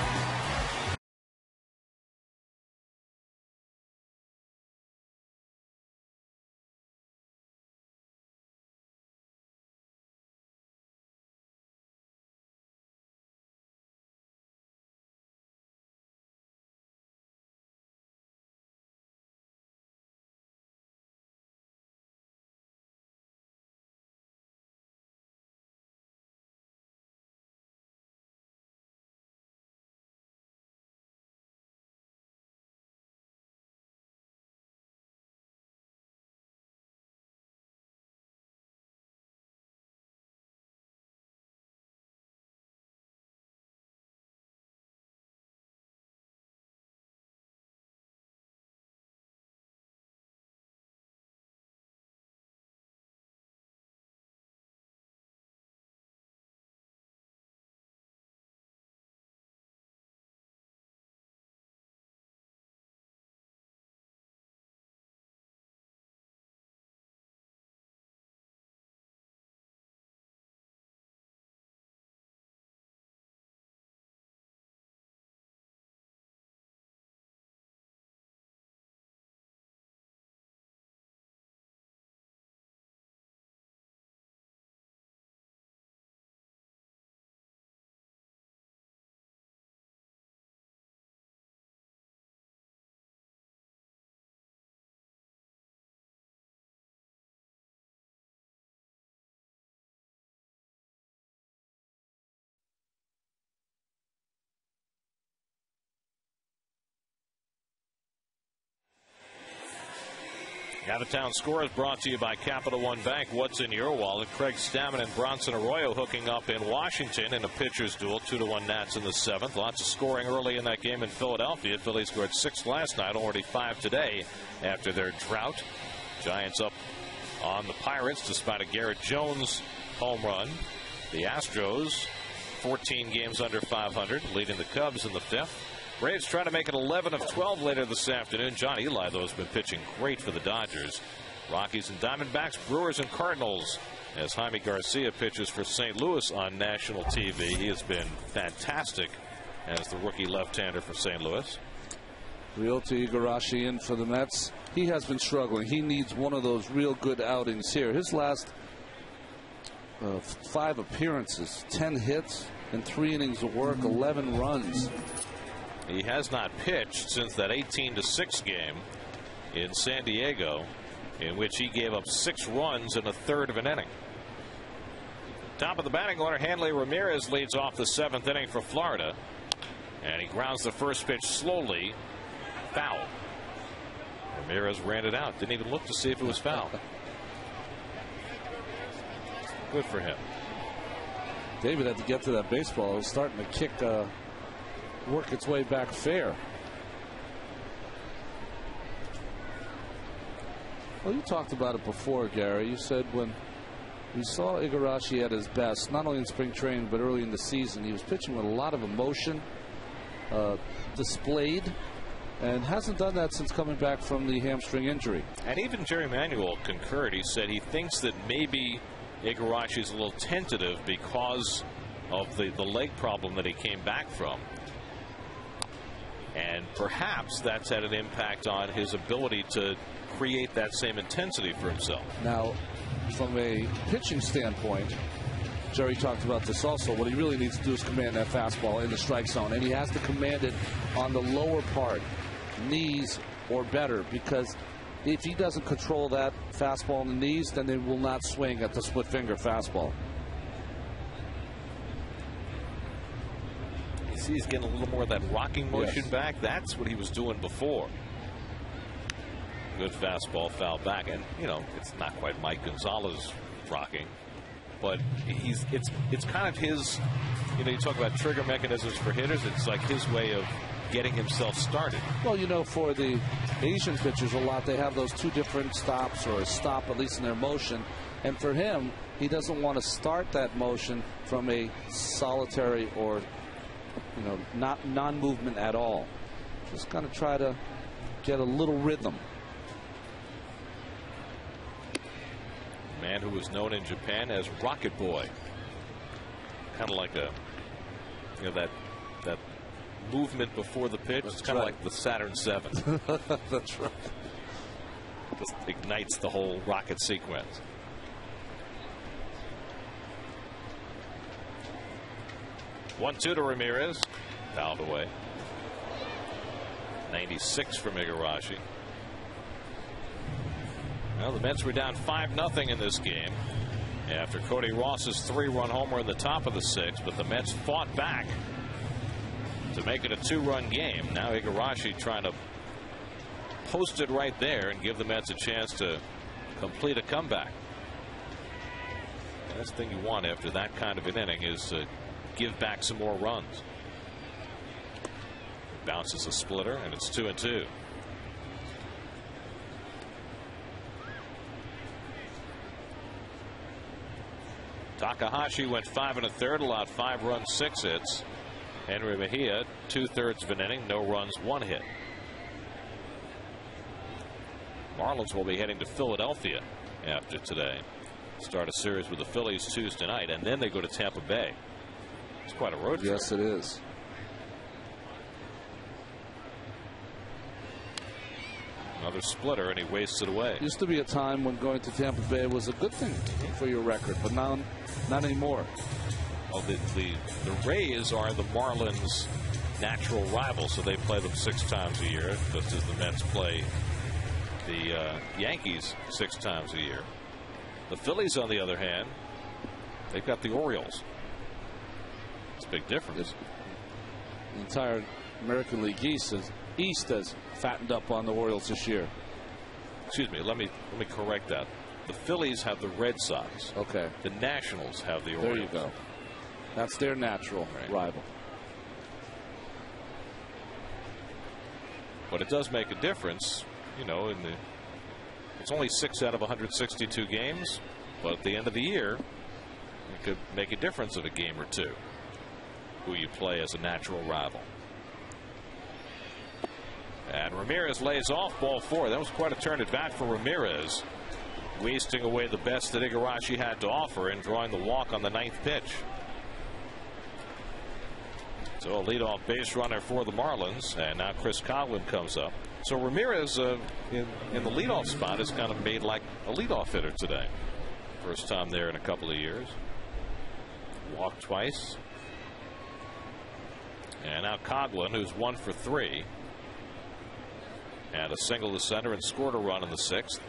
Out-of-town score is brought to you by Capital One Bank. What's in your wallet? Craig Stammen and Bronson Arroyo hooking up in Washington in a pitcher's duel. 2-1 Nats in the 7th. Lots of scoring early in that game in Philadelphia. Phillies scored 6 last night, already 5 today after their drought. Giants up on the Pirates despite a Garrett Jones home run. The Astros 14 games under 500, leading the Cubs in the 5th. Braves try to make it 11 of 12 later this afternoon. John Eli, though, has been pitching great for the Dodgers. Rockies and Diamondbacks, Brewers and Cardinals as Jaime Garcia pitches for St. Louis on national TV. He has been fantastic as the rookie left-hander for St. Louis. Realty Igarashi in for the Mets. He has been struggling. He needs one of those real good outings here. His last 5 appearances, 10 hits and 3 innings of work, 11 runs. He has not pitched since that 18-6 game in San Diego, in which he gave up 6 runs in a third of an inning. Top of the batting order, Hanley Ramirez leads off the 7th inning for Florida, and he grounds the first pitch slowly. Foul. Ramirez ran it out. Didn't even look to see if it was foul. Good for him. David had to get to that baseball. It was starting to kick, work its way back fair. Well, you talked about it before, Gary. You said when we saw Igarashi at his best, not only in spring training but early in the season, he was pitching with a lot of emotion displayed, and hasn't done that since coming back from the hamstring injury. And even Jerry Manuel concurred. He said he thinks that maybe Igarashi is a little tentative because of the leg problem that he came back from. And perhaps that's had an impact on his ability to create that same intensity for himself. Now, from a pitching standpoint, Jerry talked about this also. What he really needs to do is command that fastball in the strike zone, and he has to command it on the lower part, knees or better, because if he doesn't control that fastball in the knees, then they will not swing at the split finger fastball. You see he's getting a little more of that rocking motion back. That's what he was doing before. Good fastball, foul back, and you know it's not quite Mike Gonzalez rocking, but it's kind of his. You know, you talk about trigger mechanisms for hitters. It's like his way of getting himself started. Well, you know, for the Asian pitchers a lot, they have those 2 different stops, or a stop at least in their motion, and for him, he doesn't want to start that motion from a solitary or, you know, not non-movement at all. Just kind of try to get a little rhythm. Man who was known in Japan as Rocket Boy, kind of like a, you know, that movement before the pitch. It's kind of like the Saturn VII. That's right. Just ignites the whole rocket sequence. One-two to Ramirez, fouled away. 96 from Igarashi. Well, the Mets were down 5-0 in this game after Cody Ross's 3-run homer in the top of the 6th, but the Mets fought back to make it a 2-run game. Now Igarashi trying to post it right there and give the Mets a chance to complete a comeback. The last thing you want after that kind of an inning is to give back some more runs. Bounces a splitter, and it's 2-2. Takahashi went 5 1/3, allowed 5 runs, 6 hits. Henry Mejia, 2/3 of an inning, no runs, 1 hit. Marlins will be heading to Philadelphia after today. Start a series with the Phillies Tuesday night, and then they go to Tampa Bay. It's quite a road trip. Yes, it is. Another splitter, and he wastes it away. Used to be a time when going to Tampa Bay was a good thing for your record, but now not anymore. Well, the Rays are the Marlins' natural rival, so they play them 6 times a year, just as the Mets play the Yankees 6 times a year. The Phillies, on the other hand, they've got the Orioles. It's a big difference. The entire American League East has fattened up on the Orioles this year. excuse me, let me correct that. The Phillies have the Red Sox. Okay. The Nationals have the Orioles. There you go. That's their natural rival. But it does make a difference, you know, it's only 6 out of 162 games, but at the end of the year, it could make a difference of a game or two who you play as a natural rival. And Ramirez lays off ball 4. That was quite a turn at bat for Ramirez, wasting away the best that Igarashi had to offer and drawing the walk on the 9th pitch. So a leadoff base runner for the Marlins, and now Chris Coghlan comes up. So Ramirez in the leadoff spot is kind of made like a leadoff hitter today. First time there in a couple of years. Walked twice. And now Coghlan, who's 1 for 3. Had a single to center and scored a run in the 6th.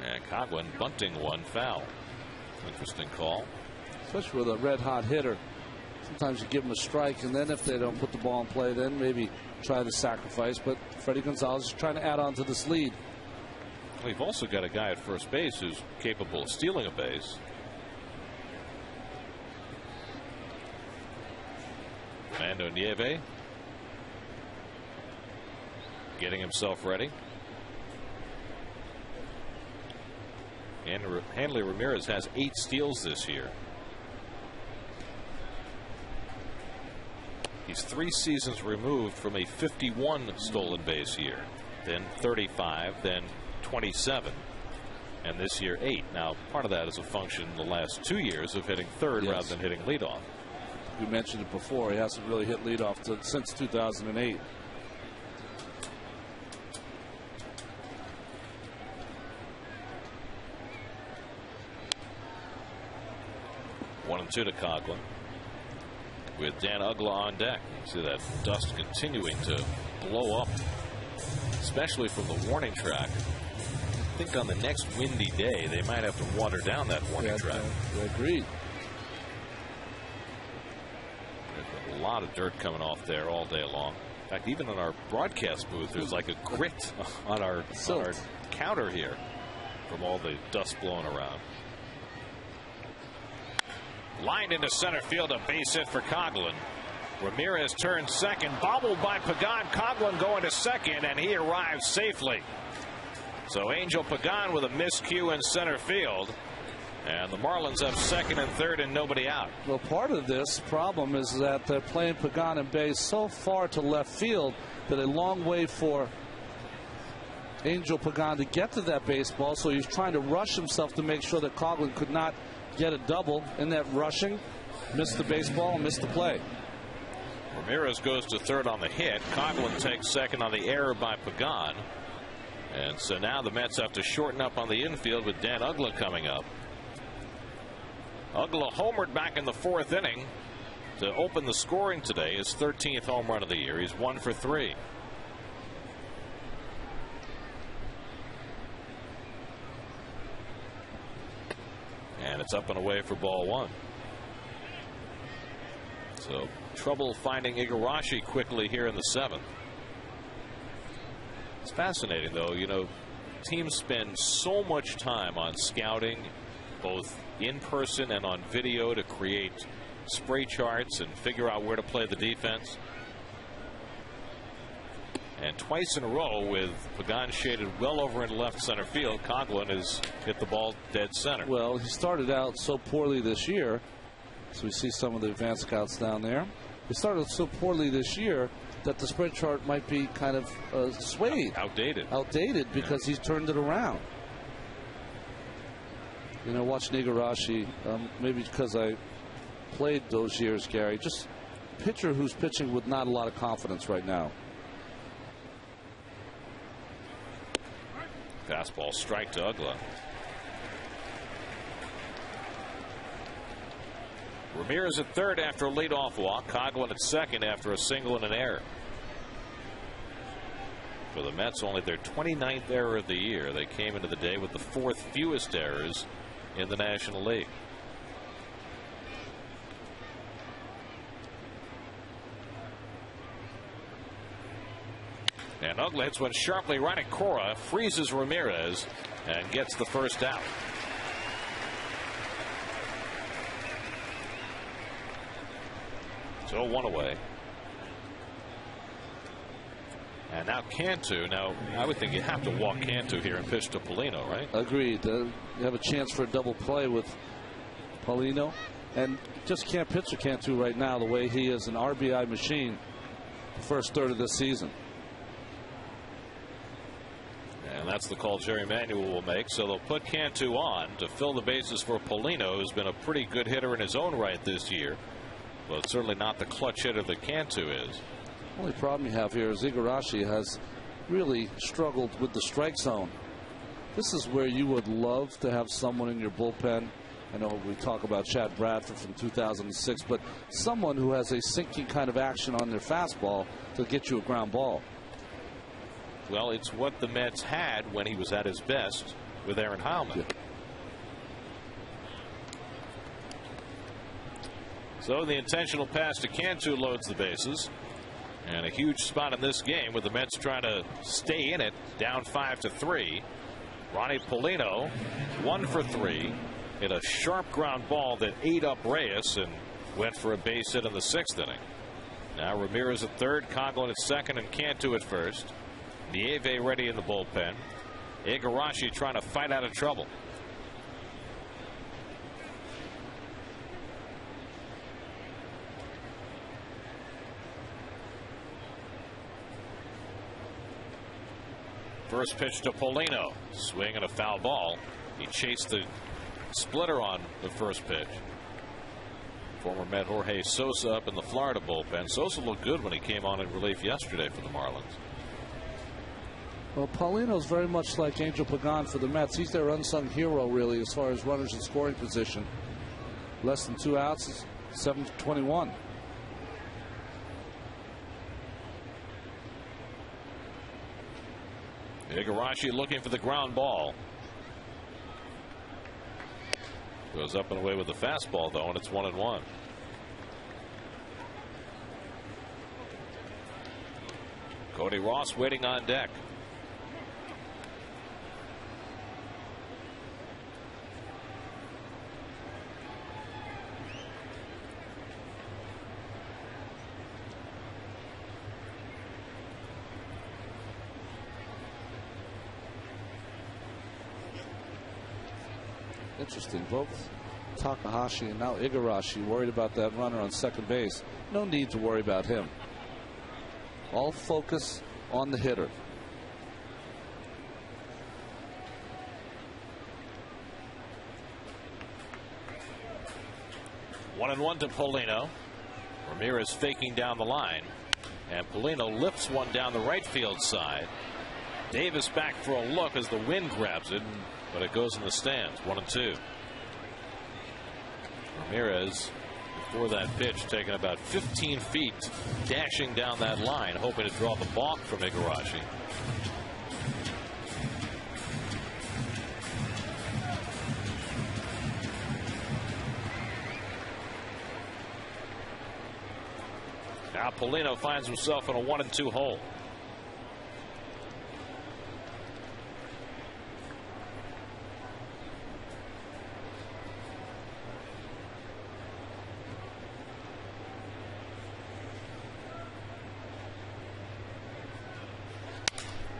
And Coghlan bunting one foul. Interesting call. Especially with a red hot hitter. Sometimes you give them a strike, and then if they don't put the ball in play, then maybe try the sacrifice. But Freddie Gonzalez is trying to add on to this lead. We've also got a guy at first base who's capable of stealing a base. Fernando Nieve getting himself ready. And Hanley Ramirez has 8 steals this year. He's 3 seasons removed from a 51 stolen base year, then 35, then 27, and this year 8. Now, part of that is a function in the last 2 years of hitting third rather than hitting leadoff. We mentioned it before. He hasn't really hit leadoff since 2008. One and 2 to Coghlan, with Dan Uggla on deck. You see that dust continuing to blow up, especially from the warning track. I think on the next windy day they might have to water down that warning track. Agreed. There's been a lot of dirt coming off there all day long. In fact, even on our broadcast booth, there's like a grit on our counter here from all the dust blowing around. Lined into center field, a base hit for Coghlan. Ramirez turns second, bobbled by Pagan. Coghlan going to second, and he arrives safely. So Angel Pagan with a miscue in center field, and the Marlins have second and third and nobody out. Well, part of this problem is that they're playing Pagan and base so far to left field that a long way for Angel Pagan to get to that baseball, so he's trying to rush himself to make sure that Coghlan could not get a double. In that rushing, missed the baseball and missed the play. Ramirez goes to third on the hit. Coghlan takes second on the error by Pagan. And so now the Mets have to shorten up on the infield with Dan Uggla coming up. Uggla homered back in the 4th inning to open the scoring today. His 13th home run of the year. He's 1 for 3. And it's up and away for ball 1. So trouble finding Igarashi quickly here in the 7th. It's fascinating, though. You know, teams spend so much time on scouting, both in person and on video, to create spray charts and figure out where to play the defense. And twice in a row, with Pagan shaded well over in left center field, Coghlan has hit the ball dead center. Well, he started out so poorly this year. So we see some of the advanced scouts down there. He started so poorly this year that the spread chart might be kind of swayed. Outdated because he's turned it around. You know, watching Igarashi, maybe because I played those years, Gary, just pitcher who's pitching with not a lot of confidence right now. Fastball strike to Uggla. Ramirez at third after a leadoff walk. Coghlan at second after a single and an error. For the Mets, only their 29th error of the year. They came into the day with the 4th fewest errors in the National League. And Uggla hits one sharply right at Cora, freezes Ramirez, and gets the first out. So 1 away. And now Cantu. Now, I would think you have to walk Cantu here and pitch to Paulino, right? Agreed. You have a chance for a double play with Paulino. And just can't pitch to Cantu right now the way he is an RBI machine the first third of this season. And that's the call Jerry Manuel will make. So they'll put Cantu on to fill the bases for Paulino, who's been a pretty good hitter in his own right this year. But certainly not the clutch hitter that Cantu is. The only problem you have here is Igarashi has really struggled with the strike zone. This is where you would love to have someone in your bullpen. I know we talk about Chad Bradford from 2006, but someone who has a sinking kind of action on their fastball to get you a ground ball. Well, it's what the Mets had when he was at his best with Aaron Heilman. Yeah. So the intentional pass to Cantu loads the bases. And a huge spot in this game with the Mets trying to stay in it, down 5-3. Ronnie Paulino 1 for 3. Hit a sharp ground ball that ate up Reyes and went for a base hit in the 6th inning. Now Ramirez at third, Coghlan at second, and Cantu at first. Nieve ready in the bullpen. Igarashi trying to fight out of trouble. First pitch to Paulino. Swing and a foul ball. He chased the splitter on the first pitch. Former Met Jorge Sosa up in the Florida bullpen. Sosa looked good when he came on in relief yesterday for the Marlins. Well, Paulino's very much like Angel Pagan for the Mets. He's their unsung hero, really, as far as runners in scoring position. Less than 2 outs, 7-21. Igarashi looking for the ground ball. Goes up and away with the fastball, though, and it's 1-1. Cody Ross waiting on deck. Interesting. Both Takahashi and now Igarashi worried about that runner on second base. No need to worry about him. All focus on the hitter. One and one to Paulino. Ramirez faking down the line. And Paulino lifts one down the right field side. Davis back for a look as the wind grabs it, but it goes in the stands. 1-2. Ramirez, before that pitch, taking about 15 feet, dashing down that line, hoping to draw the balk from Igarashi. Now Paulino finds himself in a 1-2 hole.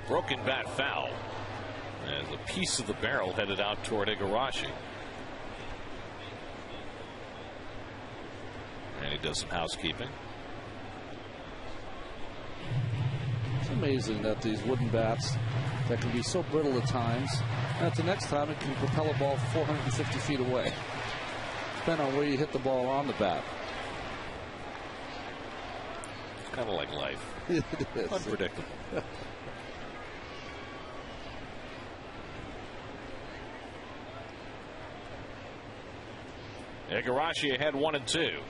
Broken bat foul as a piece of the barrel headed out toward Igarashi. And he does some housekeeping. It's amazing that these wooden bats that can be so brittle at times, that the next time it can propel a ball 450 feet away. Depending on where you hit the ball on the bat. It's kind of like life. It is. Unpredictable. Igarashi ahead 1-2.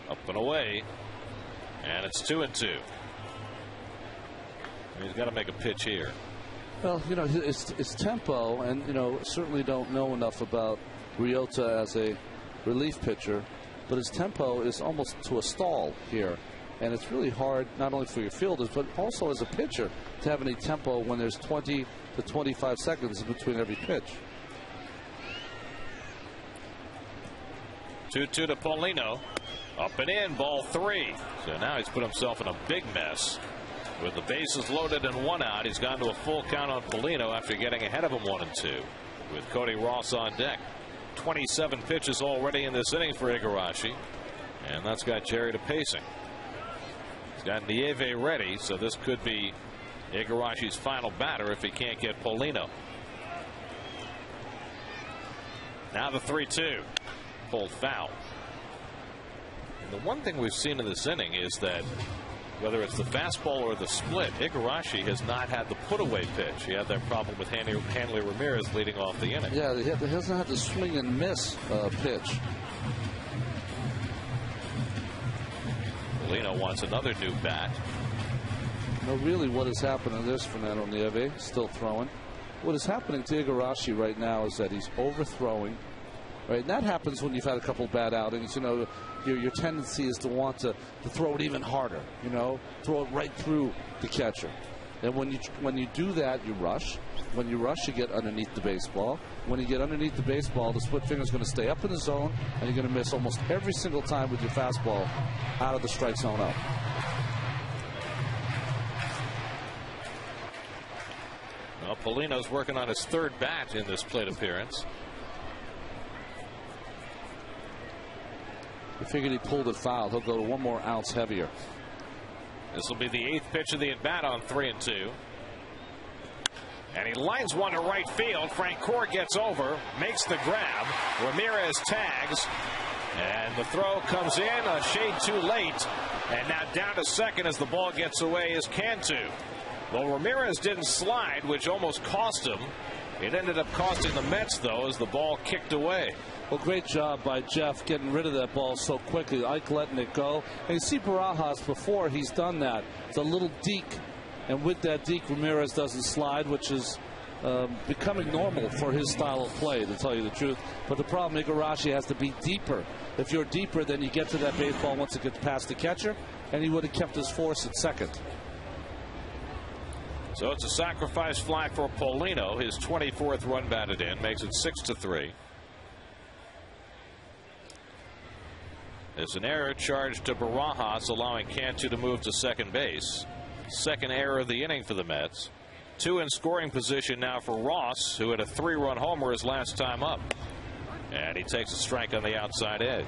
Up and away. And it's 2-2. He's got to make a pitch here. Well, you know, it's tempo, and, you know, certainly don't know enough about Ryota as a relief pitcher, but his tempo is almost to a stall here. And it's really hard, not only for your fielders, but also as a pitcher, to have any tempo when there's 20 to 25 seconds between every pitch. 2-2 to Paulino. Up and in, ball 3. So now he's put himself in a big mess. With the bases loaded and 1 out, he's gone to a full count on Paulino after getting ahead of him 1-2. With Cody Ross on deck. 27 pitches already in this inning for Igarashi. And that's got Jerry to pacing. He's got Nieve ready, so this could be Igarashi's final batter if he can't get Paulino. Now the 3-2. Pulled foul. And the one thing we've seen in this inning is that whether it's the fastball or the split, Igarashi has not had the put-away pitch. He had that problem with Hanley Ramirez leading off the inning. Yeah, he hasn't had the swing and miss pitch. Paulino wants another new bat. No, really what is happening is Fernando Nieve still throwing. What is happening to Igarashi right now is that he's overthrowing. Right, and that happens when you've had a couple bad outings. You know, your tendency is to want to throw it even harder. You know, throw it right through the catcher. And when you do that, you rush. When you rush, you get underneath the baseball. When you get underneath the baseball, the split finger is going to stay up in the zone, and you're going to miss almost every single time with your fastball out of the strike zone up. Well, Paulino's working on his 3rd bat in this plate appearance. I figured he pulled it foul. He'll go to 1 more ounce heavier. This will be the 8th pitch of the at bat on 3-2. And he lines one to right field. Francoeur gets over, makes the grab. Ramirez tags, and the throw comes in a shade too late. And now down to second as the ball gets away is Cantu. Well, Ramirez didn't slide, which almost cost him. It ended up costing the Mets, though, as the ball kicked away. Well, great job by Jeff getting rid of that ball so quickly. Ike letting it go. And you see Barajas before he's done that. It's a little deke. And with that deke, Ramirez doesn't slide, which is becoming normal for his style of play, to tell you the truth. But the problem, Igarashi has to be deeper. If you're deeper, then you get to that baseball once it gets past the catcher, and he would have kept his force at second. So it's a sacrifice fly for Paulino. His 24th run batted in, makes it 6-3. There's an error charged to Barajas, allowing Cantu to move to second base. Second error of the inning for the Mets. 2 in scoring position now for Ross, who had a 3-run homer his last time up. And he takes a strike on the outside edge.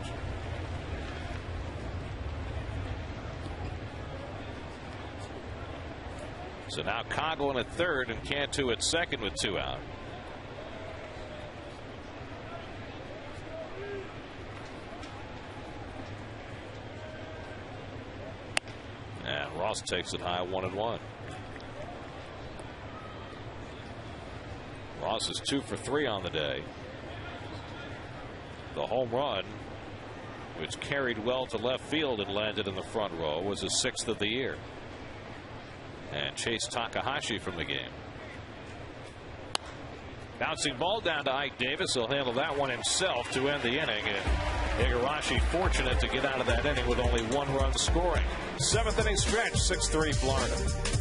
So now Coghlan at third and Cantu at second with 2 out. And Ross takes it high, 1-1. Ross is 2 for 3 on the day. The home run, which carried well to left field and landed in the front row, was his 6th of the year. And Chase Takahashi from the game. Bouncing ball down to Ike Davis. He'll handle that one himself to end the inning. And Igarashi fortunate to get out of that inning with only 1 run scoring. 7th inning stretch, 6-3 Florida.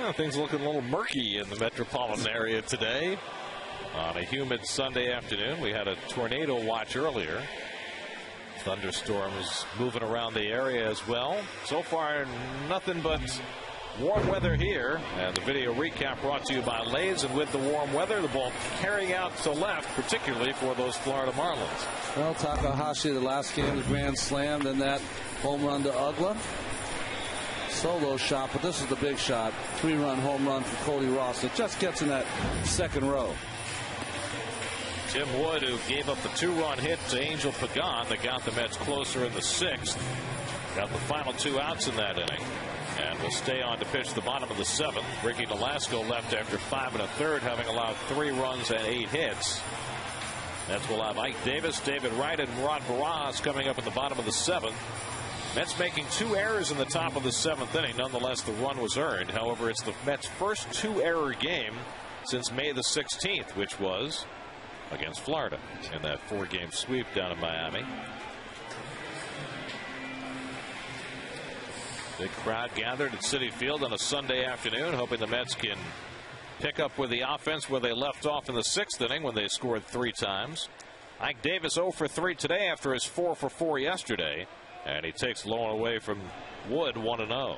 Well, things looking a little murky in the metropolitan area today. On a humid Sunday afternoon, we had a tornado watch earlier. Thunderstorms moving around the area as well. So far, nothing but warm weather here. And the video recap brought to you by Lays. And with the warm weather, the ball carrying out to left, particularly for those Florida Marlins. Well, Takahashi, the last game, the grand slam, then that home run to Ugla. Solo shot, but this is the big shot. 3-run home run for Cody Ross. It just gets in that second row. Tim Wood, who gave up the 2-run hit to Angel Pagan that got the Mets closer in the 6th. Got the final 2 outs in that inning. And will stay on to pitch the bottom of the 7th. Ricky Nolasco left after 5 1/3, having allowed 3 runs and 8 hits. Mets will have Ike Davis, David Wright, and Rod Barajas coming up in the bottom of the 7th. Mets making 2 errors in the top of the 7th inning. Nonetheless, the run was earned. However, it's the Mets' first 2-error game since May the 16th, which was against Florida in that 4-game sweep down in Miami. Big crowd gathered at Citi Field on a Sunday afternoon, hoping the Mets can pick up with the offense where they left off in the 6th inning when they scored 3 times. Ike Davis 0 for 3 today after his 4 for 4 yesterday. And he takes low and away from Wood 1-0.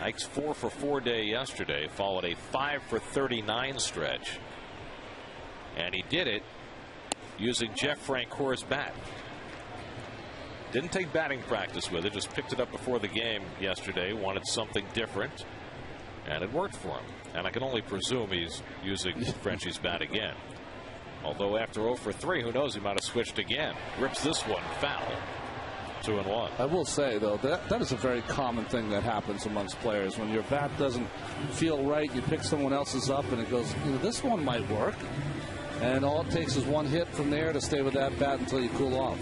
Ike's 4 for 4 day yesterday followed a 5 for 39 stretch. And he did it using Jeff Francoeur's bat. Didn't take batting practice with it, just picked it up before the game yesterday, wanted something different, and it worked for him. And I can only presume he's using Frenchie's bat again. Although after 0 for 3, who knows, he might have switched again. Rips this one foul. 2-1. I will say, though, that is a very common thing that happens amongst players. When your bat doesn't feel right, you pick someone else's up, and it goes, this one might work. And all it takes is one hit from there to stay with that bat until you cool off.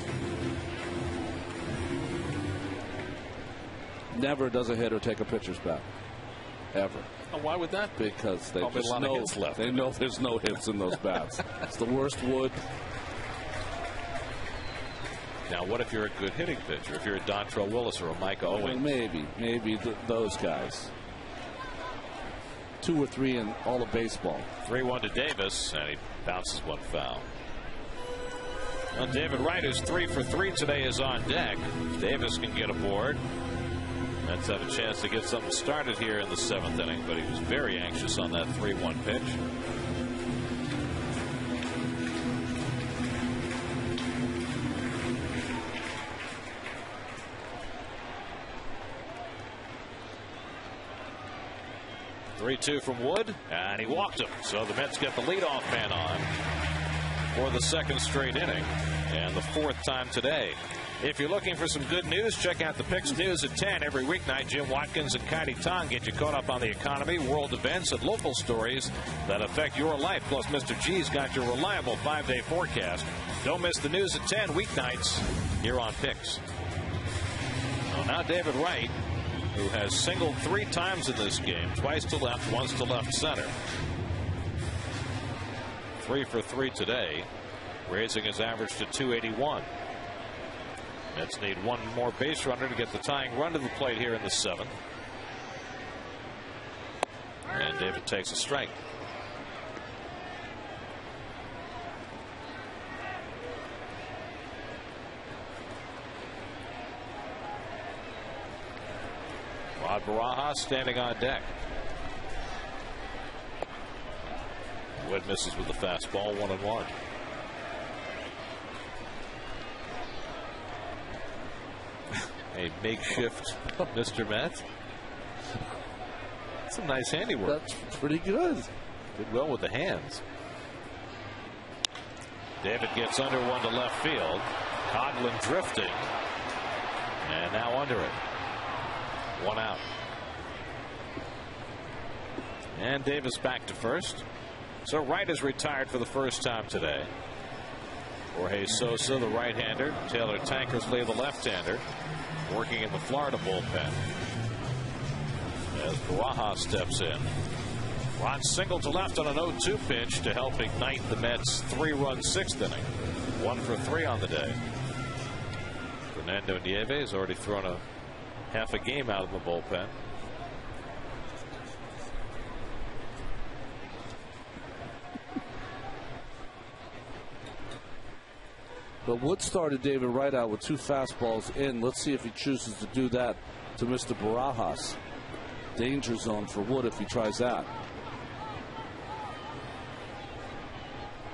Never does a hitter take a pitcher's bat. Ever. Why would that be? Because they just know, they know there's no hits in those bats. It's the worst wood. Now, what if you're a good hitting pitcher? If you're a Dontrelle Willis or a Micah Owens? Maybe those guys. 2 or 3 in all of baseball. 3-1 to Davis, and he bounces one foul. Well, David Wright, who's 3 for 3 today, is on deck. Davis can get aboard. Mets have a chance to get something started here in the 7th inning, but he was very anxious on that 3-1 pitch. (3-2) from Wood, and he walked him. So the Mets get the leadoff man on for the 2nd straight inning, and the 4th time today. If you're looking for some good news, check out the Picks News at 10 every weeknight. Jim Watkins and Kaidi Tong get you caught up on the economy, world events, and local stories that affect your life. Plus, Mr. G's got your reliable 5-day forecast. Don't miss the news at 10 weeknights here on Picks. Well, now David Wright, who has singled 3 times in this game, twice to left, once to left center. 3 for 3 today, raising his average to 281. Mets need one more base runner to get the tying run to the plate here in the 7th. And David takes a strike. Rod Barajas standing on deck. Wood misses with the fastball, 1-1. A makeshift Mr. Met. Some nice handiwork. That's pretty good. Did well with the hands. David gets under one to left field. Coghlan drifting. And now under it. 1 out. And Davis back to first. So Wright is retired for the first time today. Jorge Sosa, the right-hander. Taylor Tankersley, the left-hander, working in the Florida bullpen. As Barajas steps in. Ron single to left on an 0-2 pitch to help ignite the Mets' 3-run 6th inning. 1 for 3 on the day. Fernando Nieves has already thrown a half a game out of the bullpen. But Wood started David right out with 2 fastballs in. Let's see if he chooses to do that to Mr. Barajas. Danger zone for Wood if he tries that.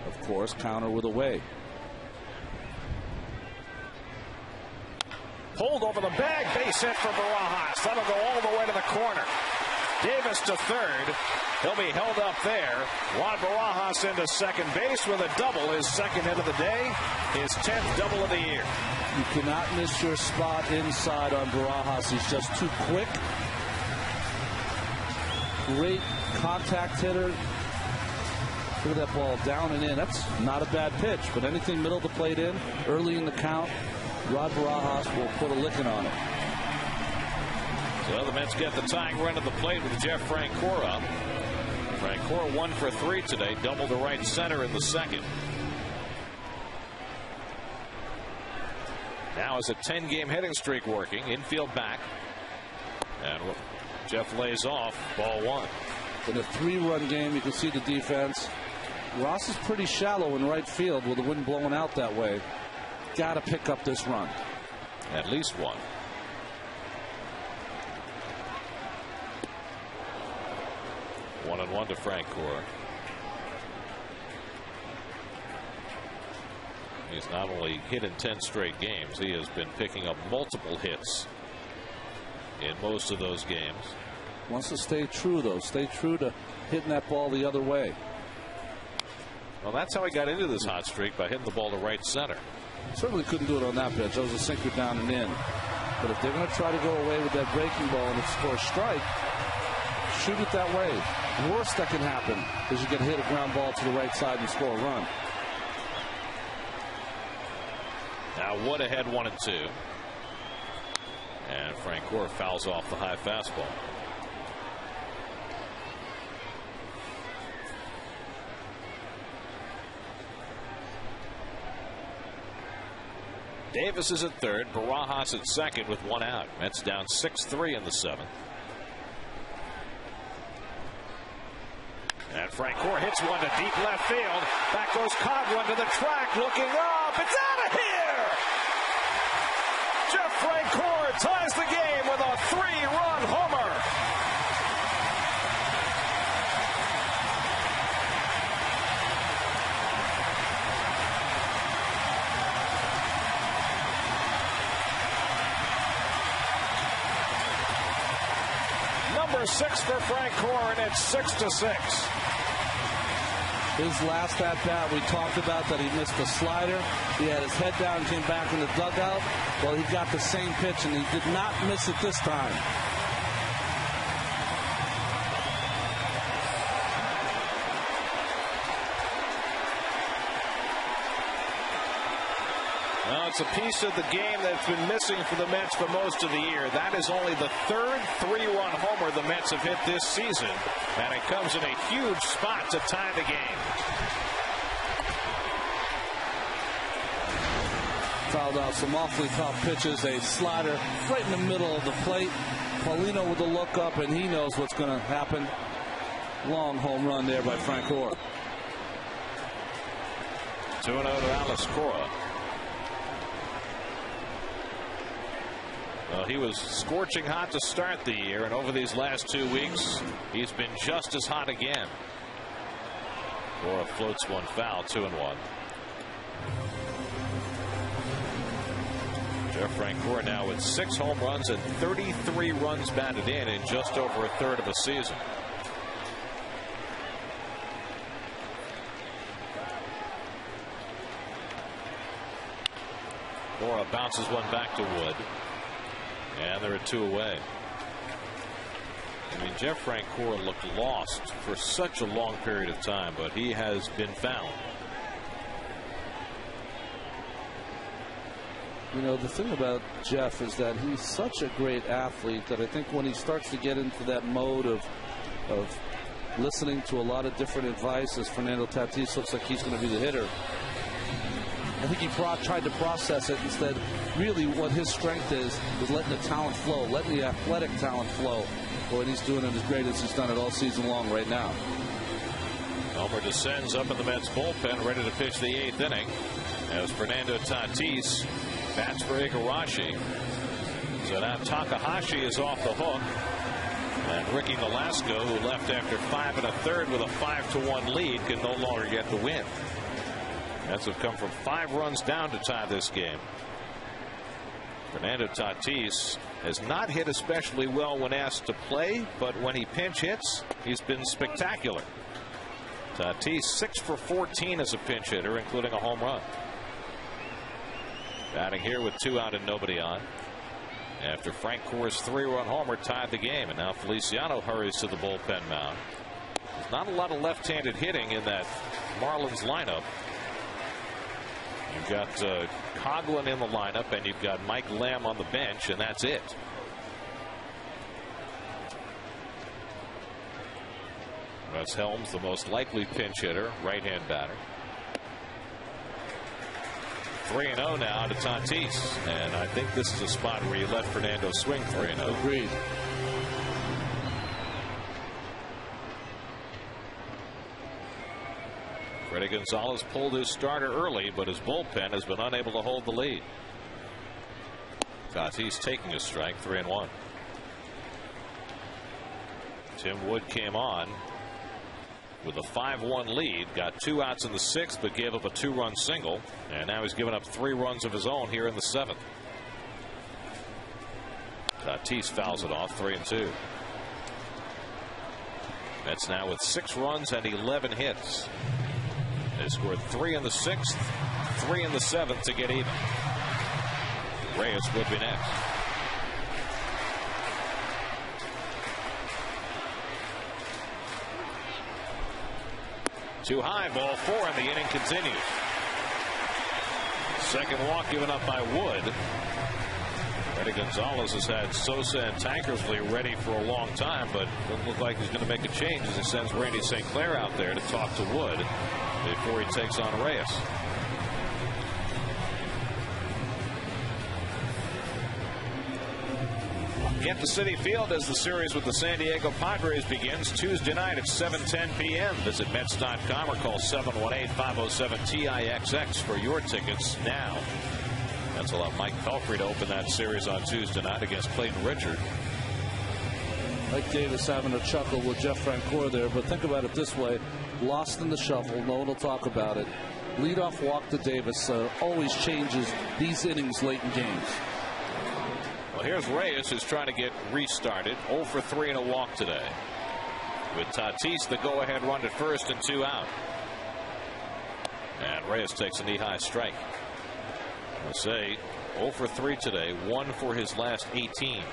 Of course, counter with a way. Pulled over the bag, base hit for Barajas. That'll go all the way to the corner. Davis to third. He'll be held up there. Juan Barajas into second base with a double, his second hit of the day, his 10th double of the year. You cannot miss your spot inside on Barajas. He's just too quick. Great contact hitter. Look at that ball down and in. That's not a bad pitch, but anything middle of the plate in, early in the count, Rod Barajas will put a licking on it. So the Mets get the tying run at the plate with Jeff Francoeur up. Francoeur 1 for 3 today, double to right center in the second. Now is a 10-game hitting streak working. Infield back. And Jeff lays off. Ball 1. In a 3-run game, you can see the defense. Ross is pretty shallow in right field with the wind blowing out that way. Got to pick up this run. At least 1. 1-1 to Francoeur. He's not only hit in 10 straight games, he has been picking up multiple hits in most of those games. Wants to stay true, though. Stay true to hitting that ball the other way. Well, that's how he got into this hot streak, by hitting the ball to right center. Certainly couldn't do it on that pitch. That was a sinker down and in. But if they're going to try to go away with that breaking ball and it's for a strike, shoot it that way. Worst that can happen is you get hit a ground ball to the right side and score a run. Now Wood ahead 1-2. And Francoeur fouls off the high fastball. Davis is at third, Barajas at second with 1 out. Mets down 6-3 in the 7th. And Francoeur hits one to deep left field. Back goes Coghlan to the track, looking up. It's out of here! Jeff Francoeur ties the game with a 3-run homer. Number 6 for Francoeur, and it's 6-6. His last at bat, we talked about that he missed the slider. He had his head down, came back in the dugout. Well, he got the same pitch, and he did not miss it this time. Well, it's a piece of the game that's been missing for the Mets for most of the year. That is only the 3rd 3-run homer the Mets have hit this season, and it comes in a huge spot to tie the game. Fouled out some awfully tough pitches. A slider right in the middle of the plate. Paulino with the look up, and he knows what's going to happen. Long home run there by Francoeur. 2-0 to Alex Cora. Well, he was scorching hot to start the year, and over these last 2 weeks, he's been just as hot again. Cora floats one foul, 2-1. Jeff Francoeur now with 6 home runs and 33 runs batted in just over a third of a season. Cora bounces one back to Wood. And there are 2 away. I mean, Jeff Francoeur looked lost for such a long period of time, but he has been found. You know, the thing about Jeff is that he's such a great athlete that I think when he starts to get into that mode of listening to a lot of different advice, as Fernando Tatis looks like he's going to be the hitter, I think he tried to process it instead, really what his strength is letting the talent flow, letting the athletic talent flow. Boy, he's doing it as great as he's done it all season long right now. Elmer descends up in the Mets bullpen, ready to pitch the 8th inning, as Fernando Tatis bats for Igarashi. So now Takahashi is off the hook, and Ricky Nolasco, who left after 5 1/3 with a 5-1 lead, can no longer get the win. Mets have come from 5 runs down to tie this game. Fernando Tatis has not hit especially well when asked to play, but when he pinch hits, he's been spectacular. Tatis 6 for 14 as a pinch hitter, including a home run. Batting here with 2 out and nobody on, after Francoeur's 3-run homer tied the game, and now Feliciano hurries to the bullpen mound. There's not a lot of left-handed hitting in that Marlins lineup. You've got Coghlan in the lineup, and you've got Mike Lamb on the bench, and that's it. Russ Helms, the most likely pinch hitter, right-hand batter. 3-0 now to Tatis, and I think this is a spot where you let Fernando swing 3-0. Agreed. Freddie Gonzalez pulled his starter early, but his bullpen has been unable to hold the lead. Tatis taking a strike, 3-1. Tim Wood came on with a 5-1 lead, got 2 outs in the 6th, but gave up a 2-run single, and now he's given up 3 runs of his own here in the 7th. Tatis fouls it off, 3-2. Mets now with 6 runs and 11 hits. They scored 3 in the 6th, 3 in the 7th to get even. Reyes would be next. Too high, ball 4, and the inning continues. Second walk given up by Wood. Freddie Gonzalez has had Sosa and Tankersley ready for a long time, but doesn't look like he's going to make a change as he sends Randy St. Clair out there to talk to Wood before he takes on Reyes. Get to Citi Field as the series with the San Diego Padres begins Tuesday night at 7:10 p.m. Visit Mets.com or call 718-507-TIXX for your tickets now. That's allowed Mike Pelfrey to open that series on Tuesday night against Clayton Richard. Mike Davis having a chuckle with Jeff Francoeur there, but think about it this way. Lost in the shuffle. No one will talk about it. Leadoff walk to Davis always changes these innings late in games. Well, here's Reyes, who's trying to get restarted. 0 for 3 and a walk today. With Tatis, the go-ahead run at first and 2 out. And Reyes takes a knee-high strike. I'll say 0 for 3 today, 1 for his last 18.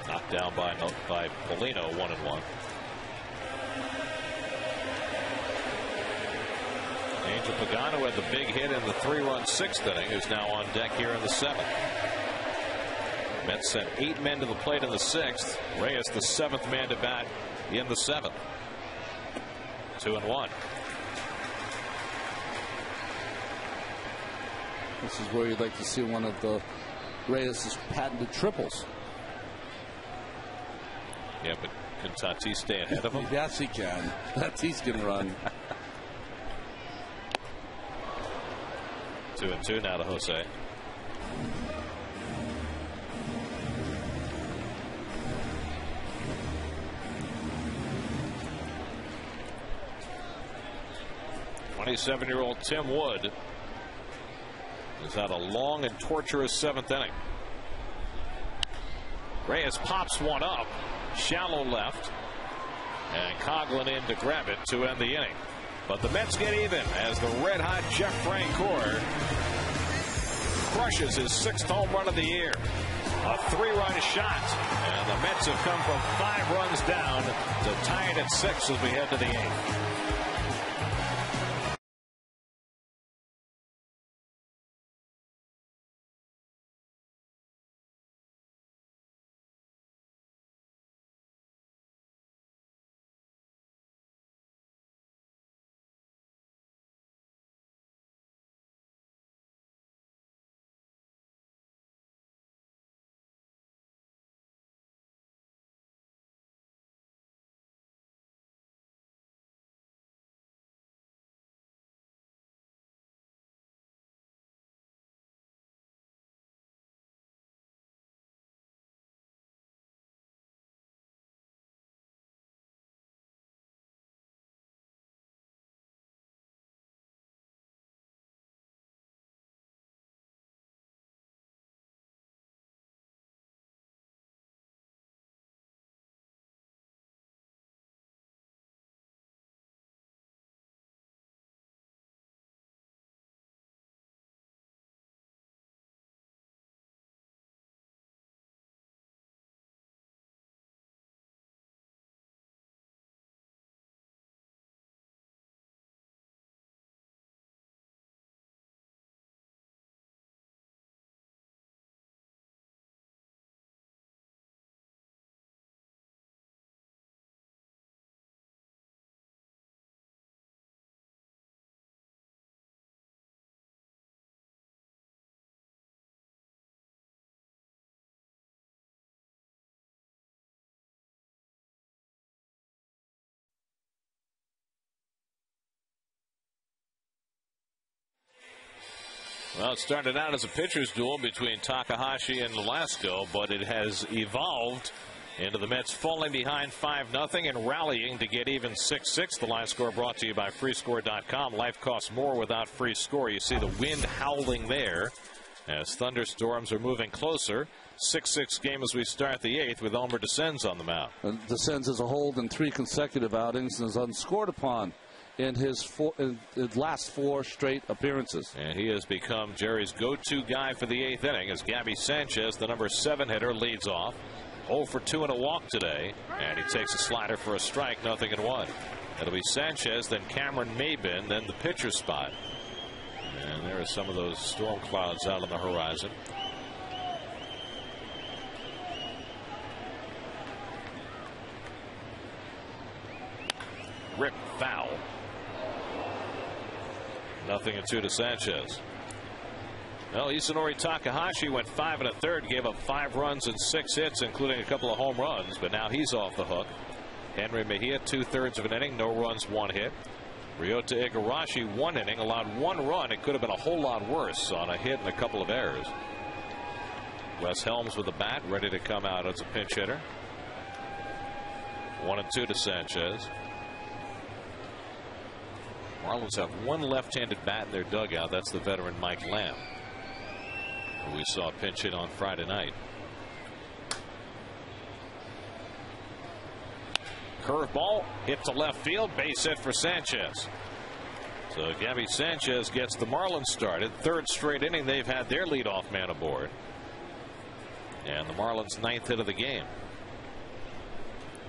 Knocked down by Polino, 1-1. Angel Pagano had the big hit in the 3-run 6th inning, is now on deck here in the 7th. Mets sent 8 men to the plate in the 6th. Reyes, the 7th man to bat in the 7th. 2-1. This is where you'd like to see one of the Reyes' patented triples. Yeah, but can Tatis stay ahead of him? Yes, he can. Tatis can run. 2-2 now to Jose. '27-year-old Tim Wood has had a long and torturous 7th inning. Reyes pops one up, shallow left, and Coghlan in to grab it to end the inning. But the Mets get even as the red-hot Jeff Francoeur crushes his 6th home run of the year. A 3-run shot, and the Mets have come from 5 runs down to tie it at 6 as we head to the 8th. Well, it started out as a pitcher's duel between Takahashi and Velasco, but it has evolved into the Mets falling behind 5-0 and rallying to get even 6-6. The line score brought to you by freescore.com. Life costs more without free score. You see the wind howling there as thunderstorms are moving closer. 6-6 game as we start the 8th with Elmer Descends on the mound. Descends as a hold in 3 consecutive outings and is unscored upon in his last 4 straight appearances. And he has become Jerry's go-to guy for the 8th inning as Gabby Sanchez, the number 7 hitter, leads off. 0 for 2 and a walk today, and he takes a slider for a strike, 0-1. It'll be Sanchez, then Cameron Maybin, then the pitcher spot. And there are some of those storm clouds out on the horizon. Rip foul. 0-2 to Sanchez. Well, Isanori Takahashi went 5 1/3, gave up 5 runs and 6 hits, including a couple of home runs, but now he's off the hook. Henry Mejia, 2/3 of an inning, no runs, 1 hit. Ryota Igarashi, 1 inning, allowed 1 run. It could have been a whole lot worse on a hit and a couple of errors. Wes Helms with the bat, ready to come out as a pinch hitter. 1-2 to Sanchez. Marlins have 1 left-handed bat in their dugout. That's the veteran Mike Lamb, who we saw pinch hit on Friday night. Curveball hit to left field, base hit for Sanchez. So Gabby Sanchez gets the Marlins started. 3rd straight inning they've had their leadoff man aboard. And the Marlins' 9th hit of the game.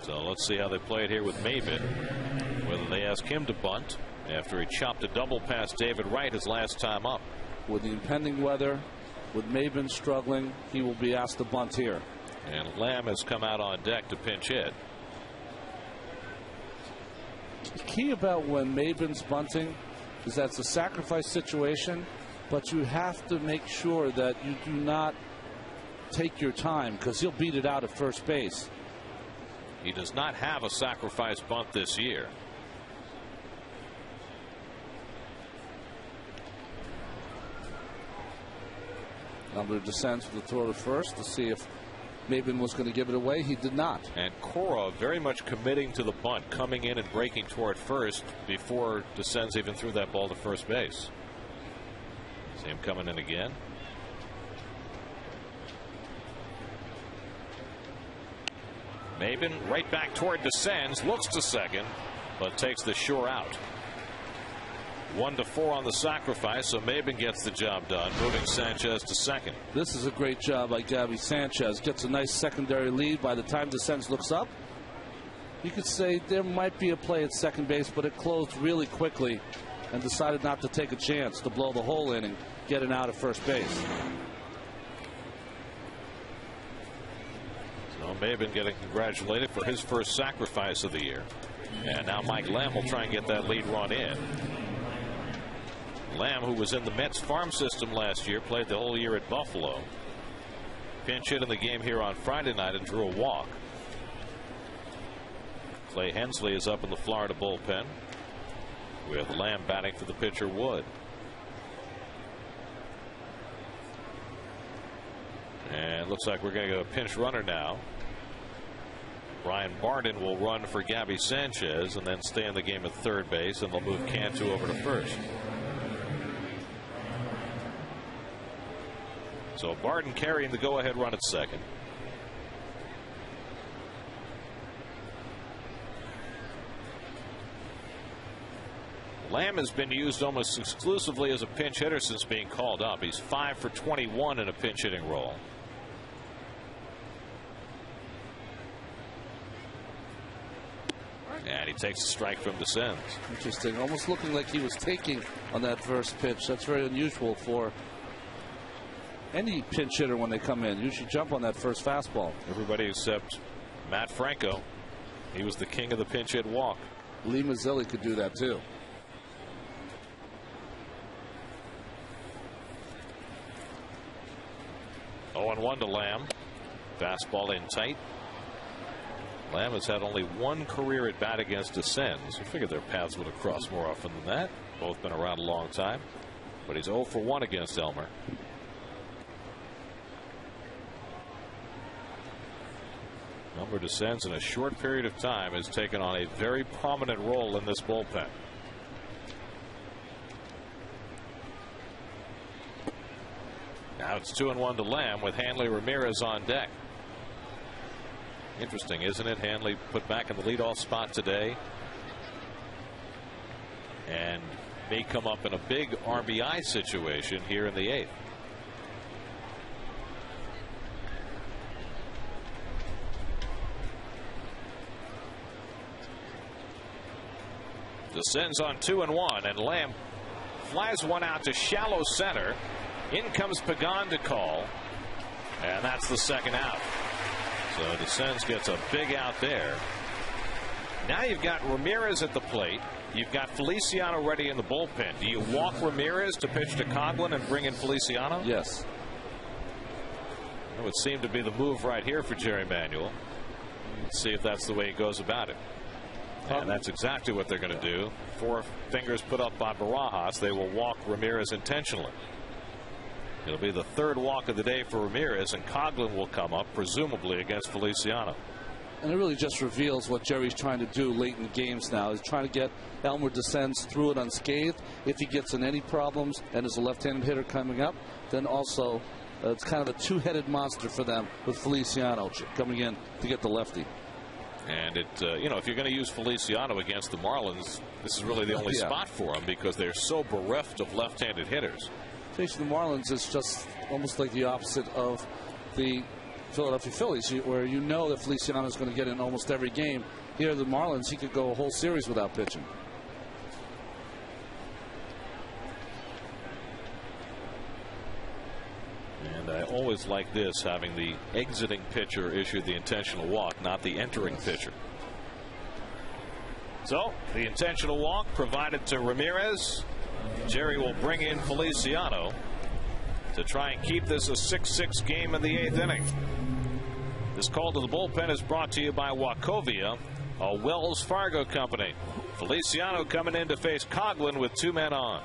So let's see how they play it here with Maybin. Whether they ask him to bunt after he chopped a double past David Wright his last time up. With the impending weather, with Maybin struggling, he will be asked to bunt here. And Lamb has come out on deck to pinch hit. The key about when Maybin's bunting is that it's a sacrifice situation, but you have to make sure that you do not take your time because he'll beat it out at first base. He does not have a sacrifice bunt this year. Number descends for the throw to first to see if Maybin was going to give it away. He did not. And Cora very much committing to the bunt, coming in and breaking toward first before Descends even threw that ball to first base. See him coming in again. Maybin right back toward Descends, looks to second, but takes the sure out. 1-4 on the sacrifice, so Maybin gets the job done, moving Sanchez to second. This is a great job by Gabby Sanchez. Gets a nice secondary lead. By the time Descends looks up, you could say there might be a play at second base, but it closed really quickly and decided not to take a chance to blow the whole inning, getting out at first base. So Maybin getting congratulated for his first sacrifice of the year. And now Mike Lamb will try and get that lead run in. Lamb, who was in the Mets farm system last year, played the whole year at Buffalo. Pinch hit in the game here on Friday night and drew a walk. Clay Hensley is up in the Florida bullpen with Lamb batting for the pitcher Wood. And it looks like we're going to get a pinch runner now. Brian Barden will run for Gabby Sanchez and then stay in the game at third base, and they'll move Cantu over to first. So Barden carrying the go-ahead run at second. Lamb has been used almost exclusively as a pinch hitter since being called up. He's 5 for 21 in a pinch hitting role. And he takes a strike from Descends. Interesting. Almost looking like he was taking on that first pitch. That's very unusual for any pinch hitter when they come in. Usually jump on that first fastball. Everybody except Matt Franco. He was the king of the pinch hit walk. Lee Mazzilli could do that too. Oh, 0-1 to Lamb. Fastball in tight. Lamb has had only 1 career at bat against Descends. I figured their paths would have crossed more often than that. Both been around a long time. but he's 0 for 1 against Elmer. Elmer descends in a short period of time, has taken on a very prominent role in this bullpen. Now it's 2-1 to Lamb with Hanley Ramirez on deck. Interesting, isn't it? Hanley put back in the leadoff spot today and may come up in a big RBI situation here in the 8th. Descends on 2-1, and Lamb flies one out to shallow center. In comes Pagan to call, and that's the second out. So Descends gets a big out there. Now you've got Ramirez at the plate. You've got Feliciano ready in the bullpen. Do you walk Ramirez to pitch to Coghlan and bring in Feliciano? Yes. That would seem to be the move right here for Jerry Manuel. Let's see if that's the way he goes about it. And that's exactly what they're going to do. 4 fingers put up by Barajas. They will walk Ramirez intentionally. It'll be the 3rd walk of the day for Ramirez, and Coghlan will come up, presumably against Feliciano. And it really just reveals what Jerry's trying to do late in games now. He's trying to get Elmer Descends through it unscathed. If he gets in any problems and is a left-handed hitter coming up, then also it's kind of a two-headed monster for them with Feliciano coming in to get the lefty. And you know, if you're going to use Feliciano against the Marlins, this is really the only spot for him because they're so bereft of left-handed hitters. Facing the Marlins is just almost like the opposite of the Philadelphia Phillies, where you know that Feliciano is going to get in almost every game. Here, the Marlins, he could go a whole series without pitching. And I always like this, having the exiting pitcher issue the intentional walk, not the entering pitcher. So the intentional walk provided to Ramirez. Jerry will bring in Feliciano to try and keep this a 6-6 game in the 8th inning. This call to the bullpen is brought to you by Wachovia, a Wells Fargo company. Feliciano coming in to face Coghlan with 2 men on.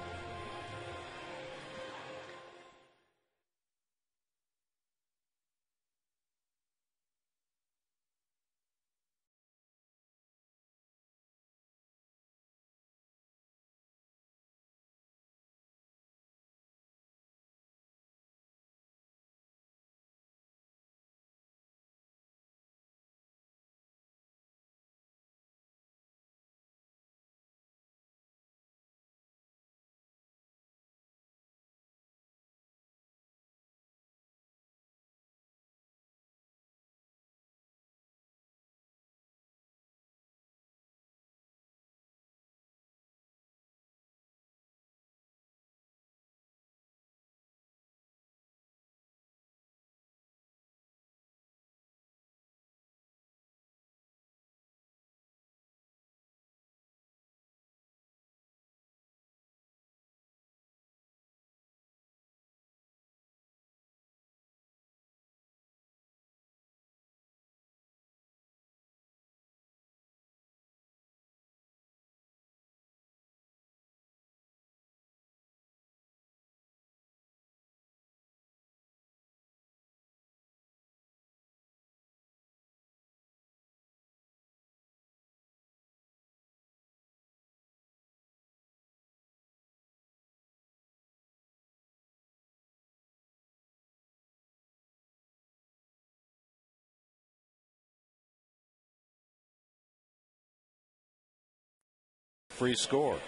Free score.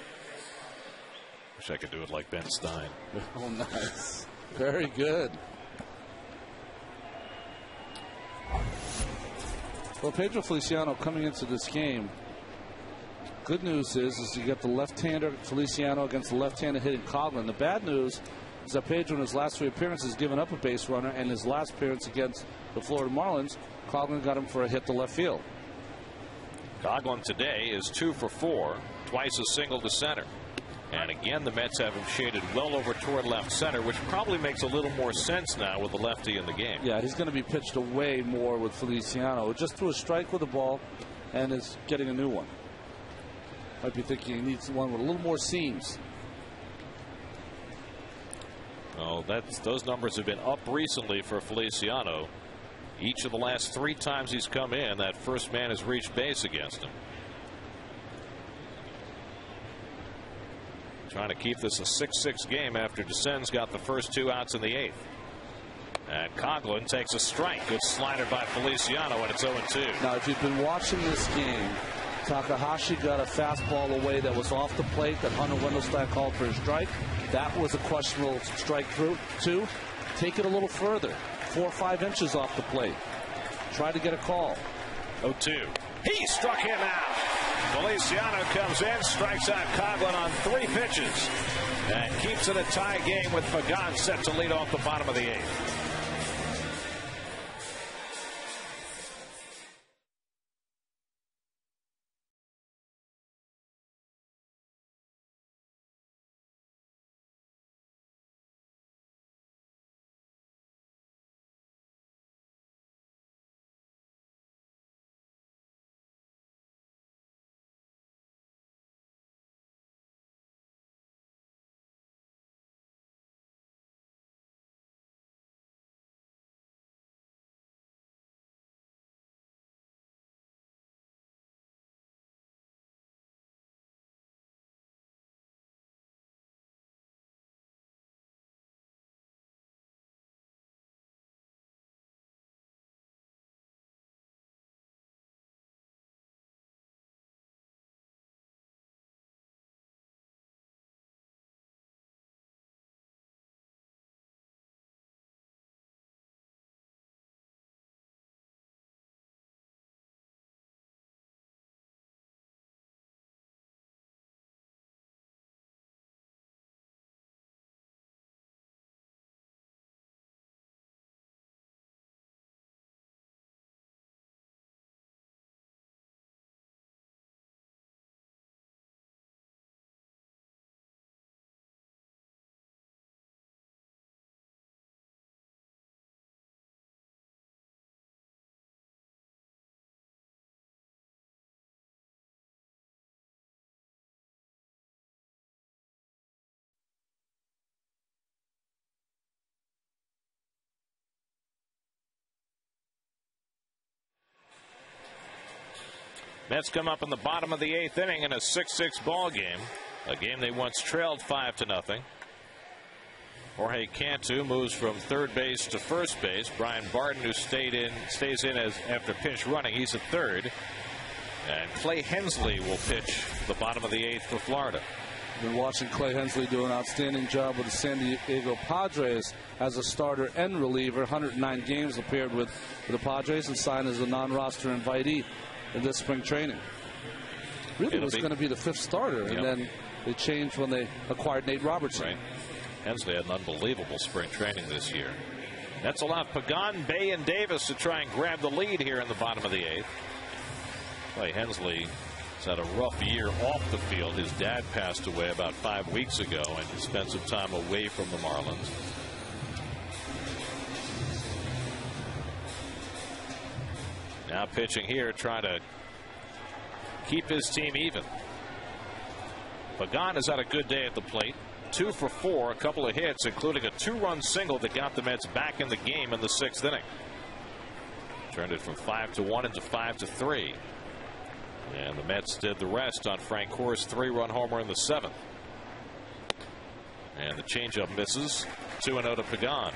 Wish I could do it like Ben Stein. Oh, nice. Very good. Well, Pedro Feliciano coming into this game, good news is you got the left-hander Feliciano against the left-handed hitting Coghlan. The bad news is that Pedro in his last 3 appearances has given up a base runner, and his last appearance against the Florida Marlins, Coghlan got him for a hit to left field. Coghlan today is 2 for 4, twice a single to center. And again, the Mets have him shaded well over toward left center, which probably makes a little more sense now with the lefty in the game. Yeah, he's going to be pitched away more with Feliciano. Just threw a strike with the ball and is getting a new one. Might be thinking he needs one with a little more seams. Well, those numbers have been up recently for Feliciano. Each of the last 3 times he's come in, that first man has reached base against him. Trying to keep this a 6-6 game after Descend's got the first 2 outs in the 8th. And Coughlin takes a strike. Good slider by Feliciano, and it's 0-2. Now, if you've been watching this game, Takahashi got a fastball away that was off the plate that Hunter Wendelstein called for a strike. That was a questionable strike through. 2, take it a little further, 4 or 5 inches off the plate. Try to get a call. 0-2. He struck him out. Feliciano comes in, strikes out Coughlin on 3 pitches, and keeps it a tie game with Pagan set to lead off the bottom of the 8th. Mets come up in the bottom of the 8th inning in a 6-6 ball game. A game they once trailed 5-0. Jorge Cantu moves from third base to first base. Brian Barton, who stays in as after pinch running, he's at third. And Clay Hensley will pitch the bottom of the 8th for Florida. Been watching Clay Hensley do an outstanding job with the San Diego Padres as a starter and reliever. 109 games appeared with the Padres and signed as a non-roster invitee in this spring training. Really was going to be the 5th starter, and then they changed when they acquired Nate Robertson. Right. Hensley had an unbelievable spring training this year. That's allowed Pagan, Bay, and Davis to try and grab the lead here in the bottom of the 8th. Clay Hensley has had a rough year off the field. His dad passed away about 5 weeks ago, and he spent some time away from the Marlins. Now pitching here, trying to keep his team even. Pagan has had a good day at the plate. 2 for 4, a couple of hits, including a 2-run single that got the Mets back in the game in the 6th inning. Turned it from 5-1 into 5-3. And the Mets did the rest on Francoeur's 3-run homer in the 7th. And the changeup misses. 2-0 to Pagan.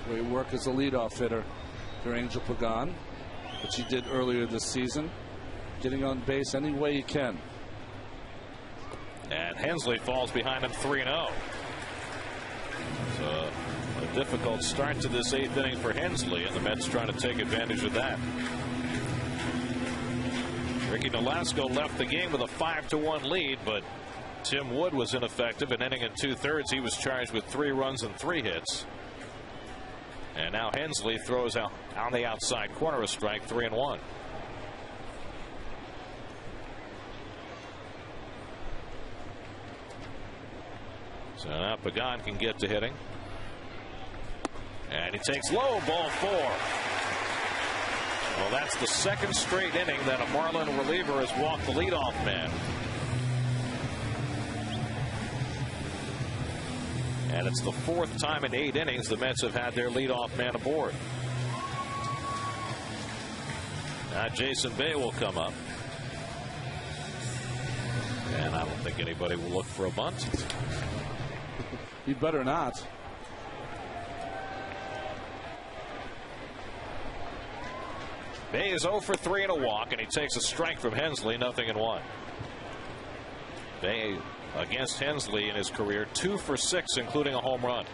Great work as a leadoff hitter for Angel Pagan, which he did earlier this season. Getting on base any way he can. And Hensley falls behind him 3-0. So a difficult start to this 8th inning for Hensley, and the Mets trying to take advantage of that. Ricky Nolasco left the game with a 5-1 lead, but Tim Wood was ineffective. An inning and 2/3. He was charged with 3 runs and 3 hits. And now Hensley throws out on the outside corner, a strike, 3-1. So now Pagan can get to hitting. And he takes low, ball 4. Well, that's the 2nd straight inning that a Marlin reliever has walked the leadoff man. And it's the 4th time in 8 innings the Mets have had their leadoff man aboard. Now Jason Bay will come up. And I don't think anybody will look for a bunt. You better not. Bay is 0 for 3 and a walk, and he takes a strike from Hensley, 0-1. Bay against Hensley in his career 2 for 6, including a home run.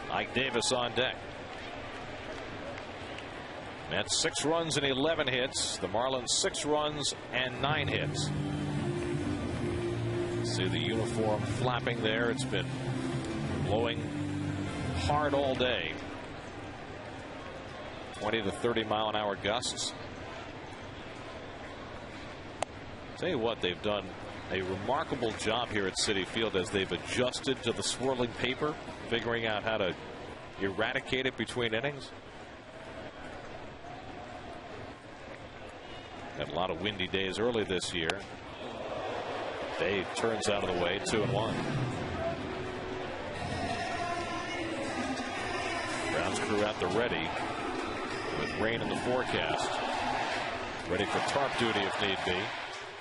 Ike Davis on deck. Mets 6 runs and 11 hits. The Marlins 6 runs and 9 hits. See the uniform flapping there. It's been blowing hard all day. 20 to 30 mile an hour gusts. Tell you what, they've done a remarkable job here at Citi Field as they've adjusted to the swirling paper, figuring out how to eradicate it between innings. Had a lot of windy days early this year. Bay turns out of the way, 2-1. Brown's crew at the ready with rain in the forecast. Ready for tarp duty if need be.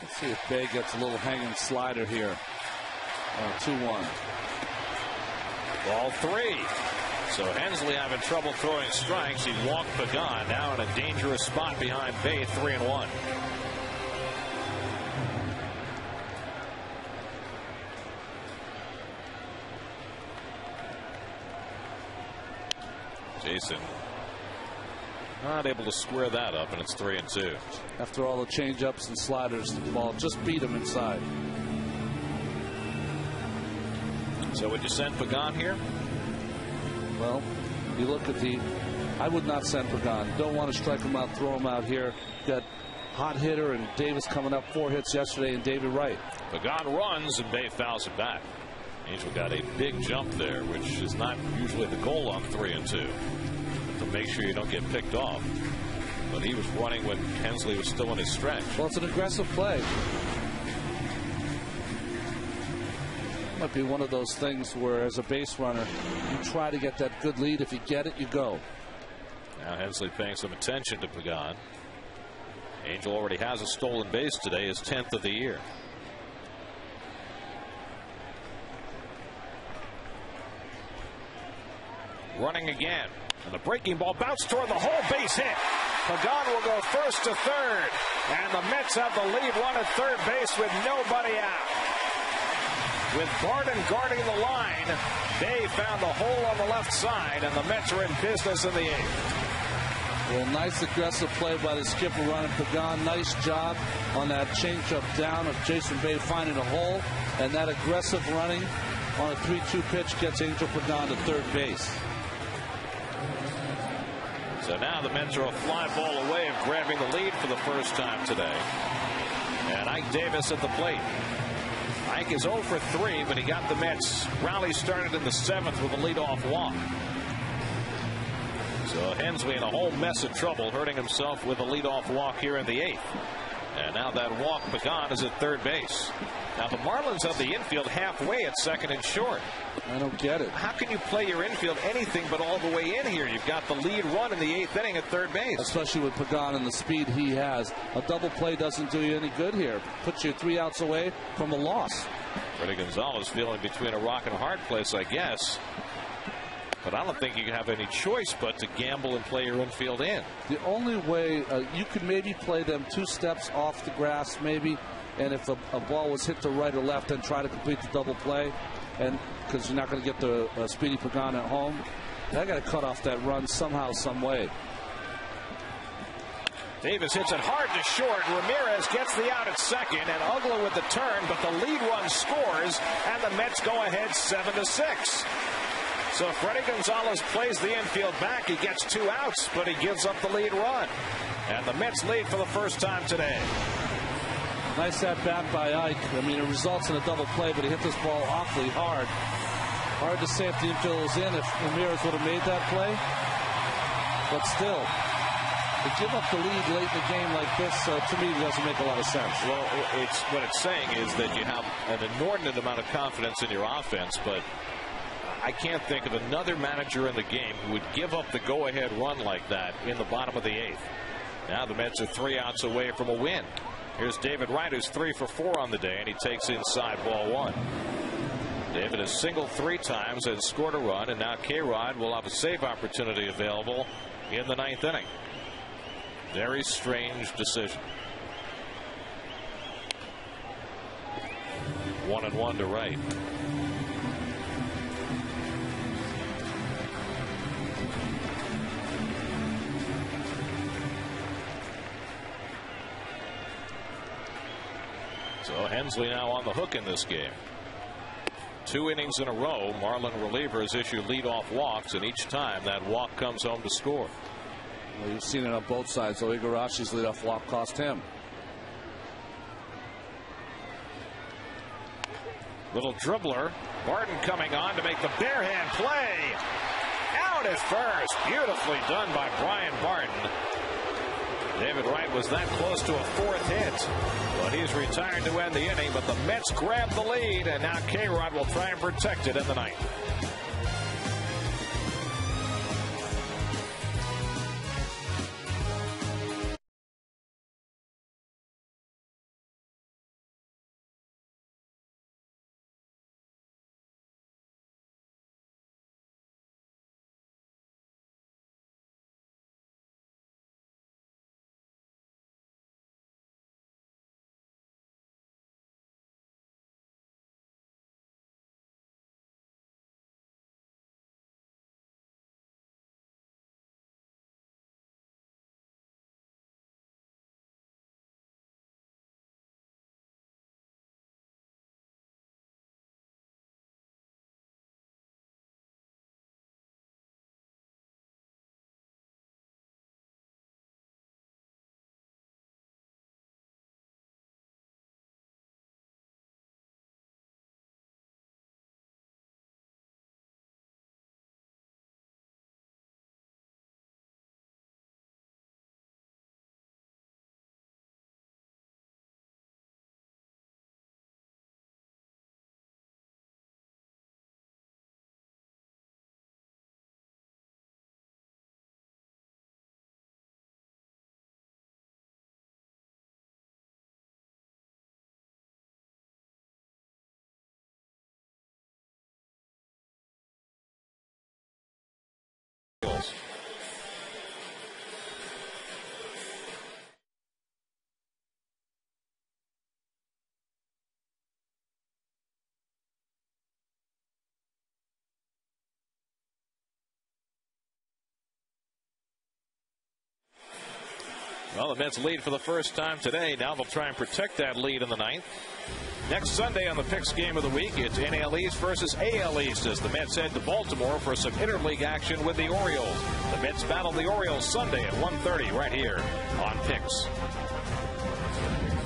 Let's see if Bay gets a little hanging slider here. 2-1. Ball 3. So Hensley having trouble throwing strikes. He walked Pagan, now in a dangerous spot behind Bay, 3-1. Jason not able to square that up, and it's 3-2. After all the change-ups and sliders, the ball just beat him inside. So would you send Pagan here? Well, you look at I would not send Pagan. Don't want to strike him out, throw him out here. Got hot hitter and Davis coming up, 4 hits yesterday, and David Wright. Pagan runs and Bay fouls it back. Angel got a big jump there, which is not usually the goal on 3-2. To make sure you don't get picked off. But he was running when Hensley was still in his stretch. Well, it's an aggressive play. Might be one of those things where, as a base runner, you try to get that good lead. If you get it, you go. Now Hensley paying some attention to Pagan. Angel already has a stolen base today, his 10th of the year. Running again. And the breaking ball bounced toward the hole, base hit. Pagan will go first to third. And the Mets have the lead run at third base with nobody out. With Barden guarding the line, Bay found the hole on the left side, and the Mets are in business in the 8th. Well, nice aggressive play by the skipper running Pagan. Nice job on that changeup down of Jason Bay finding a hole. And that aggressive running on a 3-2 pitch gets Angel Pagan to third base. So now the Mets are a fly ball away of grabbing the lead for the first time today. And Ike Davis at the plate. Ike is 0 for 3, but he got the Mets rally started in the 7th with a leadoff walk. So Hensley in a whole mess of trouble, hurting himself with a leadoff walk here in the 8th. And now that walk, Pagan is at third base. Now the Marlins have the infield halfway at second and short. I don't get it. How can you play your infield anything but all the way in here? You've got the lead run in the 8th inning at third base. Especially with Pagan and the speed he has. A double play doesn't do you any good here. Puts you 3 outs away from a loss. Freddie Gonzalez feeling between a rock and a hard place, I guess. But I don't think you have any choice but to gamble and play your infield in. The only way you could maybe play them 2 steps off the grass, maybe, and if a ball was hit to right or left, then try to complete the double play, and because you're not going to get the speedy Pagan at home. I got to cut off that run somehow, some way. Davis hits it hard to short. Ramirez gets the out at second, and Ugla with the turn, but the lead run scores, and the Mets go ahead 7-6. So Freddie Gonzalez plays the infield back. He gets 2 outs, but he gives up the lead run. And the Mets lead for the first time today. Nice at bat by Ike. I mean, it results in a double play, but he hit this ball awfully hard. Hard to say if the infield was in, if Ramirez would have made that play. But still, to give up the lead late in the game like this, to me, doesn't make a lot of sense. Well, what it's saying is that you have an inordinate amount of confidence in your offense, but I can't think of another manager in the game who would give up the go-ahead run like that in the bottom of the 8th. Now the Mets are 3 outs away from a win. Here's David Wright, who's 3 for 4 on the day, and he takes inside ball 1. David has singled 3 times and scored a run, and now K-Rod will have a save opportunity available in the 9th inning. Very strange decision. 1-1 to Wright. So Hensley now on the hook in this game. 2 innings in a row, Marlin relievers issue leadoff walks, and each time that walk comes home to score. Well, you've seen it on both sides. So Igarashi's leadoff walk cost him. Little dribbler. Barton coming on to make the barehand play. Out at first. Beautifully done by Brian Barton. David Wright was that close to a 4th hit. But he's retired to end the inning. But the Mets grab the lead. And now K-Rod will try and protect it in the 9th. Well, the Mets lead for the first time today. Now they'll try and protect that lead in the 9th. Next Sunday on the Picks Game of the Week, it's NL East versus AL East as the Mets head to Baltimore for some interleague action with the Orioles. The Mets battle the Orioles Sunday at 1:30 right here on Picks.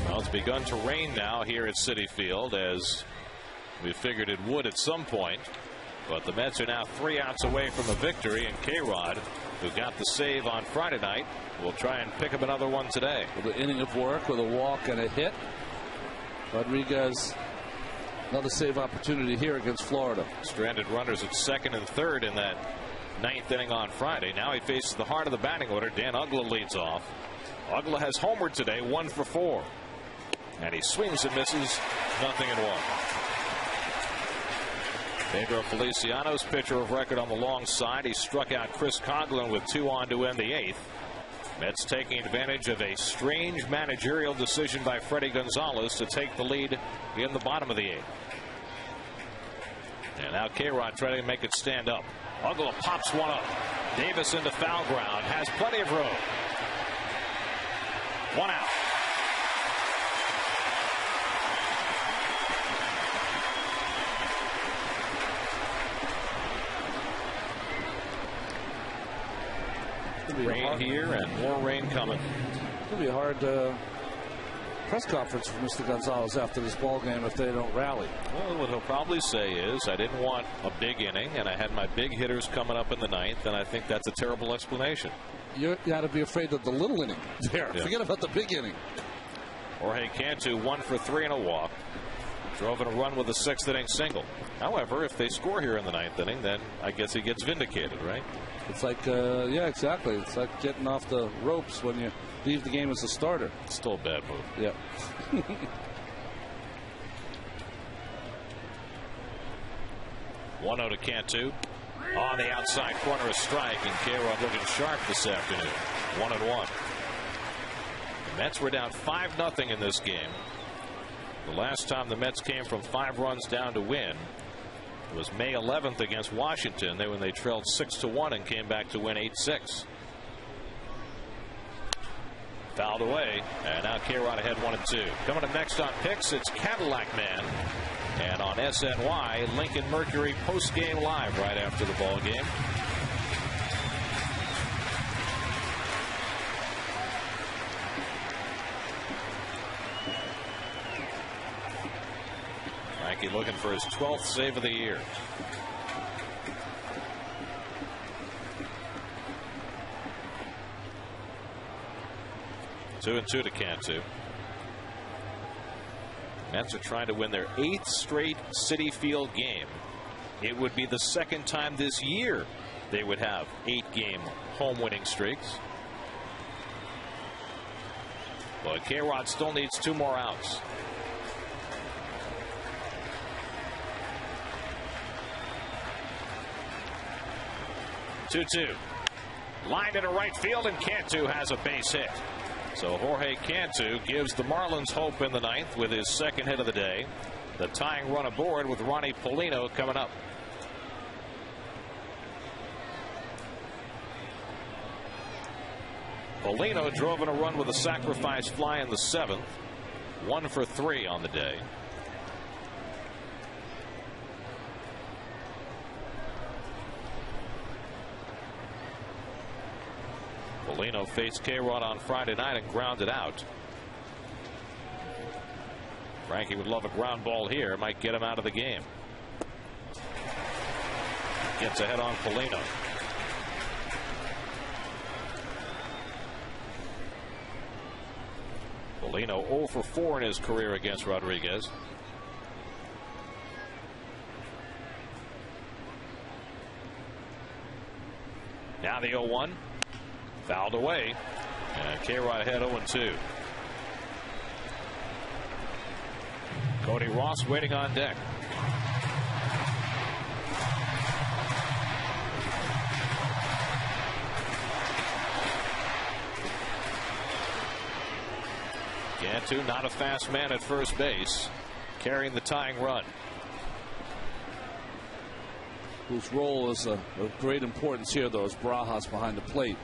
Well, it's begun to rain now here at Citi Field, as we figured it would at some point. But the Mets are now 3 outs away from a victory, and K-Rod, who got the save on Friday night, will try and pick up another one today. With an inning of work with a walk and a hit. Rodriguez, another save opportunity here against Florida. Stranded runners at 2nd and 3rd in that 9th inning on Friday. Now he faces the heart of the batting order. Dan Uggla leads off. Uggla has homered today, 1 for 4. And he swings and misses, 0-1. Pedro Feliciano's pitcher of record on the long side. He struck out Chris Coghlan with 2 on to end the 8th. Mets taking advantage of a strange managerial decision by Freddie Gonzalez to take the lead in the bottom of the 8th. And now K-Rod trying to make it stand up. Uggla pops one up. Davis into foul ground. Has plenty of room. 1 out. Rain here and more rain coming. It'll be a hard press conference for Mr. Gonzalez after this ball game if they don't rally. Well, what he'll probably say is, I didn't want a big inning, and I had my big hitters coming up in the 9th, and I think that's a terrible explanation. You got to be afraid of the little inning there. Yeah. Forget about the big inning. Jorge Cantu 1 for 3 and a walk. Drove in a run with a 6th inning single. However, if they score here in the 9th inning, then I guess he gets vindicated, right? It's like, yeah, exactly. It's like getting off the ropes when you leave the game as a starter. Still a bad move. Yeah. 1-0 to Cantu. On the outside corner, a strike, and K-Rod looking sharp this afternoon. 1-1. The Mets were down 5-0 in this game. The last time the Mets came from 5 runs down to win was May 11th against Washington. When they trailed 6-1 and came back to win 8-6. Fouled away, and now K-Rod ahead 1-2. Coming up next on Picks, it's Cadillac Man. And on SNY, Lincoln Mercury post-game live right after the ball game. Frankie looking for his 12th save of the year. Two and two to Cantu. Mets are trying to win their 8th straight Citi Field game. It would be the 2nd time this year they would have 8-game home winning streaks. But K-Rod still needs 2 more outs. Two. Lined into right field, and Cantu has a base hit. So Jorge Cantu gives the Marlins hope in the 9th with his 2nd hit of the day. The tying run aboard with Ronnie Polino coming up. Polino drove in a run with a sacrifice fly in the 7th. 1 for 3 on the day. Polino faced K-Rod on Friday night and grounded out. Frankie would love a ground ball here. Might get him out of the game. Gets ahead on Polino. Polino 0 for 4 in his career against Rodriguez. Now the 0-1. Fouled away, and K-Rod ahead 0-2. Cody Ross waiting on deck. Cantu, not a fast man at first base, carrying the tying run. Whose role is of great importance here, though, is Barajas behind the plate.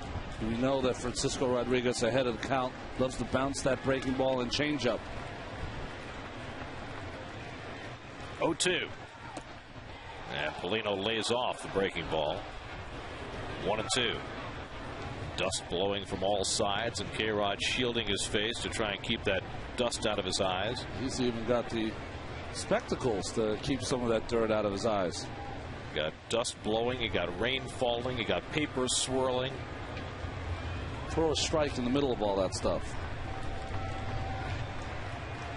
We know that Francisco Rodriguez ahead of the count loves to bounce that breaking ball and changeup. 0-2. And Polino lays off the breaking ball. 1-2. Dust blowing from all sides, and K-Rod shielding his face to try and keep that dust out of his eyes. He's even got the spectacles to keep some of that dirt out of his eyes. You got dust blowing, you got rain falling, you got paper swirling. Throw a strike in the middle of all that stuff.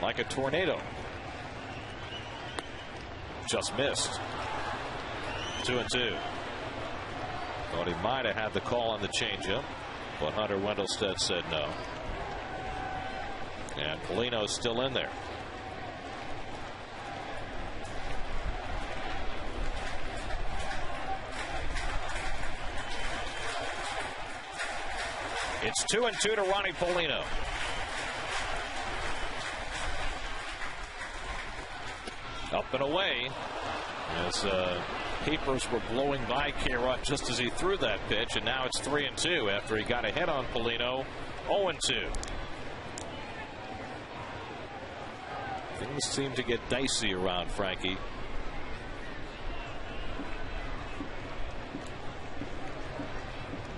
Like a tornado. Just missed. 2-2. Thought he might have had the call on the changeup, but Hunter Wendelstedt said no. And Polino's still in there. It's 2-2 to Ronnie Polino. Up and away as papers were blowing by K-Rod just as he threw that pitch, and now it's 3-2 after he got ahead on Polino. 0-2. Things seem to get dicey around Frankie.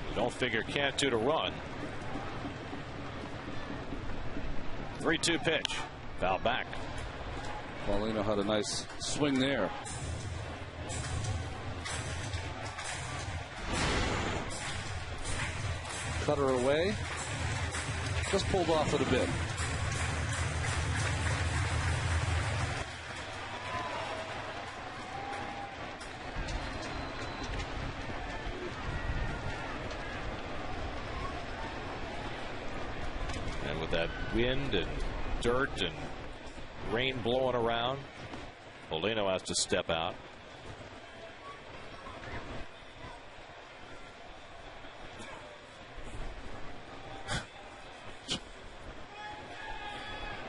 You don't figure Cantu to run. 3-2 pitch. Foul back. Polino had a nice swing there. Cutter away. Just pulled off it a bit. wind and dirt and rain blowing around. Paulino has to step out.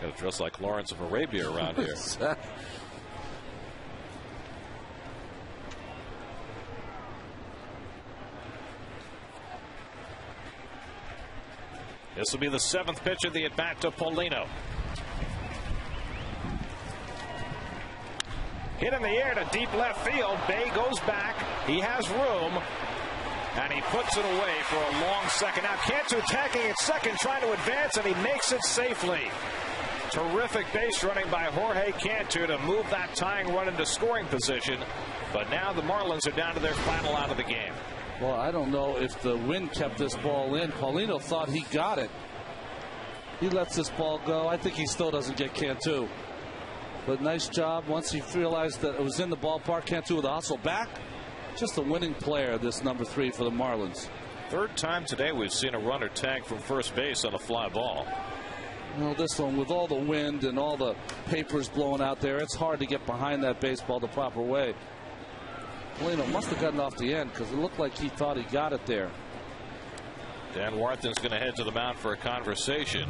Got to dress like Lawrence of Arabia around here. This will be the 7th pitch of the at-bat to Paulino. Hit in the air to deep left field. Bay goes back. He has room. And he puts it away for a long second out. Cantu attacking at second, trying to advance, and he makes it safely. Terrific base running by Jorge Cantu to move that tying run into scoring position. But now the Marlins are down to their final out of the game. Well, I don't know if the wind kept this ball in. Paulino thought he got it. He lets this ball go. I think he still doesn't get Cantu. But nice job. Once he realized that it was in the ballpark, Cantu with a hustle back. Just a winning player, this number 3 for the Marlins. 3rd time today we've seen a runner tag from first base on a fly ball. Well, this one, with all the wind and all the papers blowing out there, it's hard to get behind that baseball the proper way. Paulino must have gotten off the end because it looked like he thought he got it there. Dan Warthen's going to head to the mound for a conversation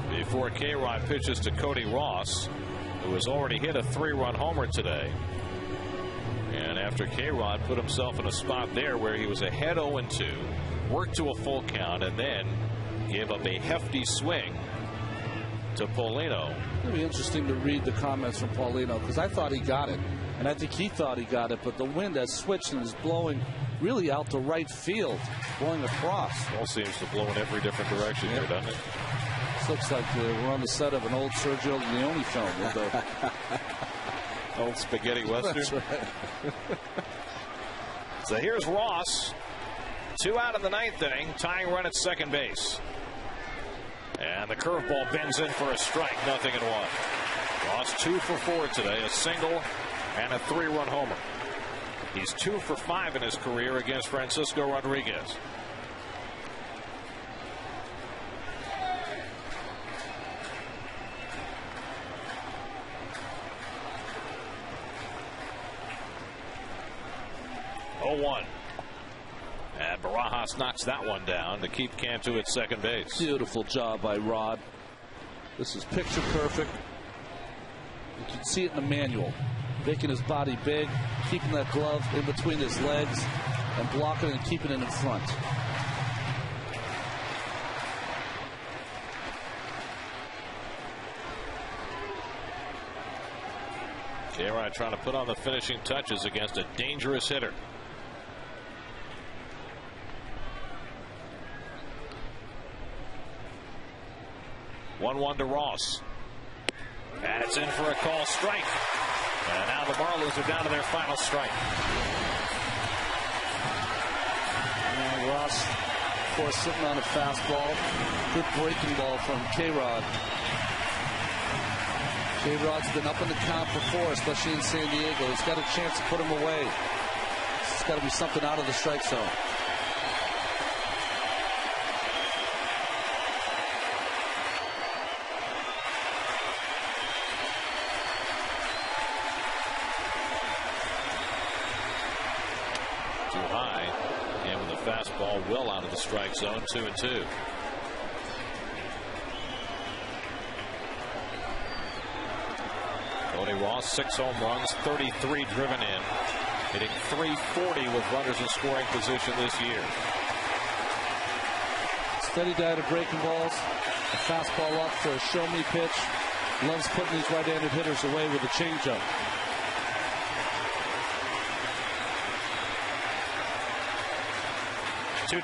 before K-Rod pitches to Cody Ross, who has already hit a 3-run homer today. And after K-Rod put himself in a spot there where he was ahead 0-2, worked to a full count, and then gave up a hefty swing to Paulino. It'll be interesting to read the comments from Paulino because I thought he got it. And I think he thought he got it, but the wind has switched and is blowing really out to right field, blowing across. All seems to blow in every different direction here, doesn't it? This looks like we're on the set of an old Sergio Leone film with the old spaghetti western. That's right. So here's Ross. 2 out in the 9th inning, tying run at second base. And the curveball bends in for a strike, 0-1. Ross 2 for 4 today, a single and a 3-run homer. He's 2 for 5 in his career against Francisco Rodriguez. And Barajas knocks that one down to keep Cantu at second base. Beautiful job by Rod. This is picture perfect. You can see it in the manual. Making his body big, keeping that glove in between his legs, and blocking and keeping it in front. K-Rod trying to put on the finishing touches against a dangerous hitter. 1-1 to Ross. And it's in for a call strike. And now the Marlins are down to their final strike. And Ross, of course, sitting on a fastball. Good breaking ball from K-Rod. K-Rod's been up in the count before, especially in San Diego. He's got a chance to put him away. It's got to be something out of the strike zone. Too high. And with the fastball well out of the strike zone, 2-2. Cody Ross, 6 home runs, 33 driven in, hitting .340 with runners in scoring position this year. Steady diet of breaking balls, a fastball up for a show-me pitch. Loves putting these right-handed hitters away with a changeup.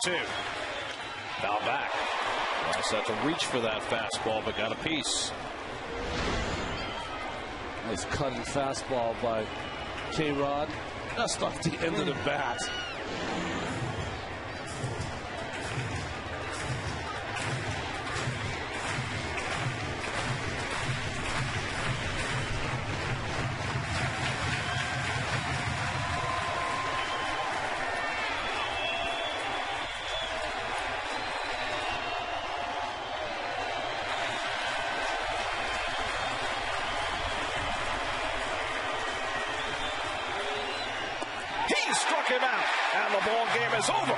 Two. Foul back. Ross had to reach for that fastball, but got a piece. Nice cutting fastball by K-Rod. Just off the end of the bat. him out, and the ball game is over.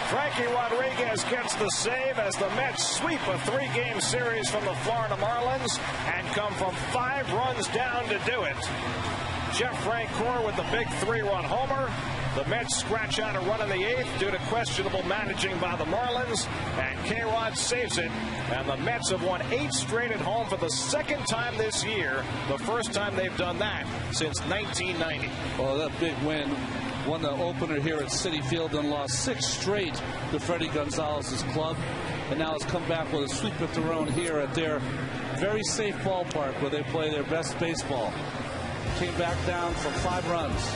Frankie Rodriguez gets the save as the Mets sweep a 3-game series from the Florida Marlins and come from 5 runs down to do it. Jeff Francoeur with the big 3-run homer. The Mets scratch out a run in the 8th due to questionable managing by the Marlins, and K-Rod saves it, and the Mets have won 8 straight at home for the 2nd time this year, the first time they've done that since 1990. Well, that big win. Won the opener here at Citi Field and lost 6 straight to Freddie Gonzalez's club, and now has come back with a sweep of their own here at their very safe ballpark where they play their best baseball. Came back down from 5 runs.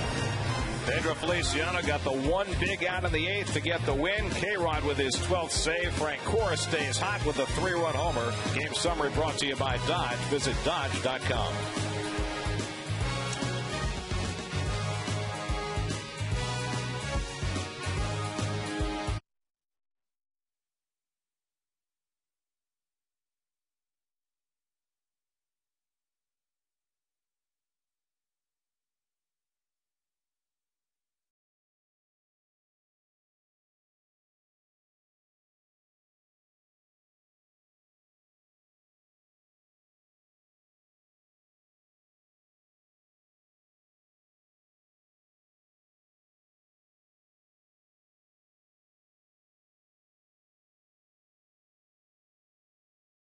Pedro Feliciano got the one big out in the 8th to get the win. K-Rod with his 12th save. Francoeur stays hot with a 3-run homer. Game summary brought to you by Dodge. Visit Dodge.com.